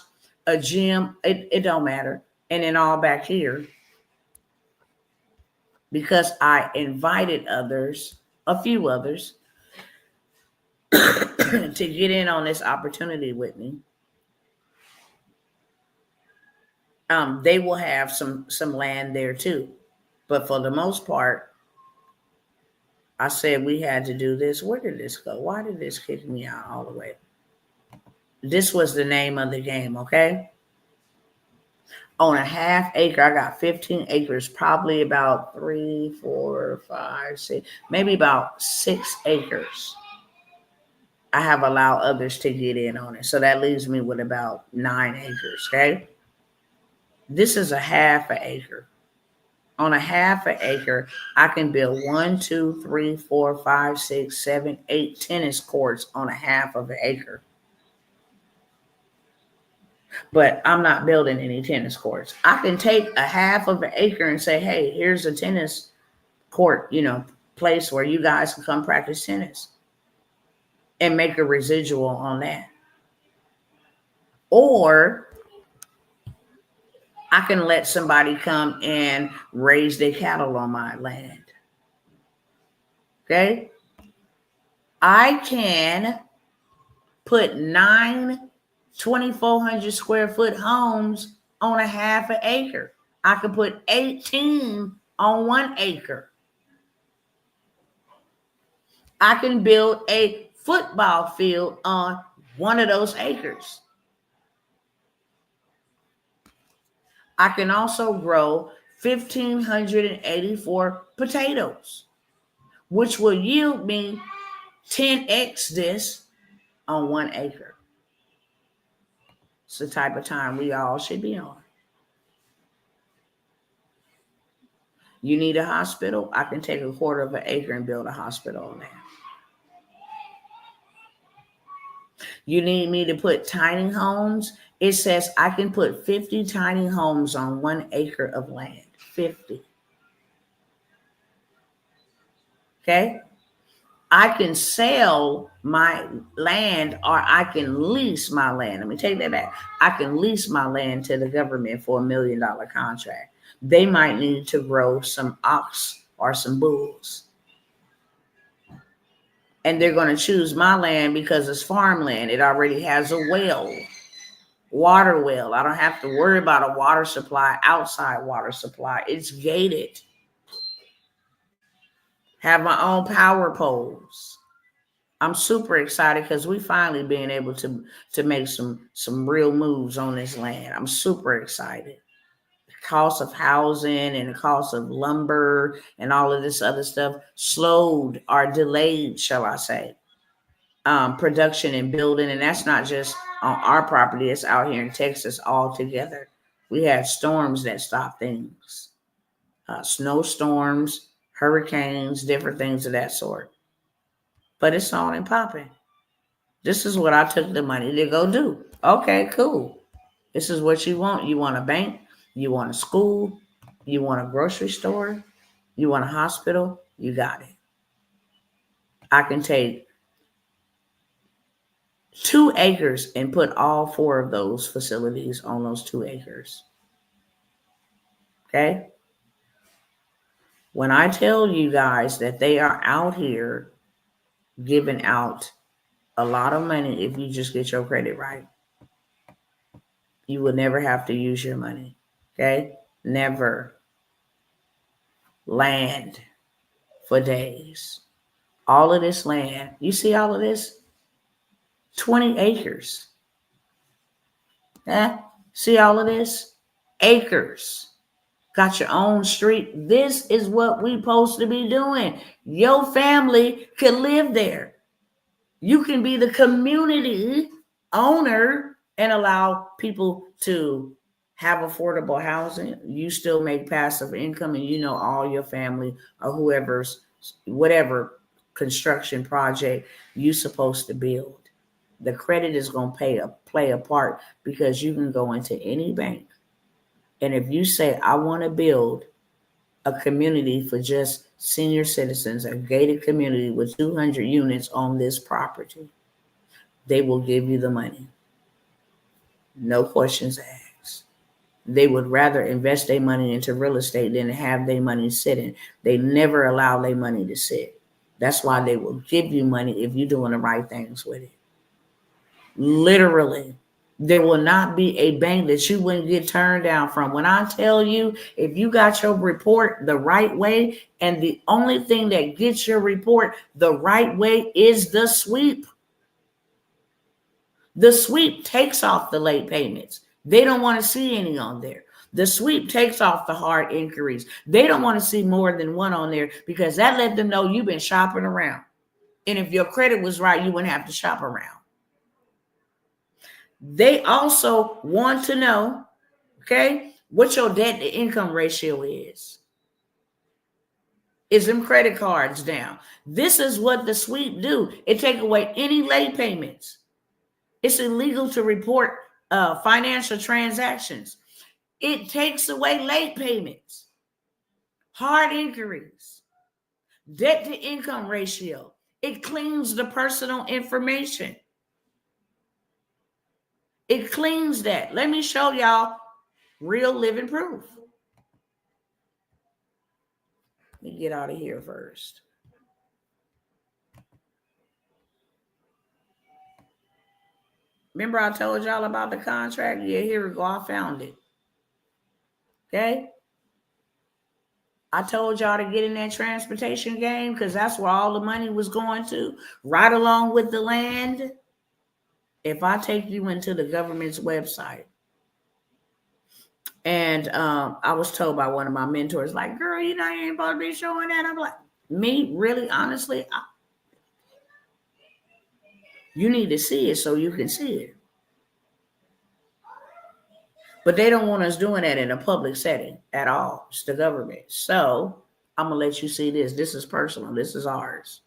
a gym. It don't matter. And then all back here, because I invited others, a few others, to get in on this opportunity with me. They will have some land there too. But for the most part, I said we had to do this. Where did this go? Why did this kick me out all the way? This was the name of the game, okay? On a half acre, I got 15 acres, probably about 3, 4, 5, 6, maybe about 6 acres. I have allowed others to get in on it. So that leaves me with about 9 acres, okay? This is a half an acre. On a half an acre, I can build 1, 2, 3, 4, 5, 6, 7, 8 tennis courts on a half of an acre. But I'm not building any tennis courts. I can take a half of an acre and say, hey, here's a tennis court, place where you guys can come practice tennis and make a residual on that. Or I can let somebody come and raise their cattle on my land. Okay? I can put 9 2,400 square foot homes on a half an acre. I can put 18 on 1 acre. I can build a football field on one of those acres. I can also grow 1,584 potatoes, which will yield me 10x this on 1 acre. It's the type of time we all should be on. You need a hospital? I can take 1/4 of an acre and build a hospital on that. You need me to put tiny homes? It says I can put 50 tiny homes on 1 acre of land. 50. Okay? I can sell my land or I can lease my land. Let me take that back. I can lease my land to the government for $1 million contract. They might need to grow some ox or some bulls. And they're going to choose my land because it's farmland. It already has a well, water well. I don't have to worry about a water supply, outside water supply. It's gated. Have my own power poles. I'm super excited because we finally being able to make some real moves on this land. I'm super excited. The cost of housing and the cost of lumber and all of this other stuff slowed or delayed, shall I say, production and building. And that's not just on our property. It's out here in Texas altogether. We had storms that stopped things, snowstorms, hurricanes, different things of that sort. But it's on and popping. This is what I took the money to go do. Okay, cool. This is what you want. You want a bank? You want a school? You want a grocery store? You want a hospital? You got it. I can take 2 acres and put all 4 of those facilities on those 2 acres. Okay? When I tell you guys that they are out here giving out a lot of money if you just get your credit right, you will never have to use your money. Okay? Never. Land for days. All of this land, you see all of this? 20 acres. See all of this? Acres. Got your own street. This is what we supposed to be doing. Your family could live there. You can be the community owner and allow people to have affordable housing. You still make passive income, and you know all your family or whoever's, whatever construction project you supposed to build. The credit is going to play a part, because you can go into any bank, and if you say, I want to build a community for just senior citizens, a gated community with 200 units on this property, they will give you the money. No questions asked. They would rather invest their money into real estate than have their money sitting. They never allow their money to sit. That's why they will give you money if you're doing the right things with it. Literally. There will not be a bank that you wouldn't get turned down from. When I tell you, if you got your report the right way, and the only thing that gets your report the right way is the sweep. The sweep takes off the late payments. They don't want to see any on there. The sweep takes off the hard inquiries. They don't want to see more than one on there, because that let them know you've been shopping around. And if your credit was right, you wouldn't have to shop around. They also want to know, okay, what your debt to income ratio is. Is them credit cards down? This is what the sweep do. It take away any late payments. It's illegal to report financial transactions. It takes away late payments, hard inquiries, debt to income ratio. It cleans the personal information. It cleans that. Let me show y'all real living proof. Let me get out of here first. Remember I told y'all about the contract? Yeah, here we go. I found it. Okay? I told y'all to get in that transportation game, because that's where all the money was going to, right along with the land. If I take you into the government's website, and I was told by one of my mentors, like, girl, you know, you ain't supposed to be showing that. I'm like, me? Really? Honestly? You need to see it so you can see it. But they don't want us doing that in a public setting at all. It's the government. So I'm going to let you see this. This is personal. This is ours.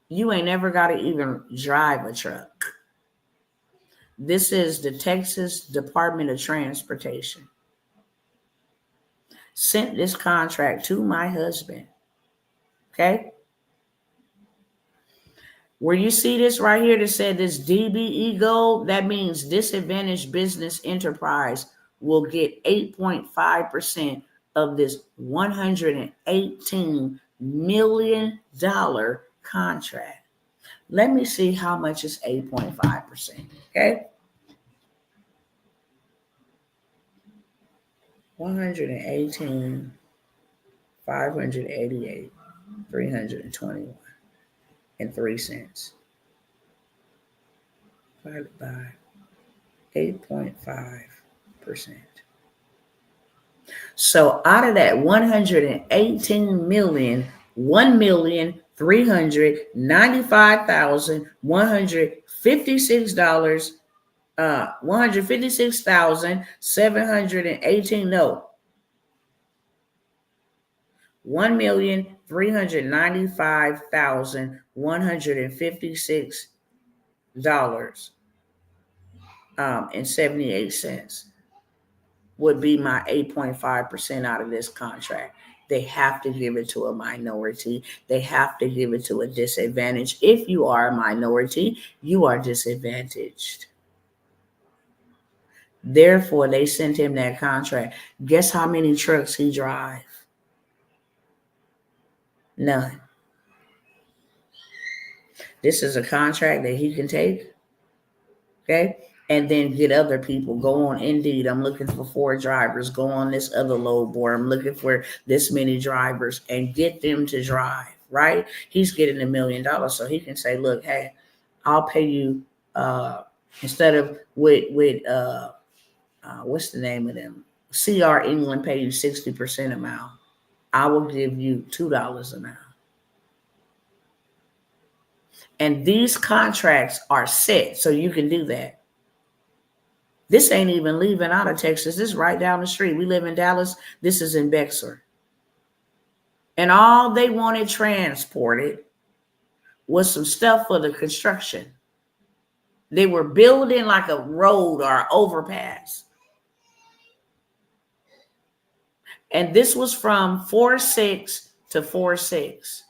You ain't never got to even drive a truck. This is the Texas Department of Transportation. Sent this contract to my husband. Okay? Where you see this right here that said this DBE gold, that means disadvantaged business enterprise will get 8.5% of this $118 million contract. Let me see how much is 8.5%. Okay. 118, 588, 321. And 3 cents divided by 8.5%. So out of that 118 million, $1,395,156, $156,718. No. $1,395,156 and 78 cents would be my 8.5% out of this contract. They have to give it to a minority. They have to give it to a disadvantaged. If you are a minority, you are disadvantaged. Therefore, they sent him that contract. Guess how many trucks he drives? None. This is a contract that he can take, okay? And then get other people. Go on Indeed. I'm looking for 4 drivers. Go on this other load board. I'm looking for this many drivers and get them to drive, right? He's getting $1 million. So he can say, look, hey, I'll pay you instead of with what's the name of them? CR England pay you 60% amount. I will give you $2 an hour. And these contracts are set, so you can do that. This ain't even leaving out of Texas. This is right down the street. We live in Dallas. This is in Bexar. And all they wanted transported was some stuff for the construction. They were building like a road or overpass. And this was from 4/6 to 4/6.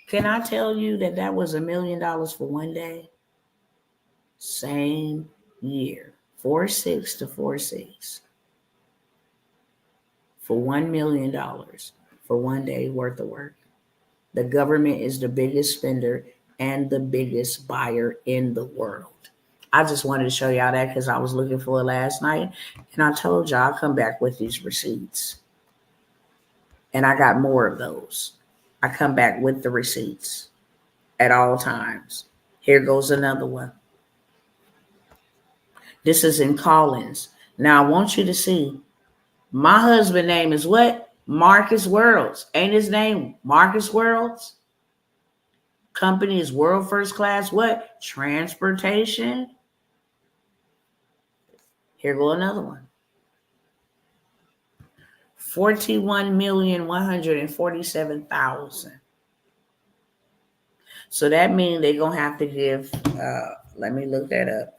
Can I tell you that was $1 million for one day? Same year, 4/6 to 4/6. For $1 million for one day worth of work. The government is the biggest spender and the biggest buyer in the world. I just wanted to show y'all that because I was looking for it last night. And I told y'all I'll come back with these receipts. And I got more of those. I come back with the receipts at all times. Here goes another one. This is in Collins. Now I want you to see my husband's name is what? Marcus Worlds. Ain't his name Marcus Worlds? Company is World First Class what? Transportation. Here go another one. 41,147,000. So that means they're gonna have to give. Let me look that up.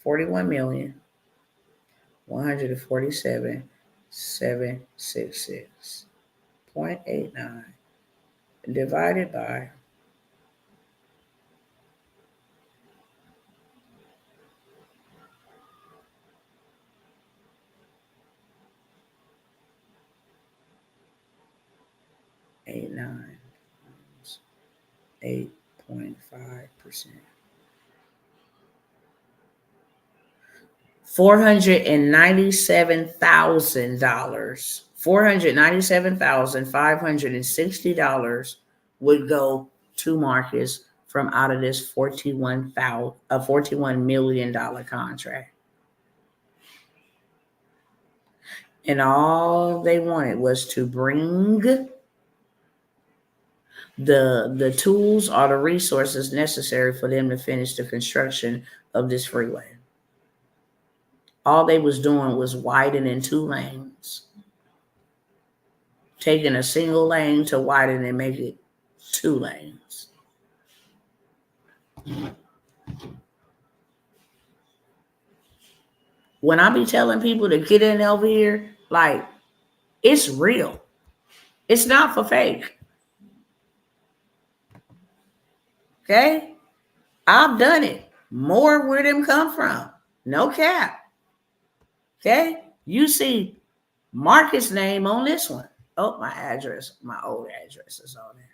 41,147,766.89 divided by 8.5%. $497,000. $497,560 would go to Marcus from out of this $41 million contract. And all they wanted was to bring the tools or the resources necessary for them to finish the construction of this freeway. All they was doing was widening 2 lanes. Taking a single lane to widen and make it 2 lanes. When I be telling people to get in over here, like, it's real. It's not for fake. Okay? I've done it. More where them come from. No cap. Okay? You see Marcus' name on this one. Oh, my address, my old address is on there.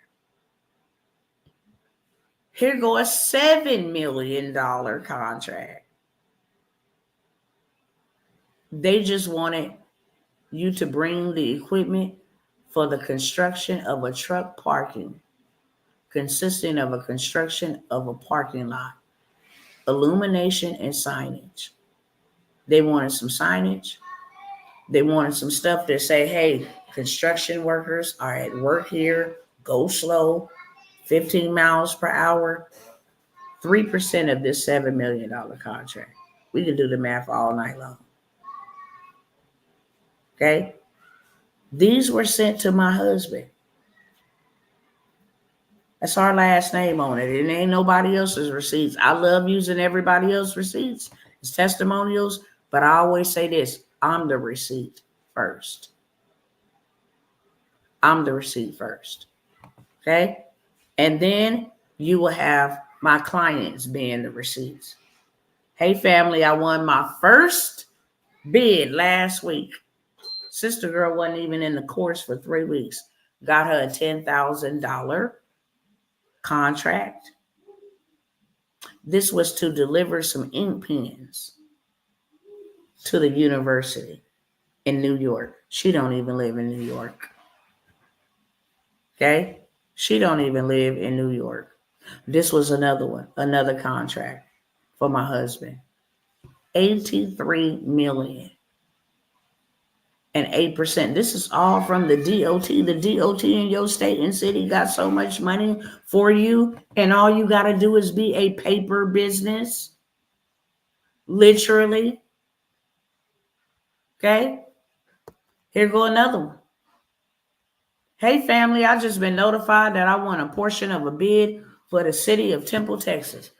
Here go a $7 million contract. They just wanted you to bring the equipment for the construction of a truck parking, consisting of a construction of a parking lot, illumination and signage. They wanted some signage. They wanted some stuff that say, hey, construction workers are at work here, go slow, 15 miles per hour, 3% of this $7 million contract. We can do the math all night long. Okay? These were sent to my husband. That's our last name on it. It ain't nobody else's receipts. I love using everybody else's receipts. It's testimonials, but I always say this, I'm the receipt first. I'm the receipt first. Okay? And then you will have my clients being the receipts. Hey, family, I won my first bid last week. Sister girl wasn't even in the course for 3 weeks. Got her a $10,000 contract. This was to deliver some ink pens to the university in New York. She don't even live in New York. Okay? She don't even live in New York. This was another one, another contract for my husband. 83 million and 8%. This is all from the DOT. The DOT in your state and city got so much money for you, and all you got to do is be a paper business. Literally. Okay? Here go another one. Hey, family, I just been notified that I won a portion of a bid for the city of Temple, Texas.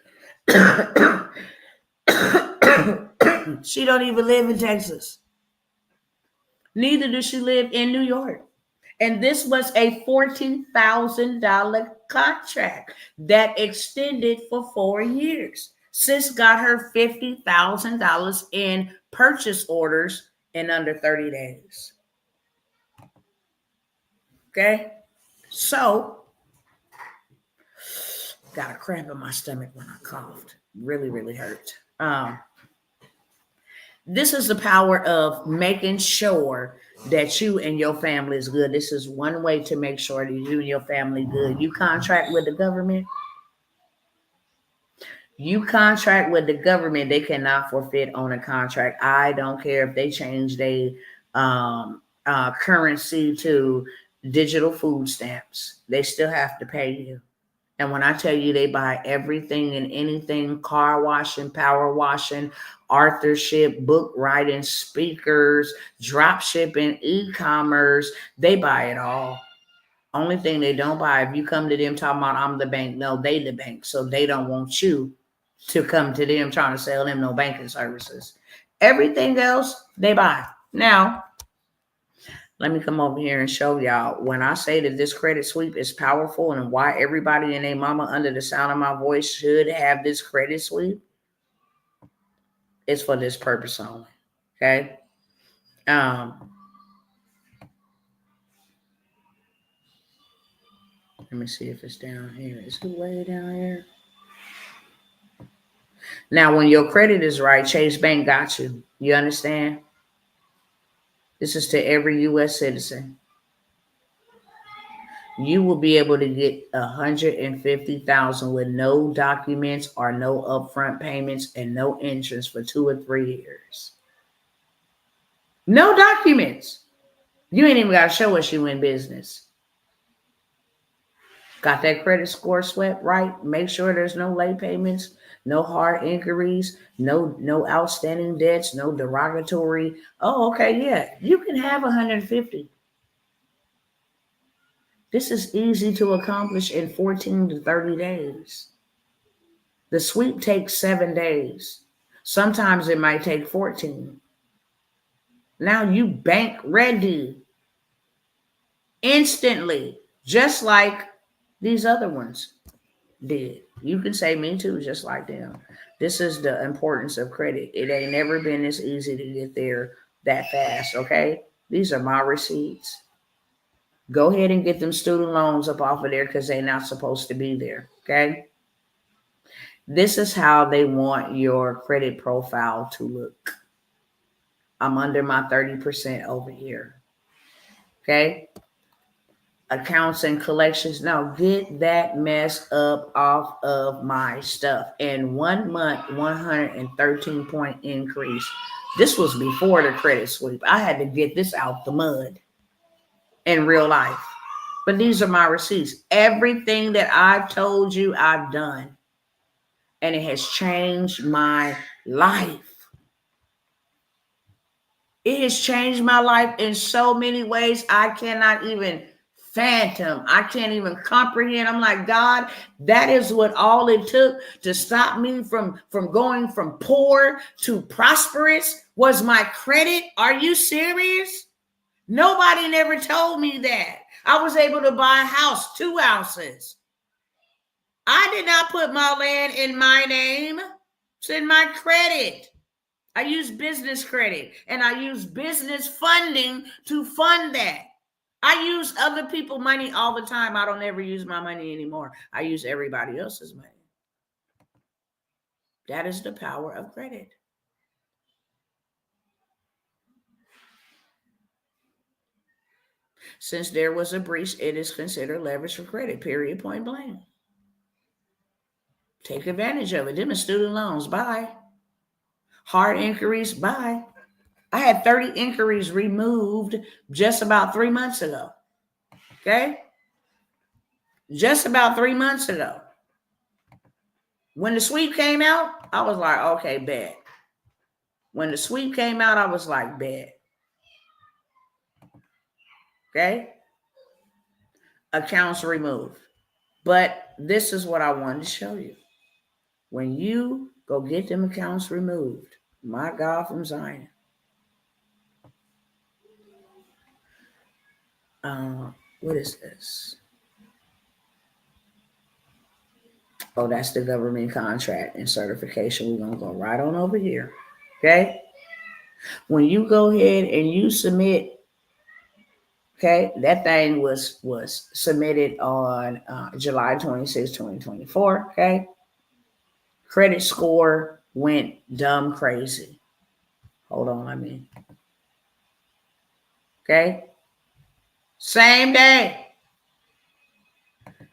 She don't even live in Texas. Neither does she live in New York. And this was a $14,000 contract that extended for 4 years. Sis got her $50,000 in purchase orders in under 30 days. Okay? So, got a cramp in my stomach when I coughed. Really, really hurt. This is the power of making sure that you and your family is good. This is one way to make sure that you and your family good. You contract with the government. You contract with the government. They cannot forfeit on a contract. I don't care if they change their currency to digital food stamps. They still have to pay you. And when I tell you they buy everything and anything, car washing, power washing, authorship, book writing, speakers, drop shipping, e-commerce, they buy it all. Only thing they don't buy, if you come to them talking about I'm the bank, no, they the bank. So they don't want you to come to them trying to sell them no banking services. Everything else they buy. Now, let me come over here and show y'all. When I say that this credit sweep is powerful and why everybody and their mama under the sound of my voice should have this credit sweep, it's for this purpose only. Okay. Let me see if it's down here. Is it way down here? Now, when your credit is right, Chase Bank got you. You understand? This is to every U.S. citizen. You will be able to get $150,000 with no documents or no upfront payments and no interest for 2 or 3 years. No documents. You ain't even got to show us you in business. Got that credit score swept right? Make sure there's no late payments, no hard inquiries, no outstanding debts, no derogatory. Oh, okay, yeah. You can have 150. This is easy to accomplish in 14 to 30 days. The sweep takes 7 days. Sometimes it might take 14. Now you bank ready instantly, just like these other ones did. You can say me too, just like them. This is the importance of credit. It ain't never been this easy to get there that fast, okay? These are my receipts. Go ahead and get them student loans up off of there because they're not supposed to be there, okay? This is how they want your credit profile to look. I'm under my 30% over here, okay? Accounts and collections. Now get that mess up off of my stuff. In 1 month, 113-point increase. This was before the credit sweep. I had to get this out the mud in real life. But these are my receipts. Everything that I've told you, I've done. And it has changed my life. It has changed my life in so many ways I cannot even Phantom. I can't even comprehend. I'm like, God, that is what all it took to stop me from going from poor to prosperous was my credit. Are you serious? Nobody never told me that. I was able to buy a house, 2 houses. I did not put my land in my name. It's in my credit. I use business credit and I use business funding to fund that. I use other people's money all the time. I don't ever use my money anymore. I use everybody else's money. That is the power of credit. Since there was a breach, it is considered leverage for credit, period, point blank. Take advantage of it. Them are student loans. Bye. Hard inquiries. Bye. I had 30 inquiries removed just about 3 months ago. Okay? Just about 3 months ago. When the sweep came out, I was like, okay, bet. When the sweep came out, I was like, bet. Okay? Accounts removed. But this is what I wanted to show you. When you go get them accounts removed, my God from Zion. What is this? Oh, that's the government contract and certification. We're going to go right on over here. Okay? When you go ahead and you submit, okay, that thing was submitted on July 26, 2024. Okay? Credit score went dumb crazy. Hold on, I mean. Okay? Same day.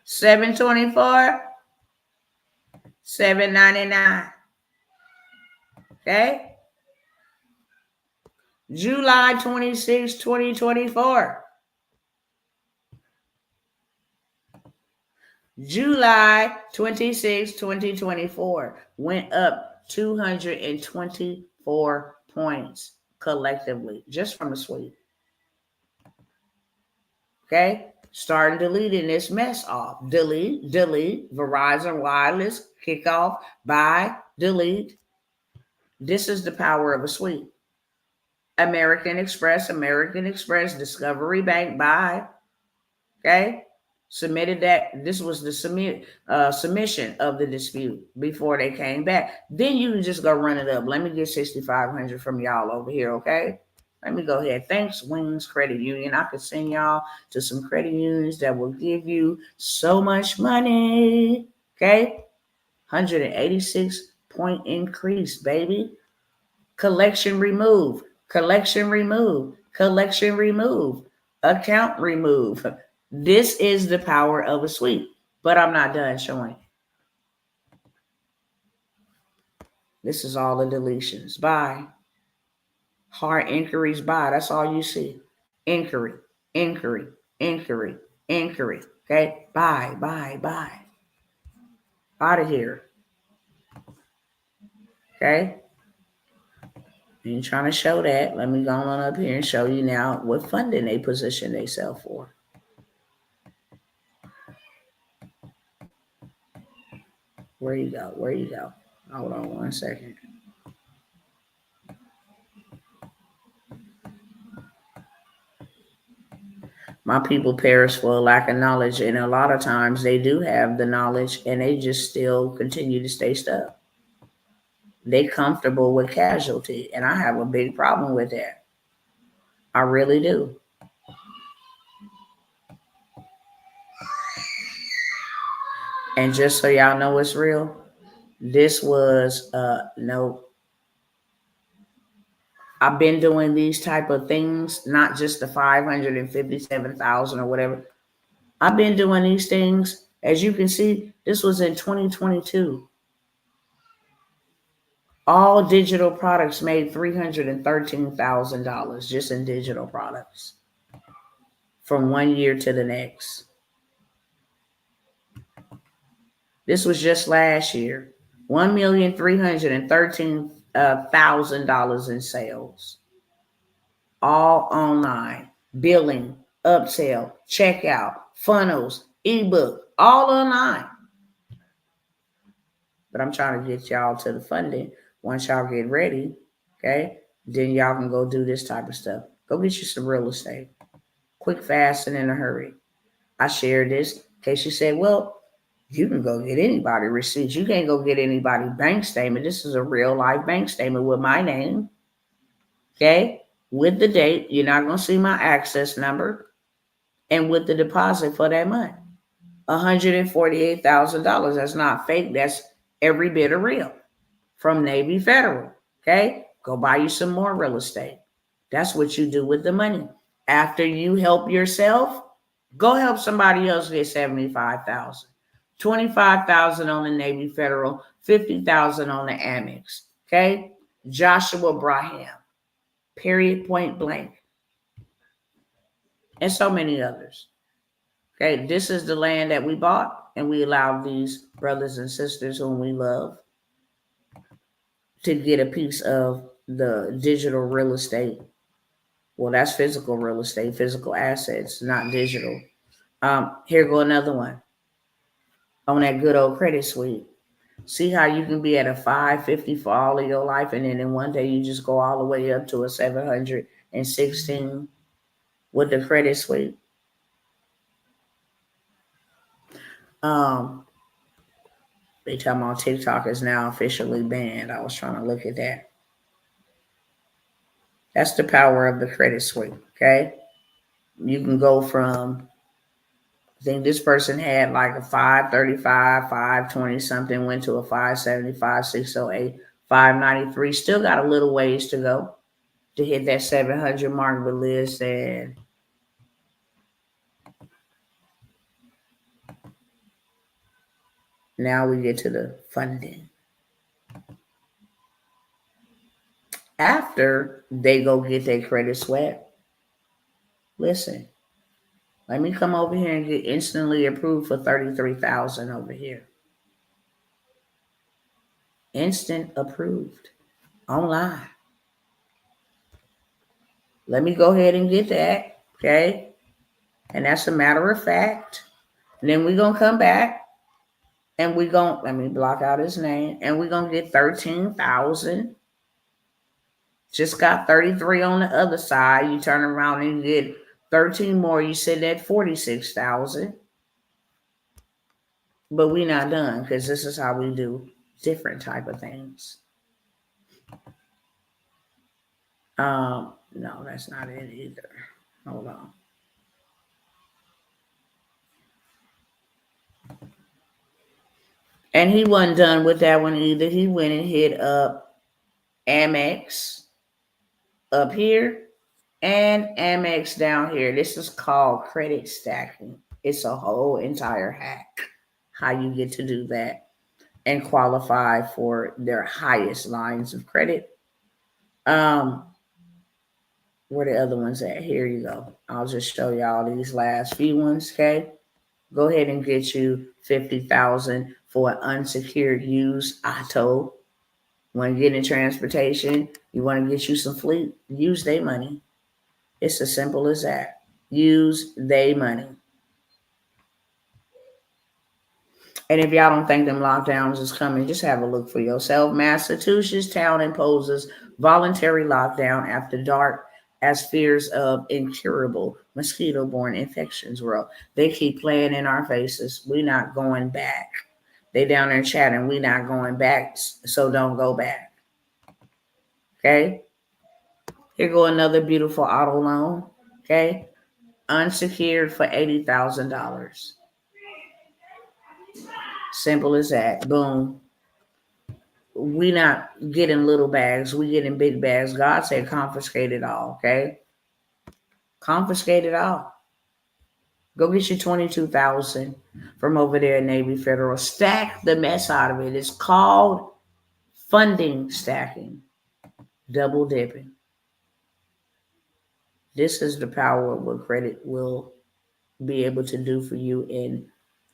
724, 799. Okay? July 26, 2024. July 26, 2024 went up 224 points collectively just from the sweep. Okay? Starting deleting this mess off. Delete, Verizon Wireless, kick off, buy, delete. This is the power of a sweep. American Express, Discovery Bank, buy. Okay? Submitted that. This was the submission of the dispute before they came back. Then you can just go run it up. Let me get 6,500 from y'all over here, okay? Let me go ahead. Thanks, Wings Credit Union. I could send y'all to some credit unions that will give you so much money. Okay? 186 point increase, baby. Collection remove. Collection remove. Collection remove. Account remove. This is the power of a sweep. But I'm not done showing. This is all the deletions. Bye. Hard inquiries, buy. That's all you see. Inquiry, inquiry, inquiry, inquiry. Okay? Buy, buy, buy. Out of here. Okay? Ain't trying to show that. Let me go on up here and show you now what funding they position they sell for. Where you go? Where you go? Hold on 1 second. My people perish for a lack of knowledge, and a lot of times they do have the knowledge and they just still continue to stay stuck. They comfortable with casualty, and I have a big problem with that. I really do. And just so y'all know it's real, this was no. I've been doing these type of things, not just the 557,000 or whatever. I've been doing these things. As you can see, this was in 2022. All digital products made $313,000 just in digital products from 1 year to the next. This was just last year. $1,313,000 in sales. All online. Billing upsell, checkout, funnels, ebook, all online. But I'm trying to get y'all to the funding. Once y'all get ready, okay, then y'all can go do this type of stuff. Go get you some real estate. Quick, fast, and in a hurry. I shared this in case you said, well, you can go get anybody receipts. You can't go get anybody bank statement. This is a real life bank statement with my name, okay, with the date. You're not going to see my access number, and with the deposit for that month. $148,000. That's not fake. That's every bit of real from Navy Federal. Okay. Go buy you some more real estate. That's what you do with the money. After you help yourself, go help somebody else get 75,000. 25,000 on the Navy Federal, 50,000 on the Amex. Okay. Joshua Braham, period, point blank. And so many others. Okay, this is the land that we bought, and we allowed these brothers and sisters whom we love to get a piece of the digital real estate. Well, that's physical real estate, physical assets, not digital. Here go another one on that good old credit suite. See how you can be at a 550 for all of your life, and then in one day you just go all the way up to a 716 with the credit suite. They talking about TikTok is now officially banned. I was trying to look at that. That's the power of the credit suite. Okay. You can go from, I think this person had like a 535, 520 something, went to a 575, 608, 593. Still got a little ways to go to hit that 700 mark, but Liz said, now we get to the funding. After they go get their credit swept, listen, let me come over here and get instantly approved for 33,000 over here. Instant approved online. Let me go ahead and get that, okay? And that's a matter of fact. And then we're going to come back and we're going to, let me block out his name, and we're going to get 13,000. Just got 33 on the other side. You turn around and you get 13 more. You sit at 46,000. But we're not done, because this is how we do different type of things. No, that's not it either. Hold on. And he wasn't done with that one either. He went and hit up Amex up here and Amex down here. This is called credit stacking. It's a whole entire hack how you get to do that and qualify for their highest lines of credit. Where the other ones at? Here you go. I'll just show y'all these last few ones, okay? Go ahead and get you 50,000 for an unsecured used auto. When getting transportation, you want to get you some fleet, use their money. It's as simple as that. Use their money. And if y'all don't think them lockdowns is coming, just have a look for yourself. Massachusetts town imposes voluntary lockdown after dark as fears of incurable mosquito-borne infections grow. They keep playing in our faces. We're not going back. They down there chatting. We're not going back, so don't go back. Okay? Here go another beautiful auto loan. Okay? Unsecured for $80,000. Simple as that. Boom. We not getting little bags. We getting big bags. God said confiscate it all, okay? Confiscate it all. Go get you 22,000 from over there at Navy Federal. Stack the mess out of it. It's called funding stacking. Double dipping. This is the power of what credit will be able to do for you in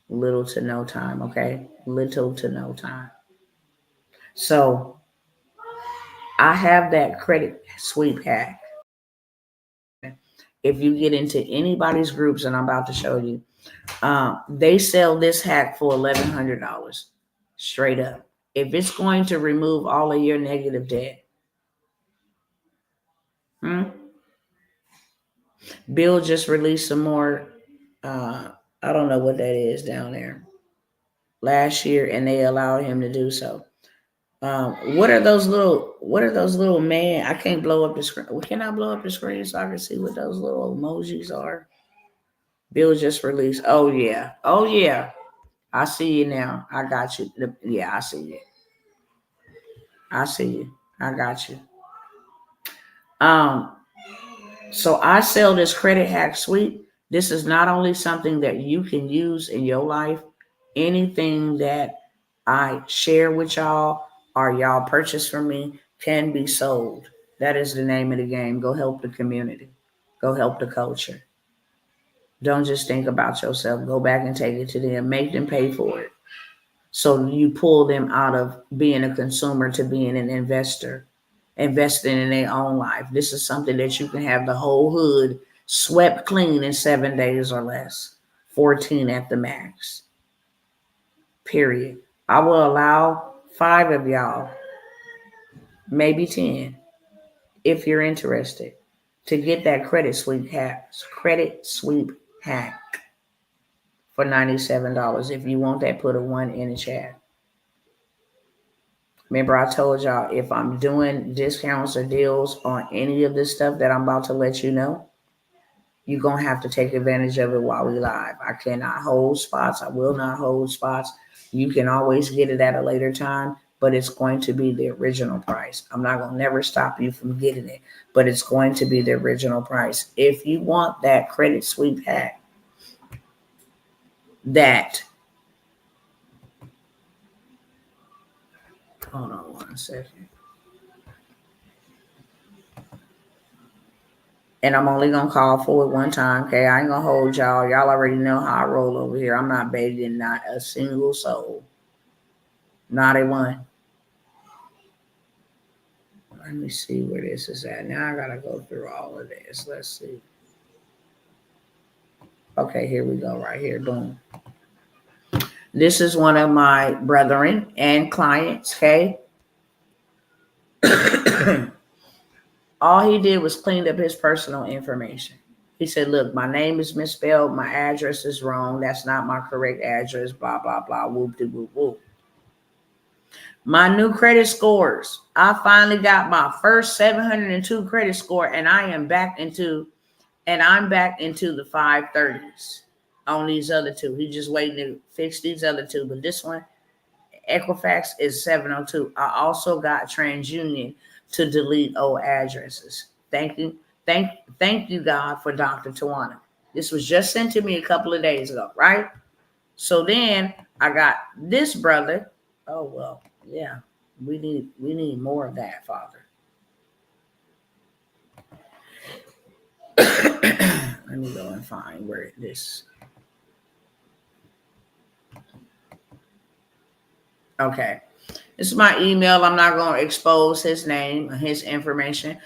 little to no time, okay? Little to no time. So I have that credit sweep hack. if you get into anybody's groups, and I'm about to show you, they sell this hack for $1,100 straight up. If it's going to remove all of your negative debt, Bill just released some more. I don't know what that is down there last year, and they allowed him to do so. What are those little man? I can't blow up the screen. Can I blow up the screen so I can see what those little emojis are? Bill just released. Oh yeah. Oh yeah. I see you now. I got you. Yeah, I see you. I see you. I got you. Um, so I sell this credit hack suite. This is not only something that you can use in your life, anything that I share with y'all or y'all purchase from me can be sold. That is the name of the game. Go help the community. Go help the culture. Don't just think about yourself. Go back and take it to them. Make them pay for it. So you pull them out of being a consumer to being an investor, investing in their own life. This is something that you can have the whole hood swept clean in 7 days or less, 14 at the max. Period. I will allow 5 of y'all, maybe 10, if you're interested, to get that credit sweep hack for $97. If you want that, put a 1 in the chat. Remember, I told y'all if I'm doing discounts or deals on any of this stuff that I'm about to let you know, you're going to have to take advantage of it while we live. I cannot hold spots. I will not hold spots. You can always get it at a later time, but it's going to be the original price. I'm not going to never stop you from getting it, but it's going to be the original price. If you want that credit sweep hack, hold on 1 second. And I'm only going to call for it 1 time, okay? I ain't going to hold y'all. Y'all already know how I roll over here. I'm not begging not a single soul. Not a one. Let me see where this is at. Now I got to go through all of this. Let's see. Okay, here we go right here. Boom. This is one of my brethren and clients, okay? All he did was cleaned up his personal information. He said, look, my name is misspelled. My address is wrong. That's not my correct address. Blah, blah, blah. Whoop, de whoop, whoop. My new credit scores. I finally got my first 702 credit score, and I'm back into the 530s on these other 2. He's just waiting to fix these other 2. But this one, Equifax, is 702. I also got TransUnion to delete old addresses. Thank you. Thank you, God, for Dr. Tawana. This was just sent to me a couple of days ago, right? So then I got this brother. Oh, well, yeah, we need more of that, Father. Let me go and find where this. Okay. This is my email. I'm not going to expose his name, his information.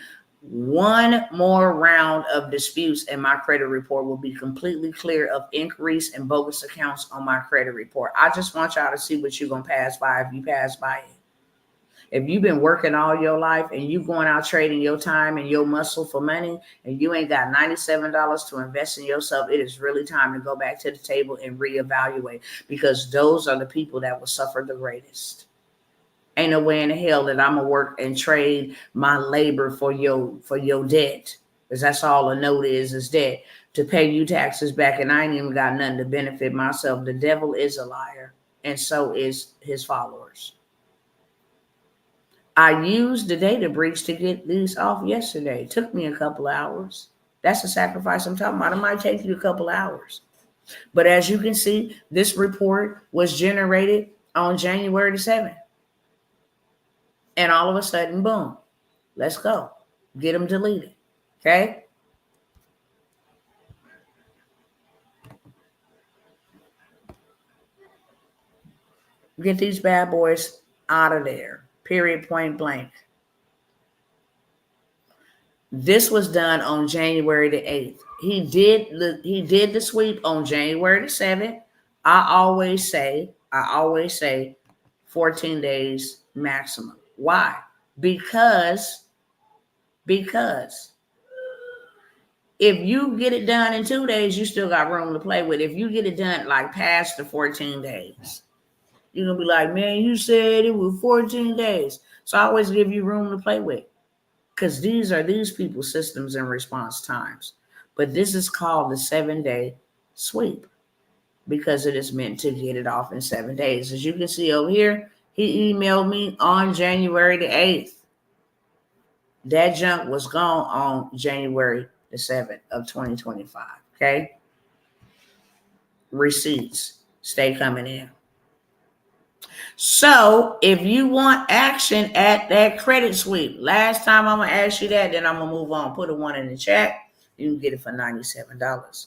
1 more round of disputes and my credit report will be completely clear of inquiries and bogus accounts on my credit report. I just want y'all to see what you're going to pass by if you pass by it. If you've been working all your life and you going out trading your time and your muscle for money and you ain't got $97 to invest in yourself, it is really time to go back to the table and reevaluate, because those are the people that will suffer the greatest. Ain't no way in hell that I'm gonna work and trade my labor for your debt, because that's all a note is debt, to pay you taxes back, and I ain't even got nothing to benefit myself. The devil is a liar, and so is his followers. I used the data breach to get these off yesterday. It took me a couple hours. That's the sacrifice I'm talking about. It might take you a couple hours. But as you can see, this report was generated on January the 7th. And all of a sudden, boom, let's go. Get them deleted, okay? Get these bad boys out of there, period, point blank. This was done on January the 8th. He did the sweep on January the 7th. I always say 14 days maximum. Why? Because if you get it done in 2 days, you still got room to play with. If you get it done like past the 14 days, you're gonna be like, man, you said it was 14 days. So I always give you room to play with. Because these are these people's systems and response times. But this is called the 7-day sweep because it is meant to get it off in 7 days. As you can see over here, he emailed me on January the 8th. That junk was gone on January the 7th of 2025. Okay. Receipts stay coming in. So if you want action at that credit sweep, last time I'm gonna ask you that, then I'm gonna move on. Put a 1 in the chat. You can get it for $97.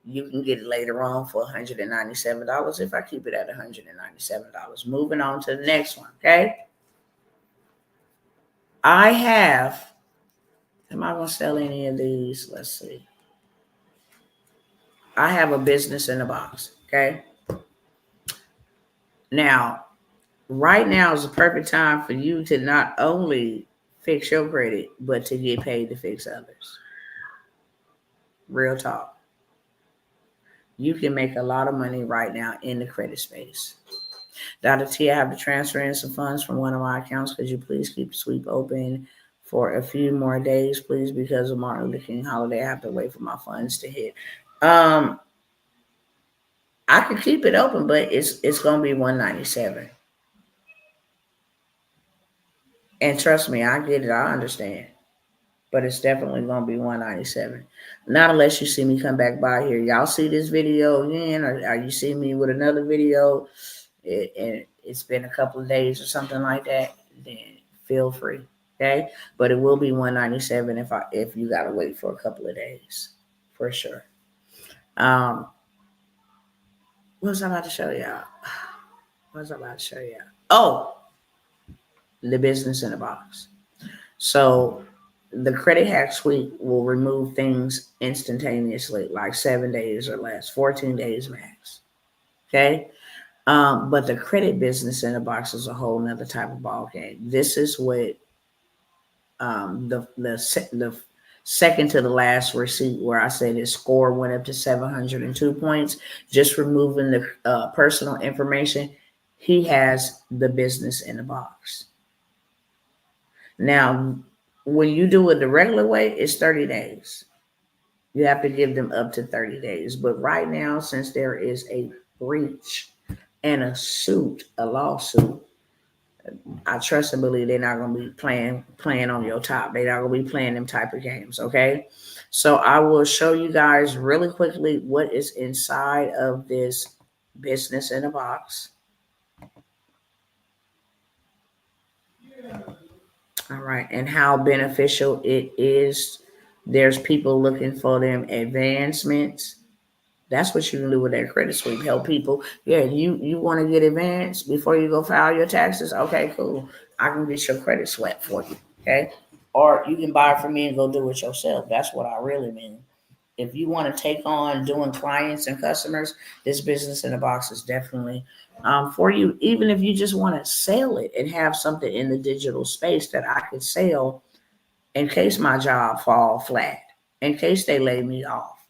You can get it later on for $197 if I keep it at $197. Moving on to the next one, okay? Am I gonna sell any of these? Let's see. I have a business in a box, okay? Now, right now is the perfect time for you to not only fix your credit, but to get paid to fix others. Real talk. You can make a lot of money right now in the credit space. Dr. T, I have to transfer in some funds from one of my accounts. Could you please keep the sweep open for a few more days, please? Because of Martin Luther King holiday, I have to wait for my funds to hit. I could keep it open, but it's gonna be $197. And trust me, I get it, I understand. But it's definitely gonna be $197. Not unless you see me come back by here. Y'all see this video again, or you see me with another video, and it's been a couple of days or something like that, then feel free. Okay, but it will be $197 if you gotta wait for a couple of days, for sure. What was I about to show y'all? Oh, the business in a box. So the credit hack suite will remove things instantaneously, like 7 days or less, 14 days max. Okay. But the credit business in a box is a whole nother type of ball game. This is what the second to the last receipt where I said his score went up to 702 points, just removing the personal information. He has the business in a box. Now, when you do it the regular way, it's 30 days. You have to give them up to 30 days. But right now, since there is a breach and a lawsuit, I trust and believe they're not going to be playing on your top. They're not going to be playing them type of games, okay? So I will show you guys really quickly what is inside of this business in a box. All right, and how beneficial it is. There's people looking for them advancements. That's what you can do with that credit sweep. Help people. Yeah, you want to get advanced before you go file your taxes? Okay, cool. I can get your credit swept for you. Okay. Or you can buy it from me and go do it yourself. That's what I really mean. If you want to take on doing clients and customers, this business in a box is definitely for you. Even if you just want to sell it and have something in the digital space that I could sell in case my job fall flat, in case they lay me off.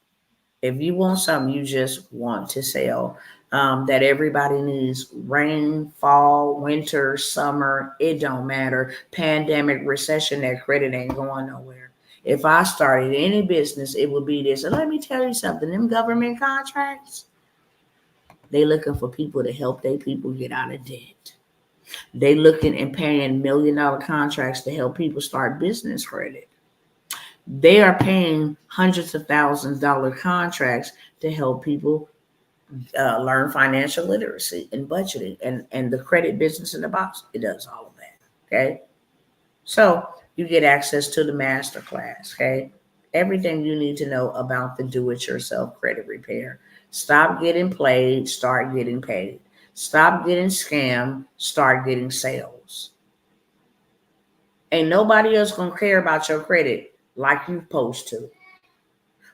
If you want something you just want to sell, that everybody needs, rain, fall, winter, summer, it don't matter. Pandemic, recession, that credit ain't going nowhere. If I started any business, it would be this. And let me tell you something, them government contracts, they looking for people to help their people get out of debt. They looking and paying $1 million contracts to help people start business credit. They are paying hundreds of thousands of dollar contracts to help people learn financial literacy and budgeting, and the credit business in the box. It does all of that. Okay. So you get access to the master class. Okay. Everything you need to know about the do-it-yourself credit repair. Stop getting played, start getting paid. Stop getting scammed, start getting sales. Ain't nobody else gonna care about your credit like you're supposed to.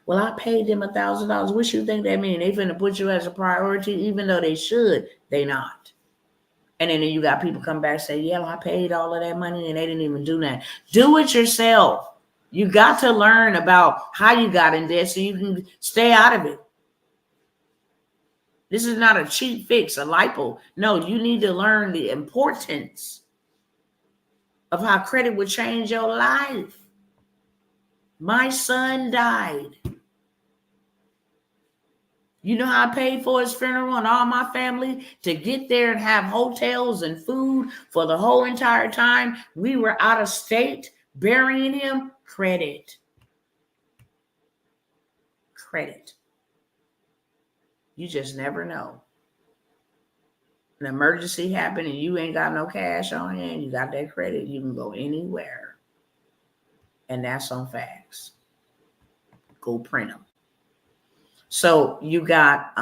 Well, I paid them $1,000. What you think that mean? They finna put you as a priority, even though they should. They not. And then you got people come back and say, yeah, I paid all of that money and they didn't even do that. Do it yourself. You got to learn about how you got in debt so you can stay out of it. This is not a cheap fix, a lipo. No, you need to learn the importance of how credit would change your life. My son died. You know how I paid for his funeral and all my family to get there and have hotels and food for the whole entire time we were out of state burying him? Credit. You just never know. An emergency happened and you ain't got no cash on hand, you got that credit, you can go anywhere. And that's on facts. Go print them. So you got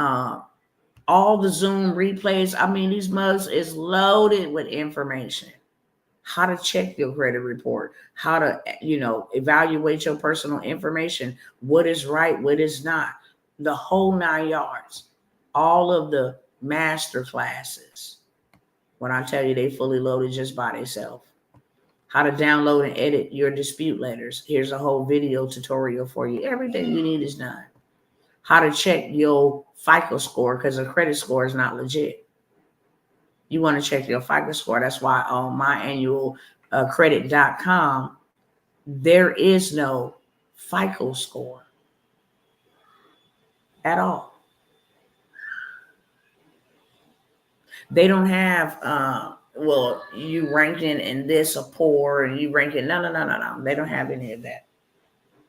all the Zoom replays. I mean, these mugs is loaded with information. How to check your credit report, how to, evaluate your personal information, what is right, what is not, the whole 9 yards, all of the master classes. When I tell you they fully loaded just by themselves. How to download and edit your dispute letters. Here's a whole video tutorial for you. Everything you need is done. How to check your FICO score because a credit score is not legit. You want to check your FICO score. That's why on myannualcredit.com, there is no FICO score at all. They don't have, you ranking in this a poor and you ranking. No. They don't have any of that.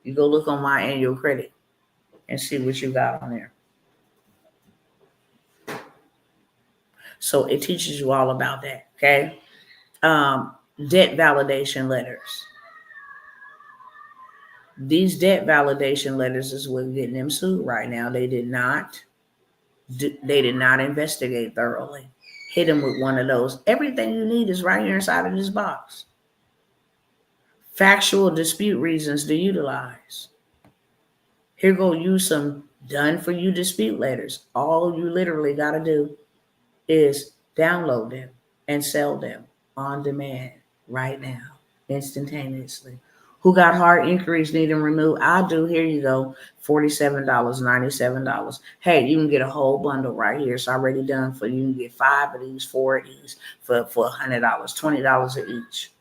You go look on My Annual Credit and see what you got on there. So it teaches you all about that, okay? Debt validation letters. These debt validation letters is what's getting them sued right now. They did not investigate thoroughly. Hit them with one of those. Everything you need is right here inside of this box. Factual dispute reasons to utilize. Here go you some done for you dispute letters. All you literally got to do is download them and sell them on demand right now, instantaneously. Who got hard inquiries need them removed? I do. Here you go. $47, $97. Hey, you can get a whole bundle right here. It's already done for you. You can get 5 of these, 4 of these for $100, $20 each.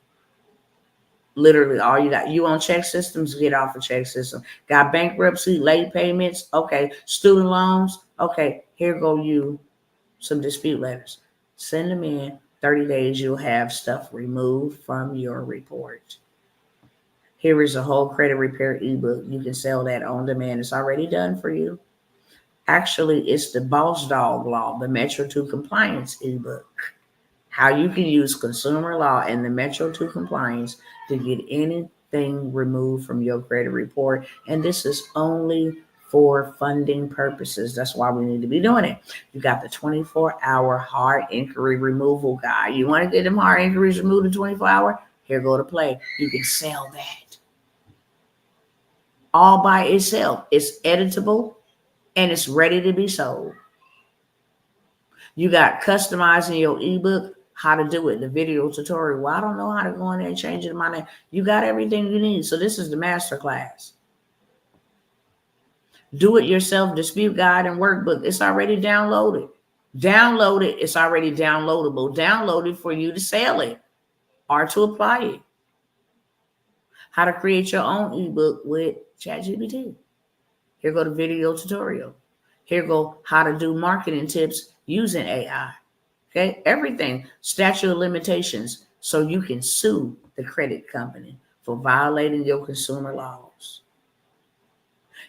Literally all you got. You on check systems, get off a check system. Got bankruptcy, late payments. Okay. Student loans. Okay. Here go you some dispute letters. Send them in. 30 days, you'll have stuff removed from your report. Here is a whole credit repair ebook. You can sell that on demand. It's already done for you. Actually, it's the Boss Dog Law, the Metro 2 Compliance ebook. How you can use consumer law and the Metro 2 Compliance to get anything removed from your credit report. And this is only for funding purposes. That's why we need to be doing it. You got the 24-hour hard inquiry removal guide. You want to get them hard inquiries removed in 24 hours? Here go to play. You can sell that all by itself. It's editable and it's ready to be sold. You got customizing your ebook, how to do it, the video tutorial. Well, I don't know how to go in there and change it in my name. You got everything you need. So this is the master class. Do it yourself dispute guide and workbook. It's already downloaded. Download it. It's already downloadable. Download it for you to sell it or to apply it. How to create your own ebook with ChatGPT. Here go the video tutorial. Here go how to do marketing tips using AI. Okay, everything. Statute of limitations so you can sue the credit company for violating your consumer laws.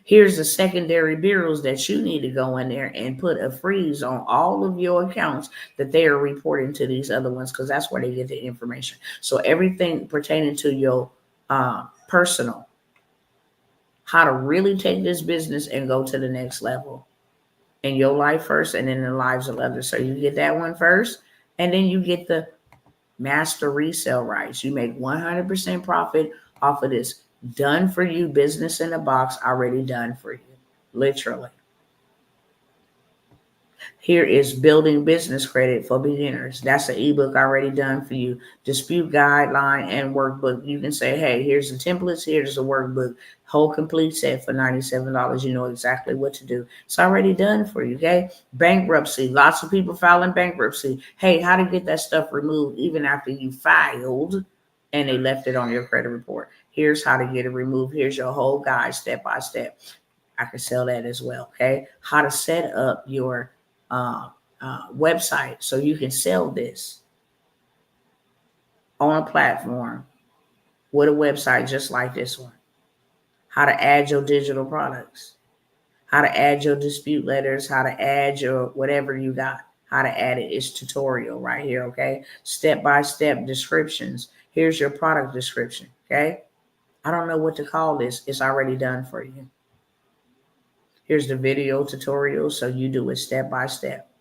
Here's the secondary bureaus that you need to go in there and put a freeze on all of your accounts that they are reporting to these other ones, because that's where they get the information. So everything pertaining to your personal, how to really take this business and go to the next level in your life first and in the lives of others. So you get that one first, and then you get the master resell rights. You make 100% profit off of this. Done for you, business in a box, already done for you. Literally. Here is Building Business Credit for Beginners. That's an ebook already done for you. Dispute guideline and workbook. You can say, hey, here's the templates, here's the workbook. Whole complete set for $97. You know exactly what to do. It's already done for you, okay? Bankruptcy. Lots of people filing bankruptcy. Hey, how to get that stuff removed even after you filed and they left it on your credit report. Here's how to get it removed. Here's your whole guide step by step. I can sell that as well, okay? How to set up your website so you can sell this on a platform with a website just like this one. How to add your digital products, how to add your dispute letters, how to add your whatever you got, how to add it. It's tutorial right here, okay? Step-by-step descriptions. Here's your product description, okay? I don't know what to call this. It's already done for you. Here's the video tutorial, so you do it step by step.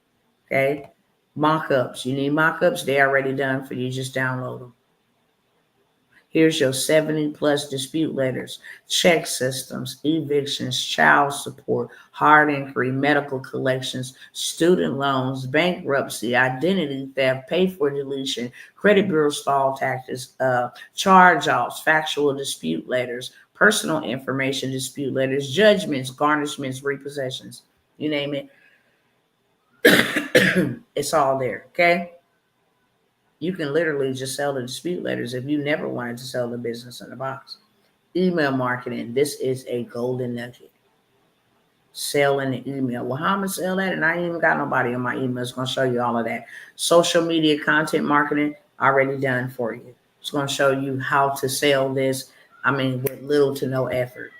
Okay. Mock-ups. You need mock-ups. They're already done for you. Just download them. Here's your 70 plus dispute letters, check systems, evictions, child support, hard inquiry, medical collections, student loans, bankruptcy, identity theft, pay for deletion, credit bureau stall tactics, charge-offs, factual dispute letters, personal information dispute letters, judgments, garnishments, repossessions. You name it. It's all there, okay? You can literally just sell the dispute letters if you never wanted to sell the business in a box. Email marketing. This is a golden nugget. Sell in the email. Well, how am I going to sell that? And I ain't even got nobody on my email. It's going to show you all of that. Social media content marketing, already done for you. It's going to show you how to sell this, with little to no effort.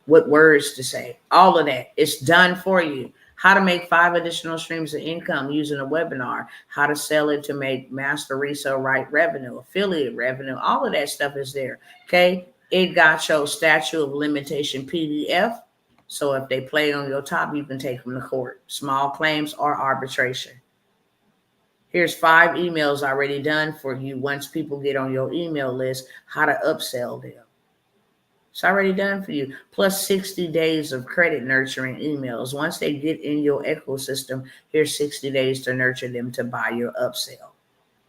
What words to say. All of that. It's done for you. How to make 5 additional streams of income using a webinar, how to sell it to make master resale right revenue, affiliate revenue, all of that stuff is there, okay? It got your statute of limitation PDF, so if they play on your top, you can take them to court, small claims or arbitration. Here's 5 emails already done for you once people get on your email list, how to upsell them. It's already done for you. Plus 60 days of credit nurturing emails. Once they get in your ecosystem, here's 60 days to nurture them to buy your upsell,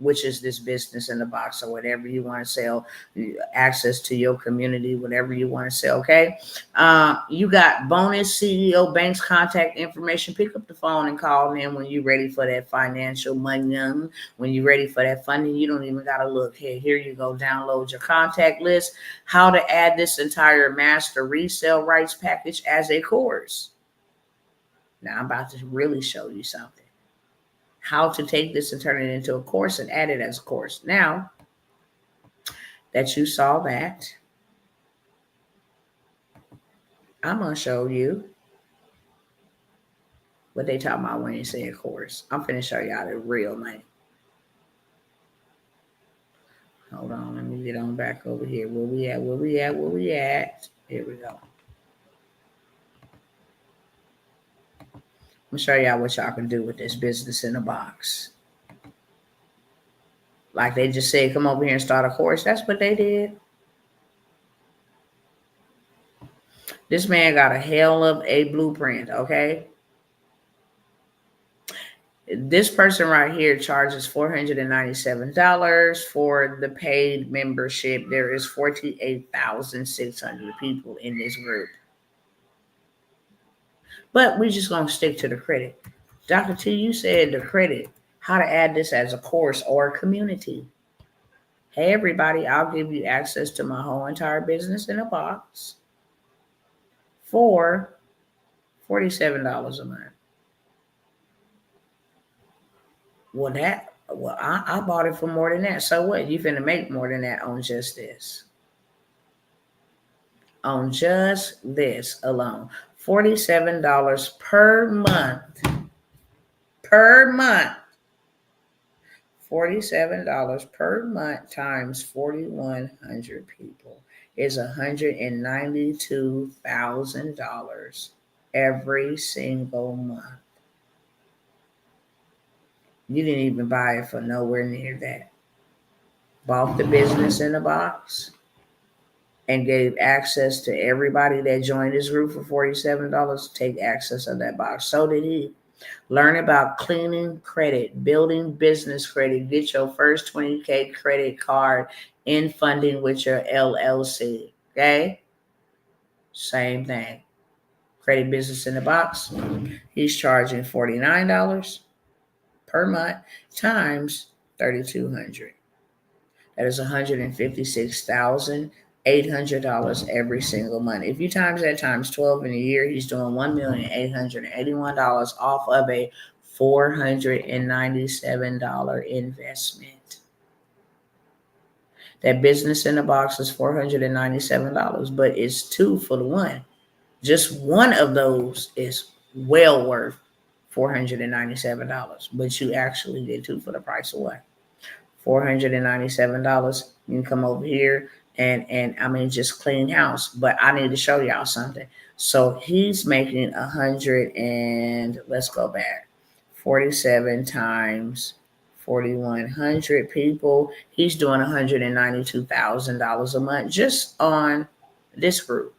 which is this business in the box or whatever you want to sell, access to your community, whatever you want to sell, okay? You got bonus CEO banks contact information. Pick up the phone and call them when you're ready for that financial money. When you're ready for that funding, you don't even got to look. Hey, here you go. Download your contact list. How to add this entire master resale rights package as a course. Now, I'm about to really show you something. How to take this and turn it into a course and add it as a course. Now that you saw that, I'm going to show you what they talk about when you say a course. I'm going to show y'all the real money. Hold on. Let me get on back over here. Where we at? Here we go. I'm going to show y'all what y'all can do with this business in a box. Like they just said, come over here and start a course. That's what they did. This man got a hell of a blueprint, okay? This person right here charges $497 for the paid membership. There is 48,600 people in this group. But we're just going to stick to the credit. Dr. T, you said the credit, how to add this as a course or a community. Hey, everybody, I'll give you access to my whole entire business in a box for $47 a month. Well, I bought it for more than that. So what? You finna make more than that on just this. On just this alone. $47 per month. Per month. $47 per month times 4,100 people is $192,000 every single month. You didn't even buy it for nowhere near that. Bought the business in a box. and gave access to everybody that joined his group for $47 to take access of that box. So did he. Learn about cleaning credit, building business credit, get your first 20K credit card in funding with your LLC. Okay? Same thing. Credit business in the box. He's charging $49 per month times 3,200. That is $156,800 every single month. If you times that times 12 in a year, he's doing $1,881 off of a $497 investment. That business in the box is $497, but it's 2 for the one. Just one of those is well worth $497, but you actually get 2 for the price of one. $497. You can come over here and I mean just clean house. But I need to show y'all something. So he's making 100 and let's go back. 47 times 4,100 people. He's doing $192,000 a month just on this group.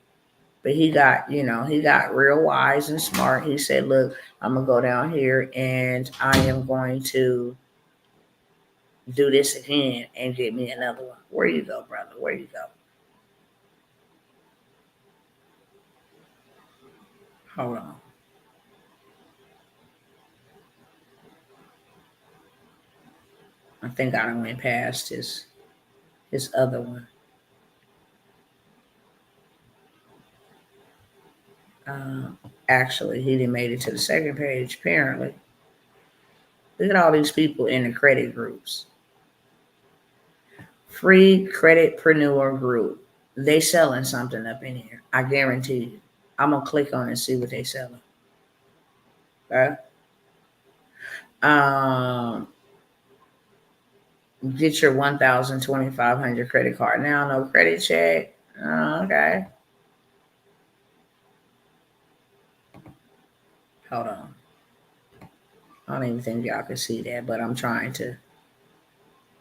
But he got real wise and smart. He said, look, I'm gonna go down here and I am going to do this again and get me another one. Where you go, brother? Where you go? Hold on. I think I went past his other one. Actually, he didn't made it to the second page, apparently. Look at all these people in the credit groups. Free Creditpreneur Group. They selling something up in here. I guarantee you. I'm going to click on it and see what they selling. Okay? Get your 1,200 credit card. Now, no credit check. Okay. Hold on. I don't even think y'all can see that, but I'm trying to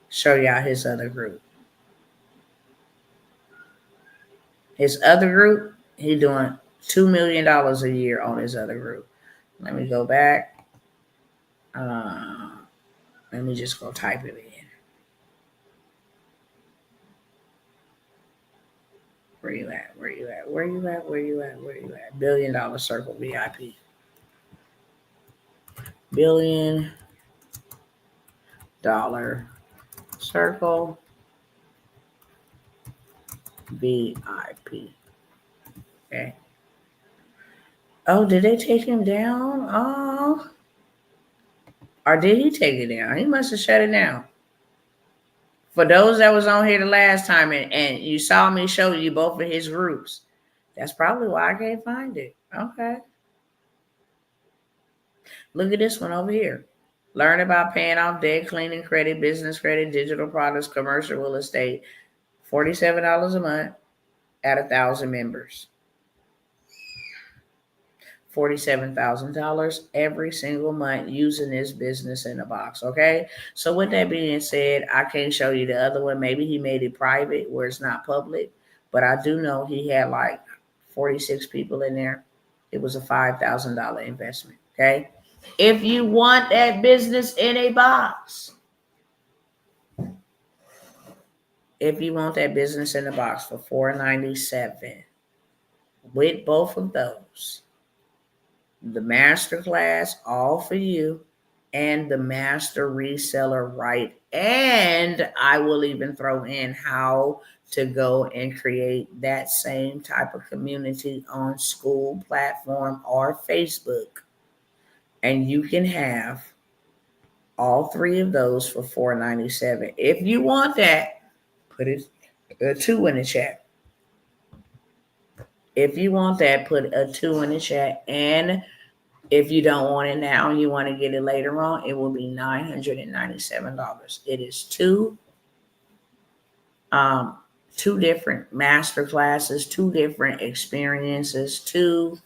show y'all his other group. His other group, he's doing $2 million a year on his other group. Let me go back. Let me just go type it in. Where you at? Where you at? Where you at? Where you at? Where you at? $1 Billion Circle VIP. $1 Billion Circle VIP. Okay. Oh, did they take him down? Oh. Or did he take it down? He must have shut it down. For those that was on here the last time and you saw me show you both of his groups, that's probably why I can't find it. Okay. Look at this one over here. Learn about paying off debt, cleaning credit, business credit, digital products, commercial real estate. $47 a month at 1,000 members. $47,000 every single month using this business in a box. Okay. So with that being said, I can't show you the other one. Maybe he made it private where it's not public, but I do know he had like 46 people in there. It was a $5,000 investment. Okay. If you want that business in a box, if you want that business in a box for $497 with both of those, the masterclass all for you and the master reseller right, and I will even throw in how to go and create that same type of community on school platform or Facebook, and you can have all three of those for $497. If you want that, put it a 2 in the chat. If you want that, put a 2 in the chat. And if you don't want it now and you want to get it later on, it will be $997. It is two different master classes, 2 different experiences, two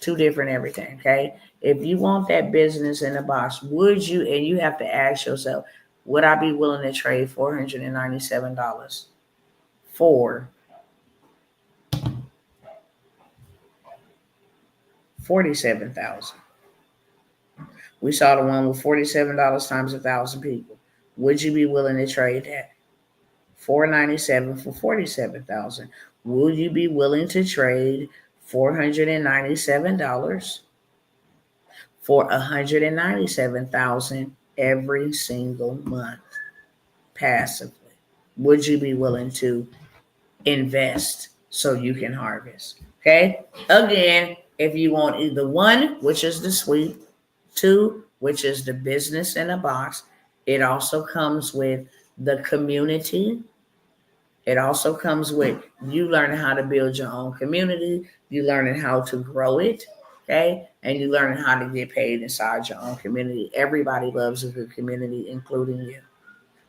different everything. Okay. If you want that business in a box, would you, and you have to ask yourself, would I be willing to trade $497 for $47,000. We saw the one with $47 times 1,000 people. Would you be willing to trade that? $497 for $47,000. Will you be willing to trade $497 for $197,000 every single month passively? Would you be willing to invest so you can harvest? Okay. Again, if you want either one, which is the suite, two, which is the business in a box, it also comes with the community. It also comes with you learning how to build your own community, you learning how to grow it, okay? And you learning how to get paid inside your own community. Everybody loves a good community, including you.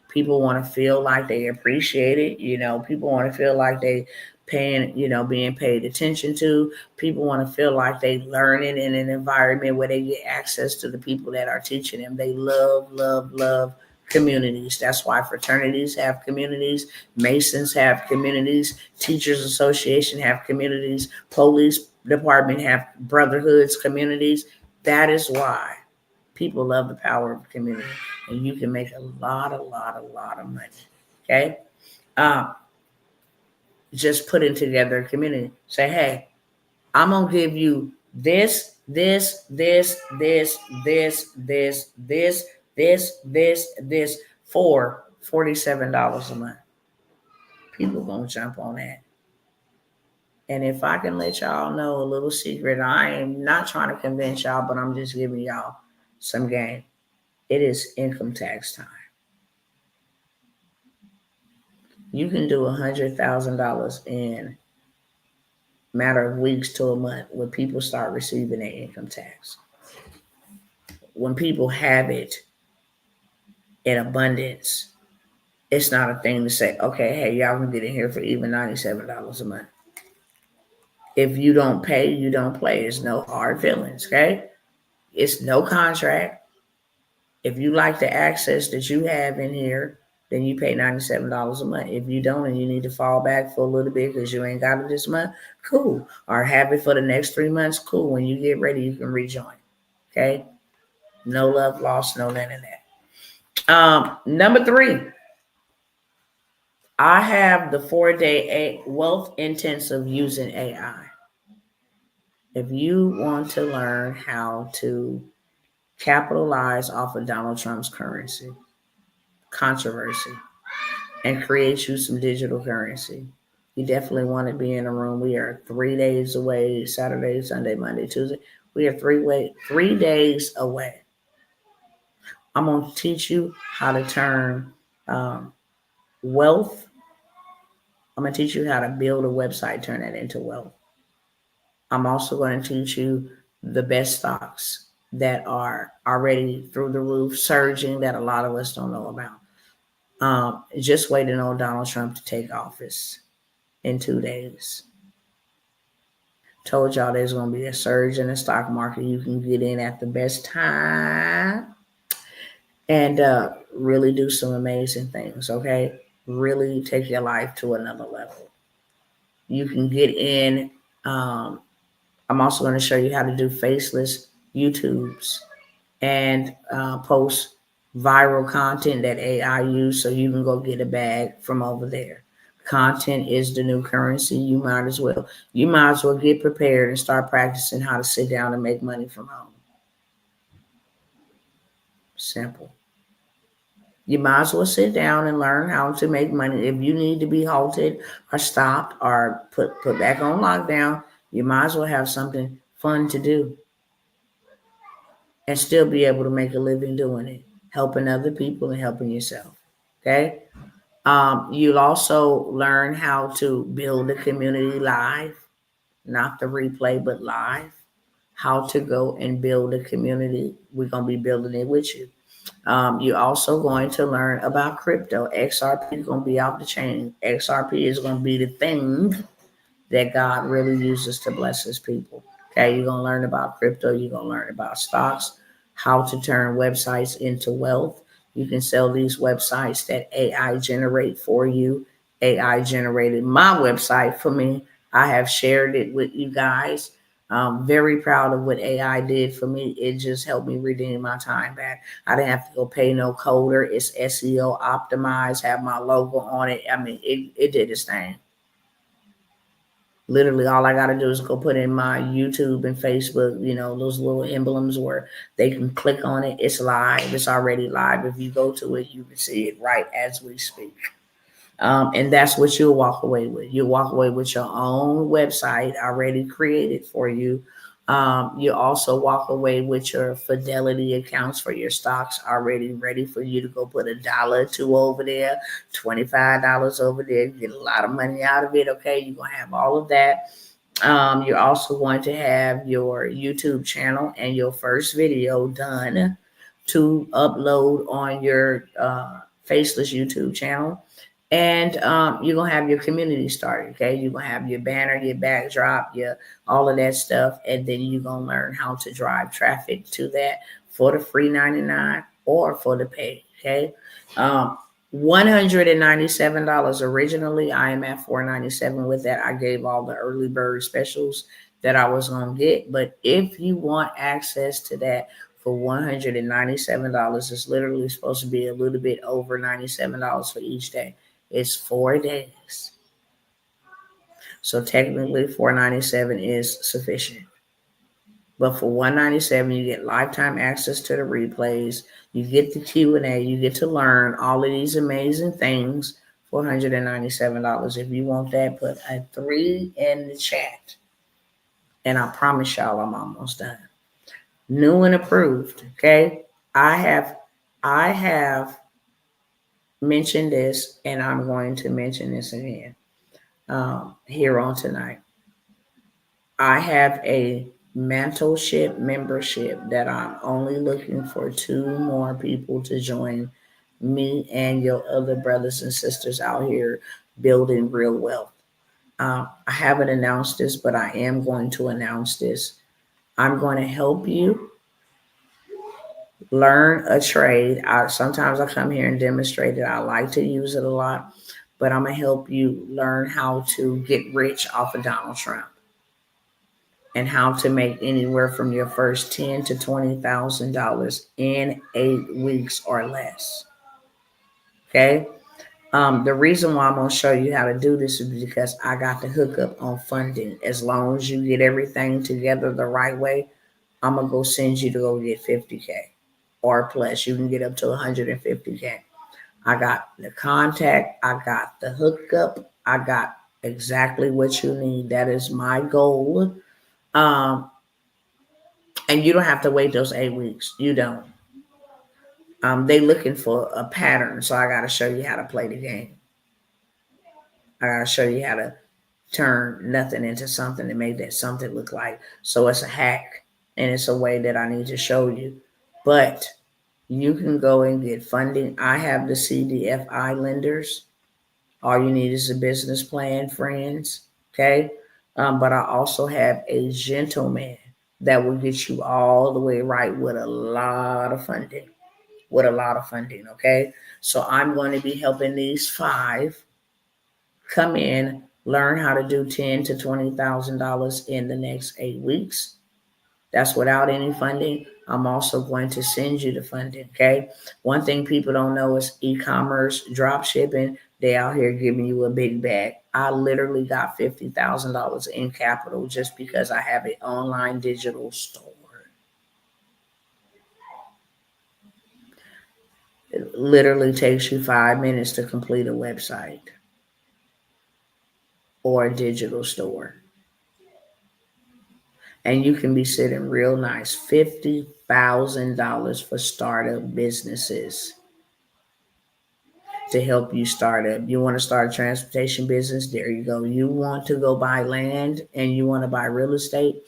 People want to feel like they appreciate it. People want to feel like they paying, being paid attention to. People want to feel like they learning in an environment where they get access to the people that are teaching them. They love, love, love communities. That's why fraternities have communities. Masons have communities. Teachers Association have communities. Police department have brotherhoods, communities. That is why people love the power of community, and you can make a lot of money. Okay. Just putting together a community. Say, hey, I'm going to give you this for $47 a month. People going to jump on that. And if I can let y'all know a little secret, I am not trying to convince y'all, but I'm just giving y'all some game. It is income tax time. You can do $100,000 in a matter of weeks to a month when people start receiving their income tax. When people have it in abundance, it's not a thing to say, okay, hey, y'all can get in here for even $97 a month. If you don't pay, you don't play. It's no hard feelings, okay? It's no contract. If you like the access that you have in here, then you pay $97 a month. If you don't and you need to fall back for a little bit because you ain't got it this month, cool. Or have it for the next 3 months, cool. When you get ready, you can rejoin. Okay? No love lost, no none of that. Number 3, I have the 4-day wealth intensive using AI. If you want to learn how to capitalize off of Donald Trump's controversy, and create you some digital currency, you definitely want to be in a room. We are 3 days away, Saturday, Sunday, Monday, Tuesday. We are 3 days away. I'm going to teach you how to turn wealth. I'm going to teach you how to build a website, turn that into wealth. I'm also going to teach you the best stocks that are already through the roof, surging, that a lot of us don't know about. Just waiting on Donald Trump to take office in 2 days. Told y'all there's going to be a surge in the stock market. You can get in at the best time and really do some amazing things, okay? Really take your life to another level. You can get in. I'm also going to show you how to do faceless YouTubes and post viral content that AI use so you can go get a bag from over there. Content is the new currency. You might as well get prepared and start practicing how to sit down and make money from home. Simple. You might as well sit down and learn how to make money. If you need to be halted or stopped or put back on lockdown, you might as well have something fun to do and still be able to make a living doing it, helping other people and helping yourself. Okay. You'll also learn how to build a community live, not the replay, but live. How to go and build a community. We're going to be building it with you. You're also going to learn about crypto. XRP is going to be off the chain. XRP is going to be the thing that God really uses to bless his people. Okay, you're going to learn about crypto. You're going to learn about stocks, how to turn websites into wealth. You can sell these websites that AI generate for you. AI generated my website for me. I have shared it with you guys. Very proud of what AI did for me. It just helped me redeem my time back. I didn't have to go pay no coder. It's SEO optimized, have my logo on it. I mean, it did its thing. Literally, all I got to do is go put in my YouTube and Facebook, those little emblems where they can click on it. It's live. It's already live. If you go to it, you can see it right as we speak. And that's what you'll walk away with. You'll walk away with your own website already created for you. You also walk away with your Fidelity accounts for your stocks already ready for you to go put $1 or $2 over there, $25 over there, get a lot of money out of it. Okay, you're going to have all of that. You're also going to have your YouTube channel and your first video done to upload on your Faceless YouTube channel. And you're going to have your community started, okay? You're going to have your banner, your backdrop, your all of that stuff. And then you're going to learn how to drive traffic to that for the free 99 or for the pay, okay? $197 originally. I am at $497 with that. I gave all the early bird specials that I was going to get. But if you want access to that for $197, it's literally supposed to be a little bit over $97 for each day. It's 4 days. So technically $497 is sufficient. But for $197, you get lifetime access to the replays. You get the Q&A. You get to learn all of these amazing things for $197. If you want that, put a 3 in the chat. And I promise y'all I'm almost done. New and approved, okay? I have mentioned this, and I'm going to mention this again here on tonight. I have a mentorship membership that I'm only looking for 2 more people to join me and your other brothers and sisters out here building real wealth. I haven't announced this, but I am going to announce this. I'm going to help you learn a trade. Sometimes I come here and demonstrate it. I like to use it a lot, but I'm going to help you learn how to get rich off of Donald Trump and how to make anywhere from your first $10,000 to $20,000 in 8 weeks or less. Okay. The reason why I'm going to show you how to do this is because I got the hookup on funding. As long as you get everything together the right way, I'm going to go send you to go get 50K or plus. You can get up to 150K. I got the contact. I got the hookup. I got exactly what you need. That is my goal. And you don't have to wait those 8 weeks. You don't. They looking for a pattern. So I got to show you how to play the game. I got to show you how to turn nothing into something to make that something look like. So it's a hack, and it's a way that I need to show you. But you can go and get funding. I have the CDFI lenders. All you need is a business plan, friends. Okay. But I also have a gentleman that will get you all the way right with a lot of funding. Okay. So I'm going to be helping these 5 come in, learn how to do $10,000 to $20,000 in the next 8 weeks. That's without any funding. I'm also going to send you the funding, okay? One thing people don't know is e-commerce, drop shipping. They out here giving you a big bag. I literally got $50,000 in capital just because I have an online digital store. It literally takes you 5 minutes to complete a website or a digital store. And you can be sitting real nice. $50,000 for startup businesses to help you start up. You want to start a transportation business? There you go. You want to go buy land and you want to buy real estate?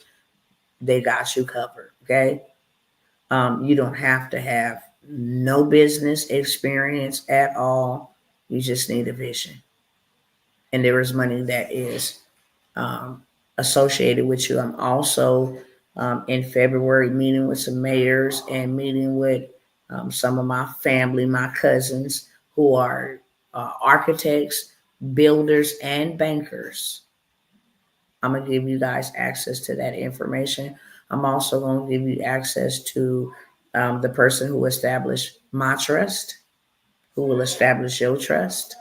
They got you covered. Okay. You don't have to have no business experience at all. You just need a vision. And there is money that is associated with you. I'm also in February meeting with some mayors and meeting with some of my family, my cousins who are architects, builders, and bankers I'm going to give you guys access to that information. I'm also going to give you access to the person who established my trust, who will establish your trust,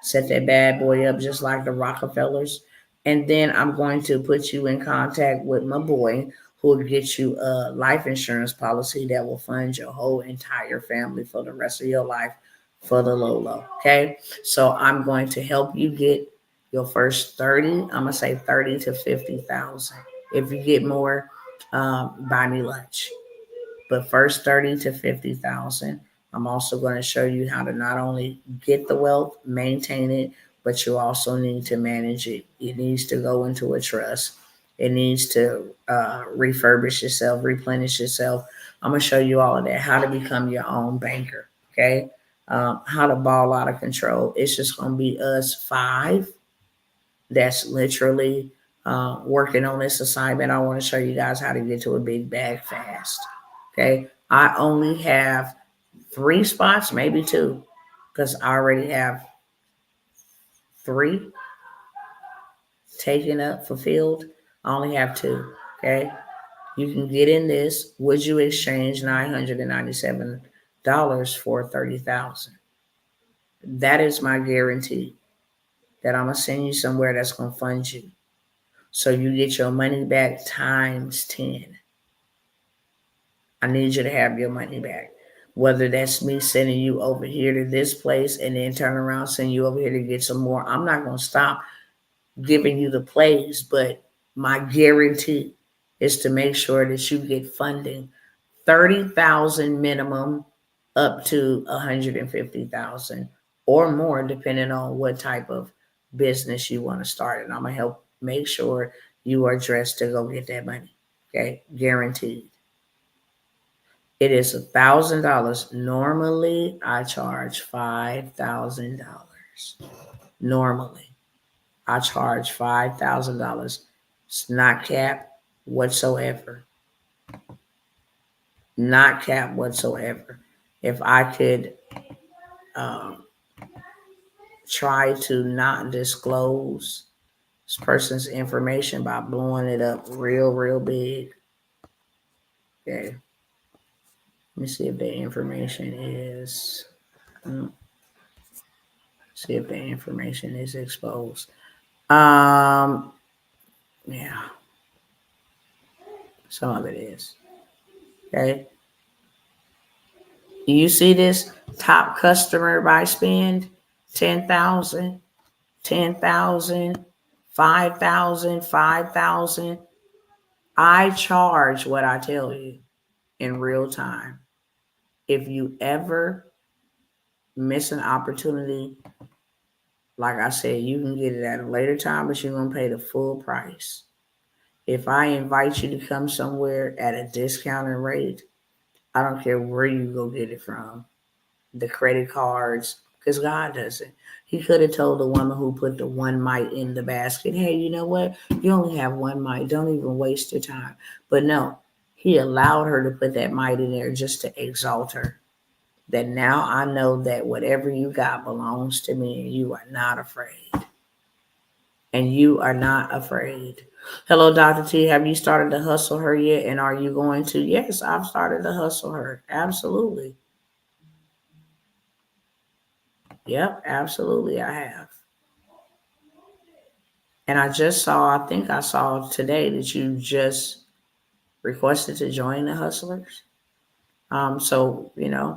set that bad boy up just like the Rockefellers. And then I'm going to put you in contact with my boy who will get you a life insurance policy that will fund your whole entire family for the rest of your life for the low. Okay. So I'm going to help you get your first 30. I'm going to say 30 to 50,000. If you get more, buy me lunch. But first 30 to 50,000. I'm also going to show you how to not only get the wealth, maintain it, but you also need to manage it. It needs to go into a trust. It needs to refurbish yourself, replenish yourself. I'm going to show you all of that, how to become your own banker, okay? How to ball out of control. It's just going to be us 5 that's literally working on this assignment. I want to show you guys how to get to a big bag fast. Okay. I only have 3 spots, maybe 2, because I already have 3 taken up, fulfilled. I only have 2. Okay. You can get in this. Would you exchange $997 for 30,000? That is my guarantee that I'm going to send you somewhere that's going to fund you. So you get your money back times 10. I need you to have your money back. Whether that's me sending you over here to this place and then turn around, send you over here to get some more. I'm not going to stop giving you the plays, but my guarantee is to make sure that you get funding. 30,000 minimum up to 150,000 or more, depending on what type of business you want to start. And I'm going to help make sure you are dressed to go get that money. Okay. Guaranteed. It is $1,000. Normally, I charge $5,000. Normally, I charge $5,000. It's not capped whatsoever. Not capped whatsoever. If I could try to not disclose this person's information by blowing it up real big. Okay. Let me see if the information is. See if the information is exposed. Yeah. Some of it is. Okay. You see this top customer by spend? 10,000, 10,000, 5,000, 5,000. I charge what I tell you in real time. If you ever miss an opportunity, like I said, you can get it at a later time, but you're going to pay the full price. If I invite you to come somewhere at a discounted rate, I don't care where you go get it from. The credit cards, because God does it. He could have told the woman who put the one mite in the basket, hey, you know what? You only have one mite. Don't even waste your time. But no, he allowed her to put that mite in there just to exalt her. That now I know that whatever you got belongs to me and you are not afraid. And you are not afraid. Hello, Dr. T. Have you started to hustle her yet? And are you going to? Yes, I've started to hustle her. Absolutely. Yep, absolutely, I have. And I think I saw today that you just requested to join the Hustlers. So,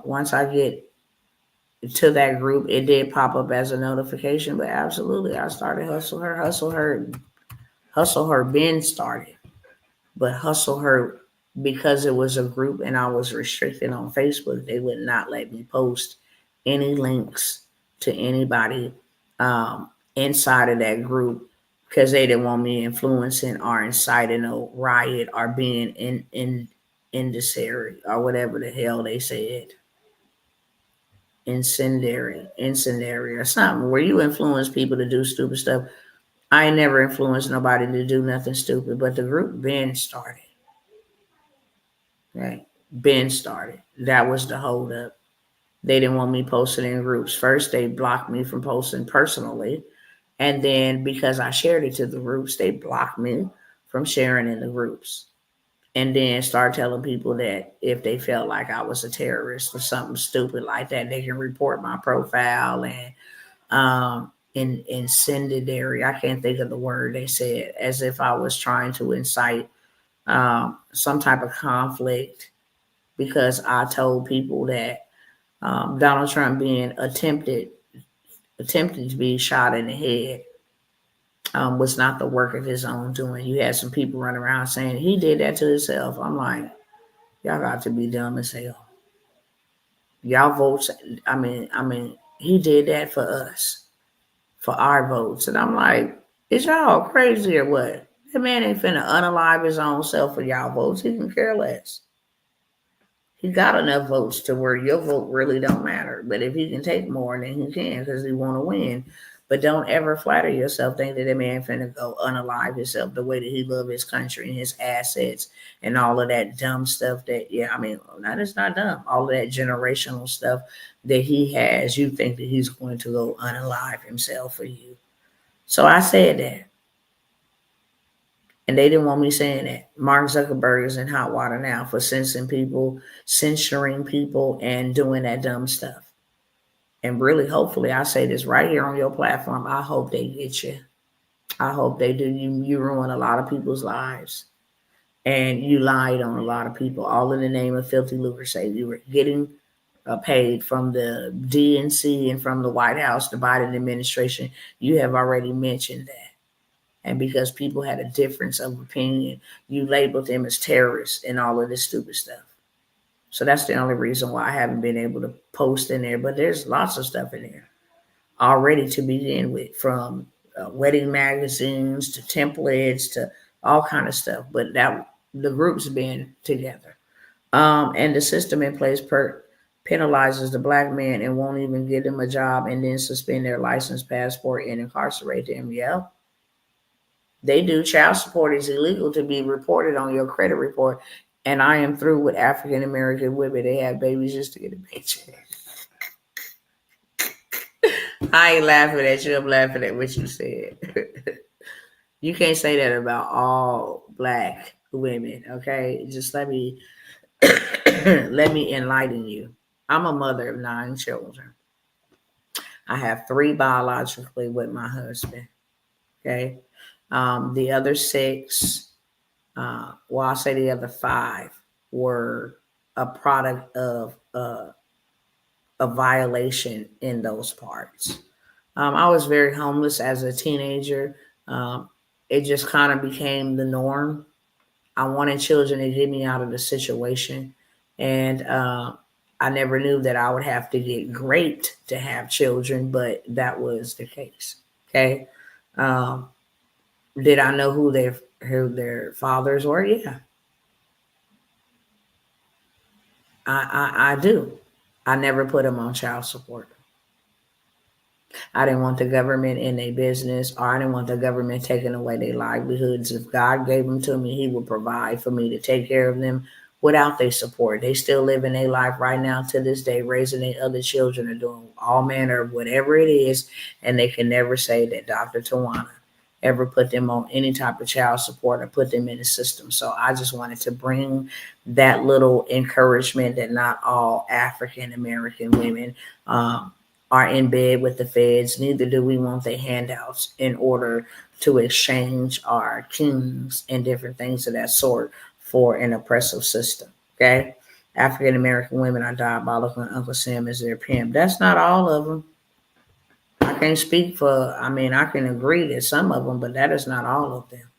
once I get to that group, it did pop up as a notification, but absolutely, I started Hustle Her been started, but Hustle Her, because it was a group and I was restricted on Facebook, they would not let me post any links to anybody inside of that group because they didn't want me influencing or inciting a riot or being in incendiary or whatever the hell they said. Incendiary or something where you influence people to do stupid stuff. I ain't never influenced nobody to do nothing stupid, but the group been started. Right? Been started. That was the hold up. They didn't want me posting in groups. First, they blocked me from posting personally. And then because I shared it to the groups, they blocked me from sharing in the groups. And then start telling people that if they felt like I was a terrorist or something stupid like that, they can report my profile and incendiary. I can't think of the word they said, as if I was trying to incite some type of conflict because I told people that Donald Trump being attempted to be shot in the head was not the work of his own doing. You had some people running around saying he did that to himself. I'm like, y'all got to be dumb as hell. Y'all votes. I mean, he did that for us, for our votes, and I'm like, is y'all crazy or what? That man ain't finna unalive his own self for y'all votes. He can care less. He got enough votes to where your vote really don't matter. But if he can take more, then he can because he want to win. But don't ever flatter yourself, think that man finna go unalive himself the way that he love his country and his assets and all of that dumb stuff that, yeah, I mean, that is not dumb. All of that generational stuff that he has, you think that he's going to go unalive himself for you. So I said that. And they didn't want me saying that. Mark Zuckerberg is in hot water now for censoring people, and doing that dumb stuff. And really, hopefully, I say this right here on your platform. I hope they get you. I hope they do. You ruin a lot of people's lives. And you lied on a lot of people, all in the name of filthy lucre. Say you were getting paid from the DNC and from the White House, the Biden administration. You have already mentioned that. And because people had a difference of opinion, you labeled them as terrorists and all of this stupid stuff. So that's the only reason why I haven't been able to post in there. But there's lots of stuff in there already to begin with, from wedding magazines to templates to all kind of stuff. But that the group's been together, and the system in place penalizes the black man and won't even give them a job, and then suspend their license, passport, and incarcerate them. Yeah. They do. Child support is illegal to be reported on your credit report. And I am through with African American women. They have babies just to get a paycheck. I ain't laughing at you. I'm laughing at what you said. You can't say that about all black women, okay? Just let me let me enlighten you. I'm a mother of 9 children. I have 3 biologically with my husband. Okay. The other 6, well, I'll say the other 5 were a product of a violation in those parts. I was very homeless as a teenager. It just kind of became the norm. I wanted children to get me out of the situation. And I never knew that I would have to get great to have children, but that was the case. Okay. Did I know who their fathers were? Yeah. I do. I never put them on child support. I didn't want the government in their business, or I didn't want the government taking away their livelihoods. If God gave them to me, he would provide for me to take care of them without their support. They still living their life right now to this day, raising their other children and doing all manner of whatever it is. And they can never say that Dr. Tawana ever put them on any type of child support or put them in the system. So I just wanted to bring that little encouragement that not all African American women are in bed with the feds. Neither do we want their handouts in order to exchange our kings and different things of that sort for an oppressive system. Okay. African American women are diabolical and Uncle Sam is their pimp. That's not all of them. I can't speak for, I mean, I can agree that some of them, but that is not all of them.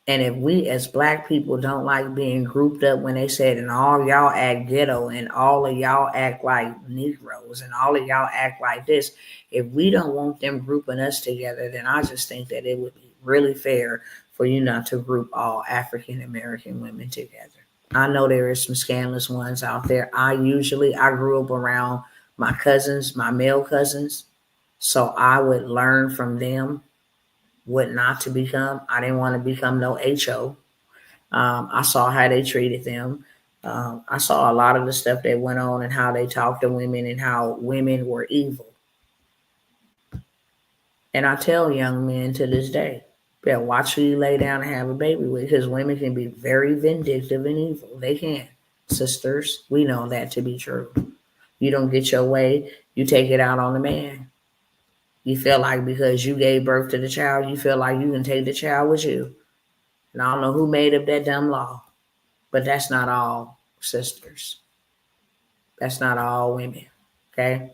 And if we as black people don't like being grouped up when they said, and all y'all act ghetto and all of y'all act like Negroes and all of y'all act like this, if we don't want them grouping us together, then I just think that it would be really fair for you not to group all African American women together. I know there is some scandalous ones out there. I grew up around my cousins, my male cousins, so I would learn from them what not to become. I didn't want to become no HO. I saw how they treated them. I saw a lot of the stuff that went on and how they talked to women and how women were evil. And I tell young men to this day, yeah, watch who you lay down and have a baby with, because women can be very vindictive and evil. They can. Sisters, we know that to be true. You don't get your way, you take it out on the man. You feel like because you gave birth to the child, you feel like you can take the child with you. And I don't know who made up that dumb law, but that's not all sisters. That's not all women. Okay?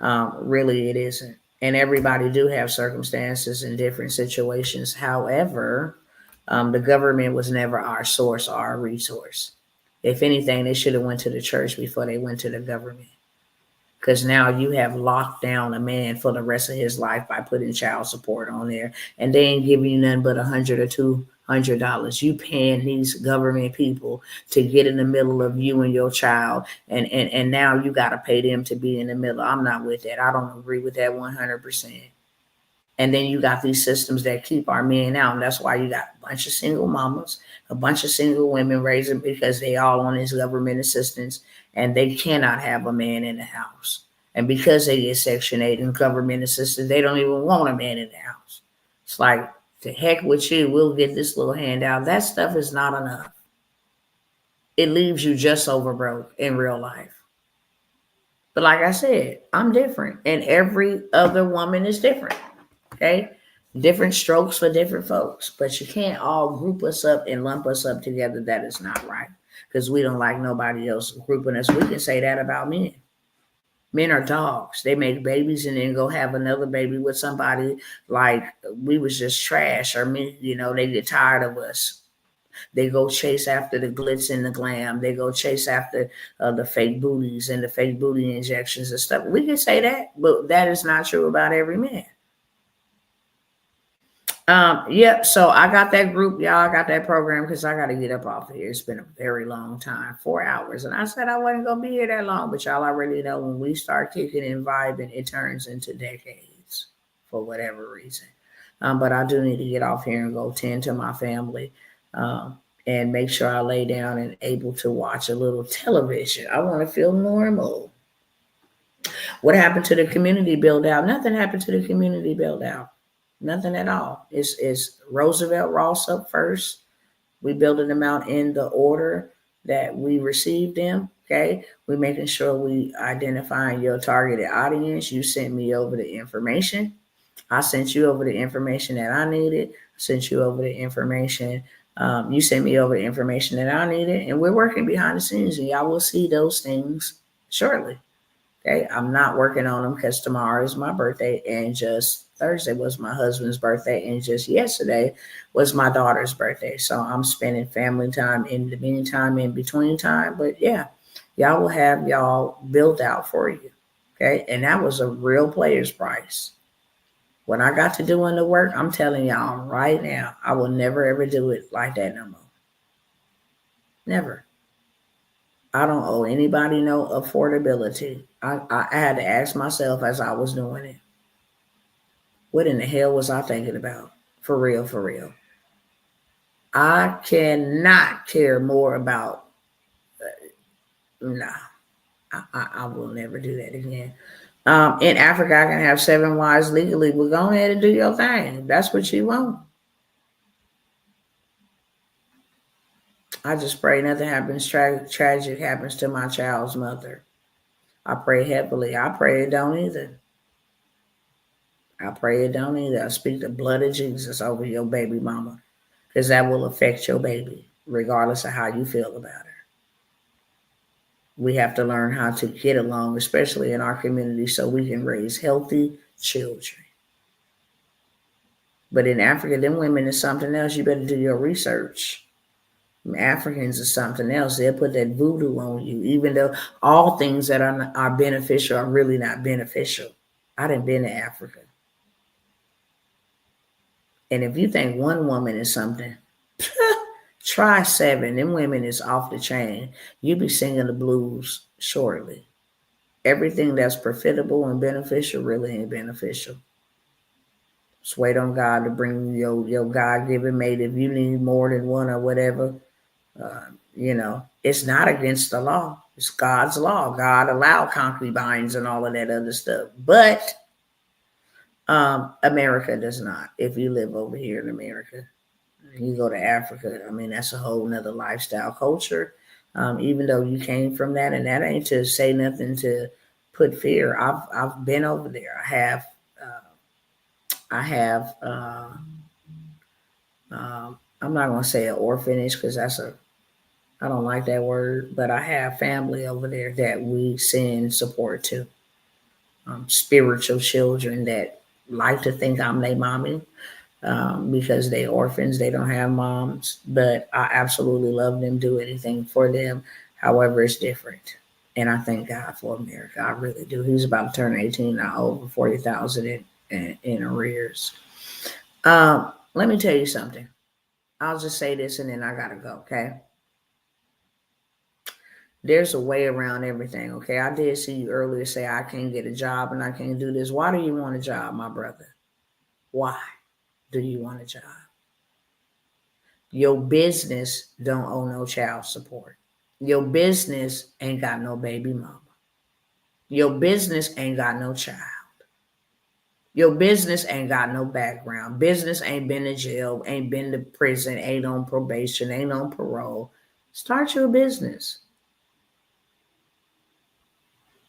Really, it isn't. And everybody do have circumstances in different situations. However, the government was never our source or our resource. If anything, they should have went to the church before they went to the government. Because now you have locked down a man for the rest of his life by putting child support on there, and they ain't giving you nothing but $100 or $200. You paying these government people to get in the middle of you and your child, and now you got to pay them to be in the middle. I'm not with that. I don't agree with that 100%. And then you got these systems that keep our men out. And that's why you got a bunch of single mamas, a bunch of single women raising because they all on this government assistance and they cannot have a man in the house. And because they get Section 8 and government assistance, they don't even want a man in the house. It's like, to heck with you, we'll get this little handout. That stuff is not enough. It leaves you just over broke in real life. But like I said, I'm different. And every other woman is different. Okay, different strokes for different folks, but you can't all group us up and lump us up together. That is not right, because we don't like nobody else grouping us. We can say that about men. Men are dogs. They make babies and then go have another baby with somebody like we was just trash, or me. They get tired of us. They go chase after the glitz and the glam. They go chase after the fake booties and the fake booty injections and stuff. We can say that, but that is not true about every man. Yep. So I got that group, y'all. I got that program because I got to get up off of here. It's been a very long time, 4 hours. And I said I wasn't going to be here that long, but y'all already know when we start kicking and vibing, it turns into decades for whatever reason. But I do need to get off here and go tend to my family and make sure I lay down and able to watch a little television. I want to feel normal. What happened to the community build out? Nothing happened to the community build out. Nothing at all. It's Roosevelt Ross up first. We building them out in the order that we received them. Okay. We're making sure we identifying your targeted audience. You sent me over the information. I sent you over the information that I needed. I sent you over the information. You sent me over the information that I needed. And we're working behind the scenes, and y'all will see those things shortly. Okay. I'm not working on them because tomorrow is my birthday, and just Thursday was my husband's birthday, and just yesterday was my daughter's birthday. So I'm spending family time in the meantime, in between time. But yeah, y'all will have y'all built out for you. Okay. And that was a real player's price. When I got to doing the work, I'm telling y'all right now, I will never ever do it like that no more. Never. I don't owe anybody no affordability. I had to ask myself as I was doing it, what in the hell was I thinking about? For real, for real. I cannot care more about, I will never do that again. In Africa, I can have 7 wives legally. Well, go ahead and do your thing. That's what you want. I just pray nothing happens, tragic happens to my child's mother. I pray heavily. I pray it don't either. I pray it don't either. I speak the blood of Jesus over your baby mama, because that will affect your baby, regardless of how you feel about her. We have to learn how to get along, especially in our community, so we can raise healthy children. But in Africa, them women is something else. You better do your research. Africans is something else. They'll put that voodoo on you, even though all things that are beneficial are really not beneficial. I done been to Africa. And if you think one woman is something, try 7. Them women is off the chain. You be singing the blues shortly. Everything that's profitable and beneficial really ain't beneficial. Just wait on God to bring your God-given mate. If you need more than one or whatever, it's not against the law. It's God's law. God allowed concubines and all of that other stuff. But America does not. If you live over here in America, you go to Africa, I mean, that's a whole nother lifestyle culture. Even though you came from that, and that ain't to say nothing to put fear. I've been over there. I'm not gonna say an orphanage because I don't like that word, but I have family over there that we send support to. Spiritual children that like to think I'm their mommy, because they orphans, they don't have moms, but I absolutely love them, do anything for them. However, it's different. And I thank God for America. I really do. He's about to turn 18 now, over 40,000 in arrears. Let me tell you something. I'll just say this and then I gotta go, okay? There's a way around everything, okay? I did see you earlier say I can't get a job and I can't do this. Why do you want a job, my brother? Why do you want a job? Your business don't owe no child support. Your business ain't got no baby mama. Your business ain't got no child. Your business ain't got no background. Business ain't been to jail, ain't been to prison, ain't on probation, ain't on parole. Start your business.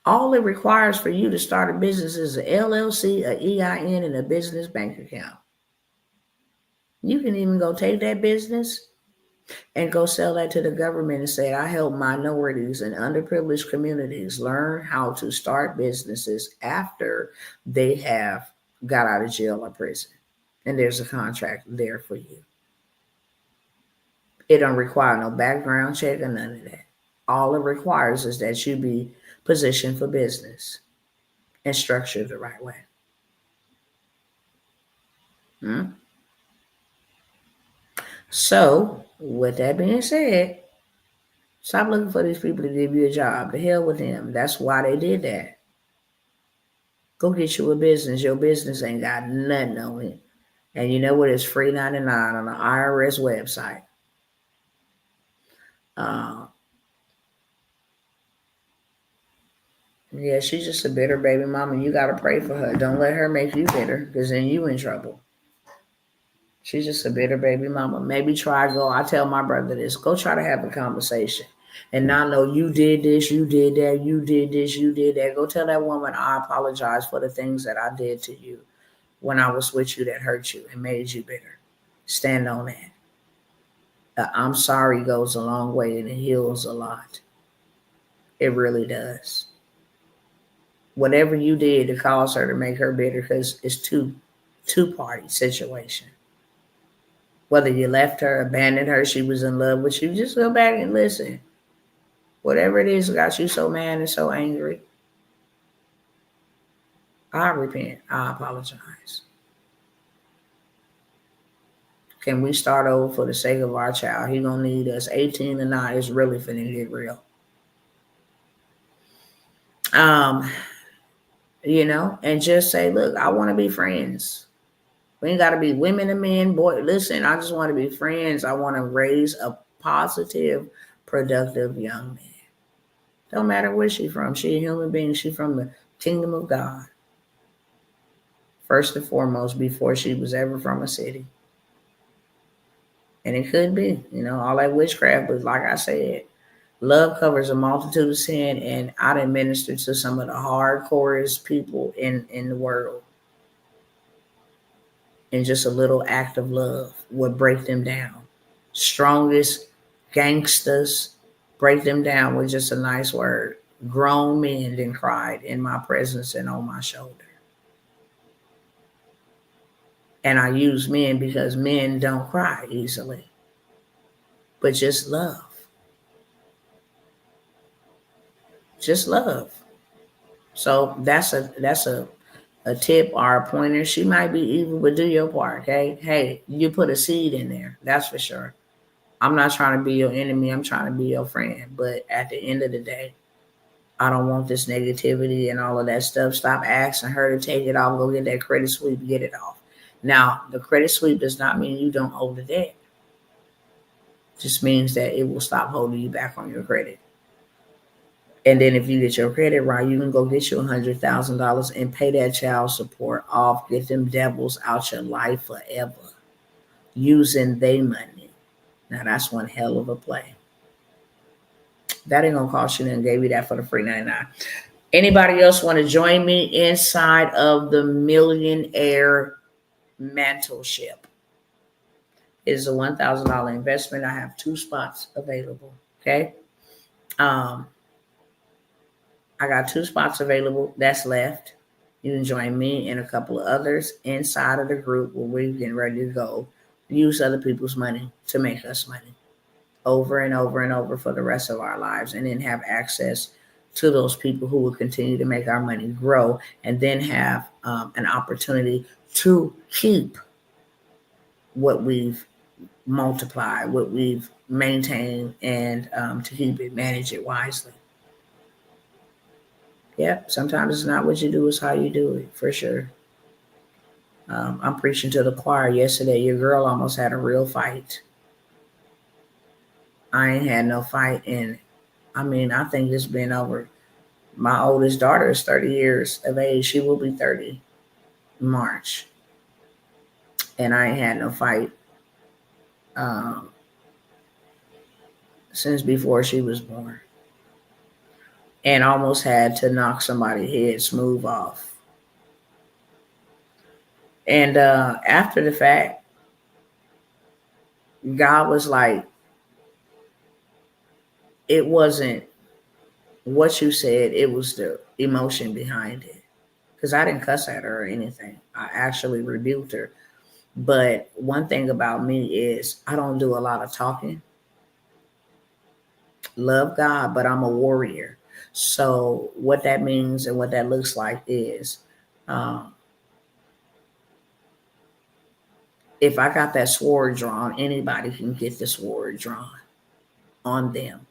All it requires for you to start a business is an LLC, a EIN, and a business bank account. You can even go take that business and go sell that to the government and say, I help minorities and underprivileged communities learn how to start businesses after they have got out of jail or prison. And there's a contract there for you. It don't require no background check or none of that. All it requires is that you be positioned for business and structured the right way. So, with that being said, stop looking for these people to give you a job. The hell with them. That's why they did that. Go get you a business. Your business ain't got nothing on it. And you know what? It's free 99 on the IRS website. Yeah, she's just a bitter baby mama. You got to pray for her. Don't let her make you bitter because then you in trouble. She's just a bitter baby mama. Maybe I tell my brother this, go try to have a conversation. And not know you did this, you did that, you did this, you did that. Go tell that woman I apologize for the things that I did to you when I was with you that hurt you and made you bitter. Stand on that. I'm sorry goes a long way and it heals a lot. It really does. Whatever you did to cause her to make her bitter, because it's two-party situation. Whether you left her, abandoned her, she was in love with you, just go back and listen. Whatever it is got you so mad and so angry, I repent. I apologize. Can we start over for the sake of our child? He gonna need us. 18 and 9 is really finna get real. And just say, look, I want to be friends. We ain't got to be women and men. Boy, listen, I just want to be friends. I want to raise a positive, productive young man. Don't matter where she's from. She a human being. She from the kingdom of God. First and foremost, before she was ever from a city. And it could be, all that witchcraft, but like I said, love covers a multitude of sin, and I done ministered to some of the hardcorest people in the world. And just a little act of love would break them down. Strongest gangsters break them down with just a nice word. Grown men then cried in my presence and on my shoulder. And I use men because men don't cry easily. But just love. Just love. So that's a tip or a pointer. She might be evil, but do your part, okay? Hey, you put a seed in there. That's for sure. I'm not trying to be your enemy. I'm trying to be your friend. But at the end of the day, I don't want this negativity and all of that stuff. Stop asking her to take it off. Go get that credit sweep. Get it off. Now, the credit sweep does not mean you don't owe the debt. It just means that it will stop holding you back on your credit. And then if you get your credit right, you can go get you $100,000 and pay that child support off. Get them devils out your life forever using their money. Now that's one hell of a play. That ain't gonna cost you nothing. Gave you that for the free 99. Anybody else want to join me inside of the millionaire mentorship? It is a $1,000 investment. I have 2 spots available. Okay. I got 2 spots available that's left. You can join me and a couple of others inside of the group where we're getting ready to go use other people's money to make us money over and over and over for the rest of our lives, and then have access to those people who will continue to make our money grow, and then have an opportunity to keep what we've multiplied, what we've maintained, and to keep it, manage it wisely. Yep, sometimes it's not what you do, it's how you do it, for sure. I'm preaching to the choir yesterday. Your girl almost had a real fight. I ain't had no fight, and I think it's been over. My oldest daughter is 30 years of age. She will be 30 in March. And I ain't had no fight since before she was born. And almost had to knock somebody's head smooth off. And after the fact, God was like, it wasn't what you said, it was the emotion behind it. Because I didn't cuss at her or anything. I actually rebuked her. But one thing about me is I don't do a lot of talking. Love God, but I'm a warrior. So what that means and what that looks like is if I got that sword drawn, anybody can get the sword drawn on them.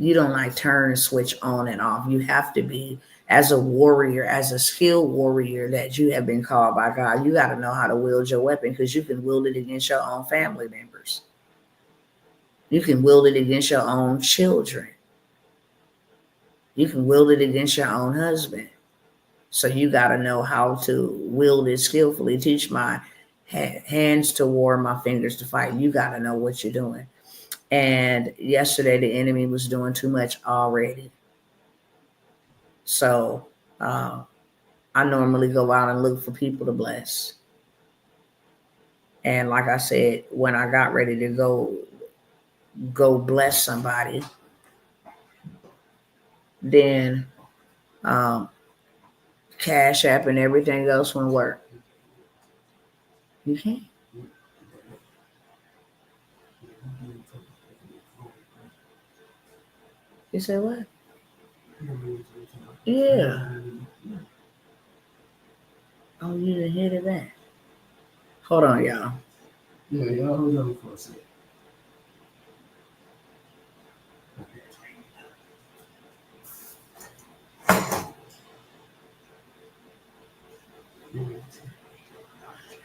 You don't like turn and switch on and off. You have to be, as a warrior, as a skilled warrior that you have been called by God, you got to know how to wield your weapon, because you can wield it against your own family members. You can wield it against your own children. You can wield it against your own husband. So you got to know how to wield it skillfully. Teach my hands to war, my fingers to fight. You got to know what you're doing. And yesterday, the enemy was doing too much already. So I normally go out and look for people to bless. And like I said, when I got ready to go bless somebody, then Cash App and everything else won't work. You can't. You say what? Yeah. Oh, you didn't hear that. Hold on, y'all. Yeah, y'all hold on for a second.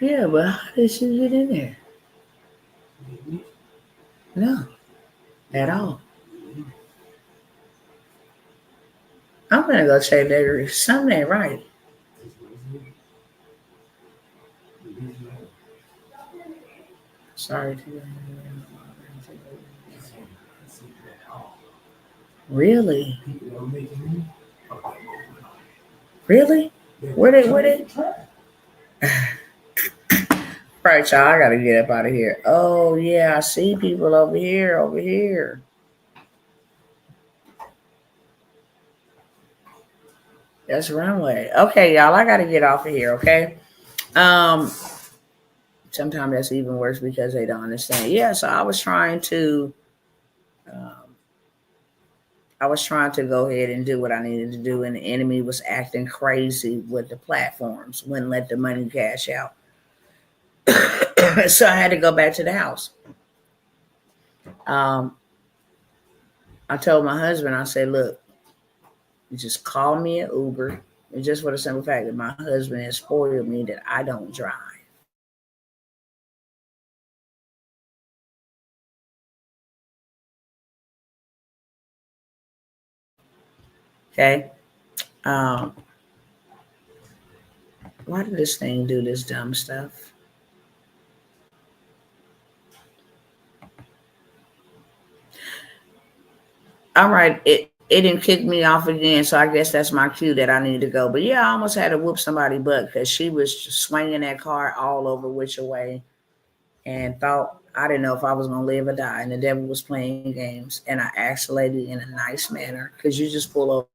Yeah, but how did she get in there? No, at all. I'm gonna go check that. Something ain't right. Sorry. Really? Really? Where they? Right, y'all. I gotta get up out of here. Oh yeah, I see people over here. Over here. That's runway. Okay, y'all. I gotta get off of here. Okay. Um. Sometimes that's even worse because they don't understand. Yeah. So I was trying to. I was trying to go ahead and do what I needed to do, and the enemy was acting crazy with the platforms. Wouldn't let the money cash out. So I had to go back to the house. I told my husband, I said, look, you just call me an Uber. And just for the simple fact that my husband has spoiled me that I don't drive. Okay. Um, why did this thing do this dumb stuff? All right, it didn't kick me off again, so I guess that's my cue that I need to go. But yeah, I almost had to whoop somebody's butt because she was swinging that car all over which way, and thought I didn't know if I was gonna live or die. And the devil was playing games, and I asked the lady in a nice manner, "Could you just pull over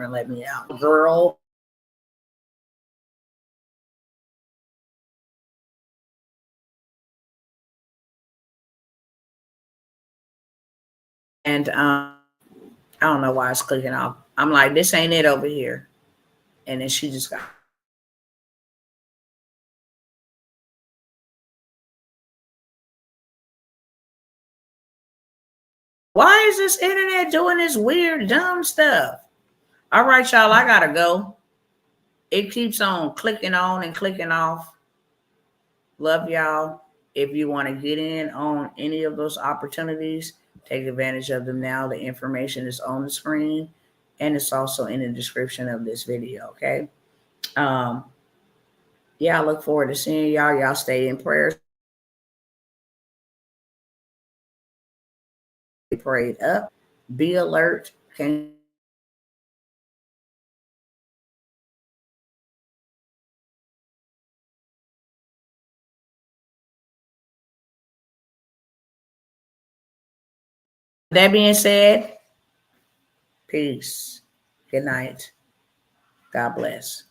and let me out, girl?" And I don't know why it's clicking off. I'm like, this ain't it over here. And then she just got. Why is this internet doing this weird, dumb stuff? All right, y'all, I gotta go. It keeps on clicking on and clicking off. Love y'all. If you want to get in on any of those opportunities, take advantage of them now. The information is on the screen and it's also in the description of this video. Okay. Um, yeah, I look forward to seeing y'all. Y'all stay in prayers. Prayed up. Be alert. Can that being said, peace. Good night. God bless.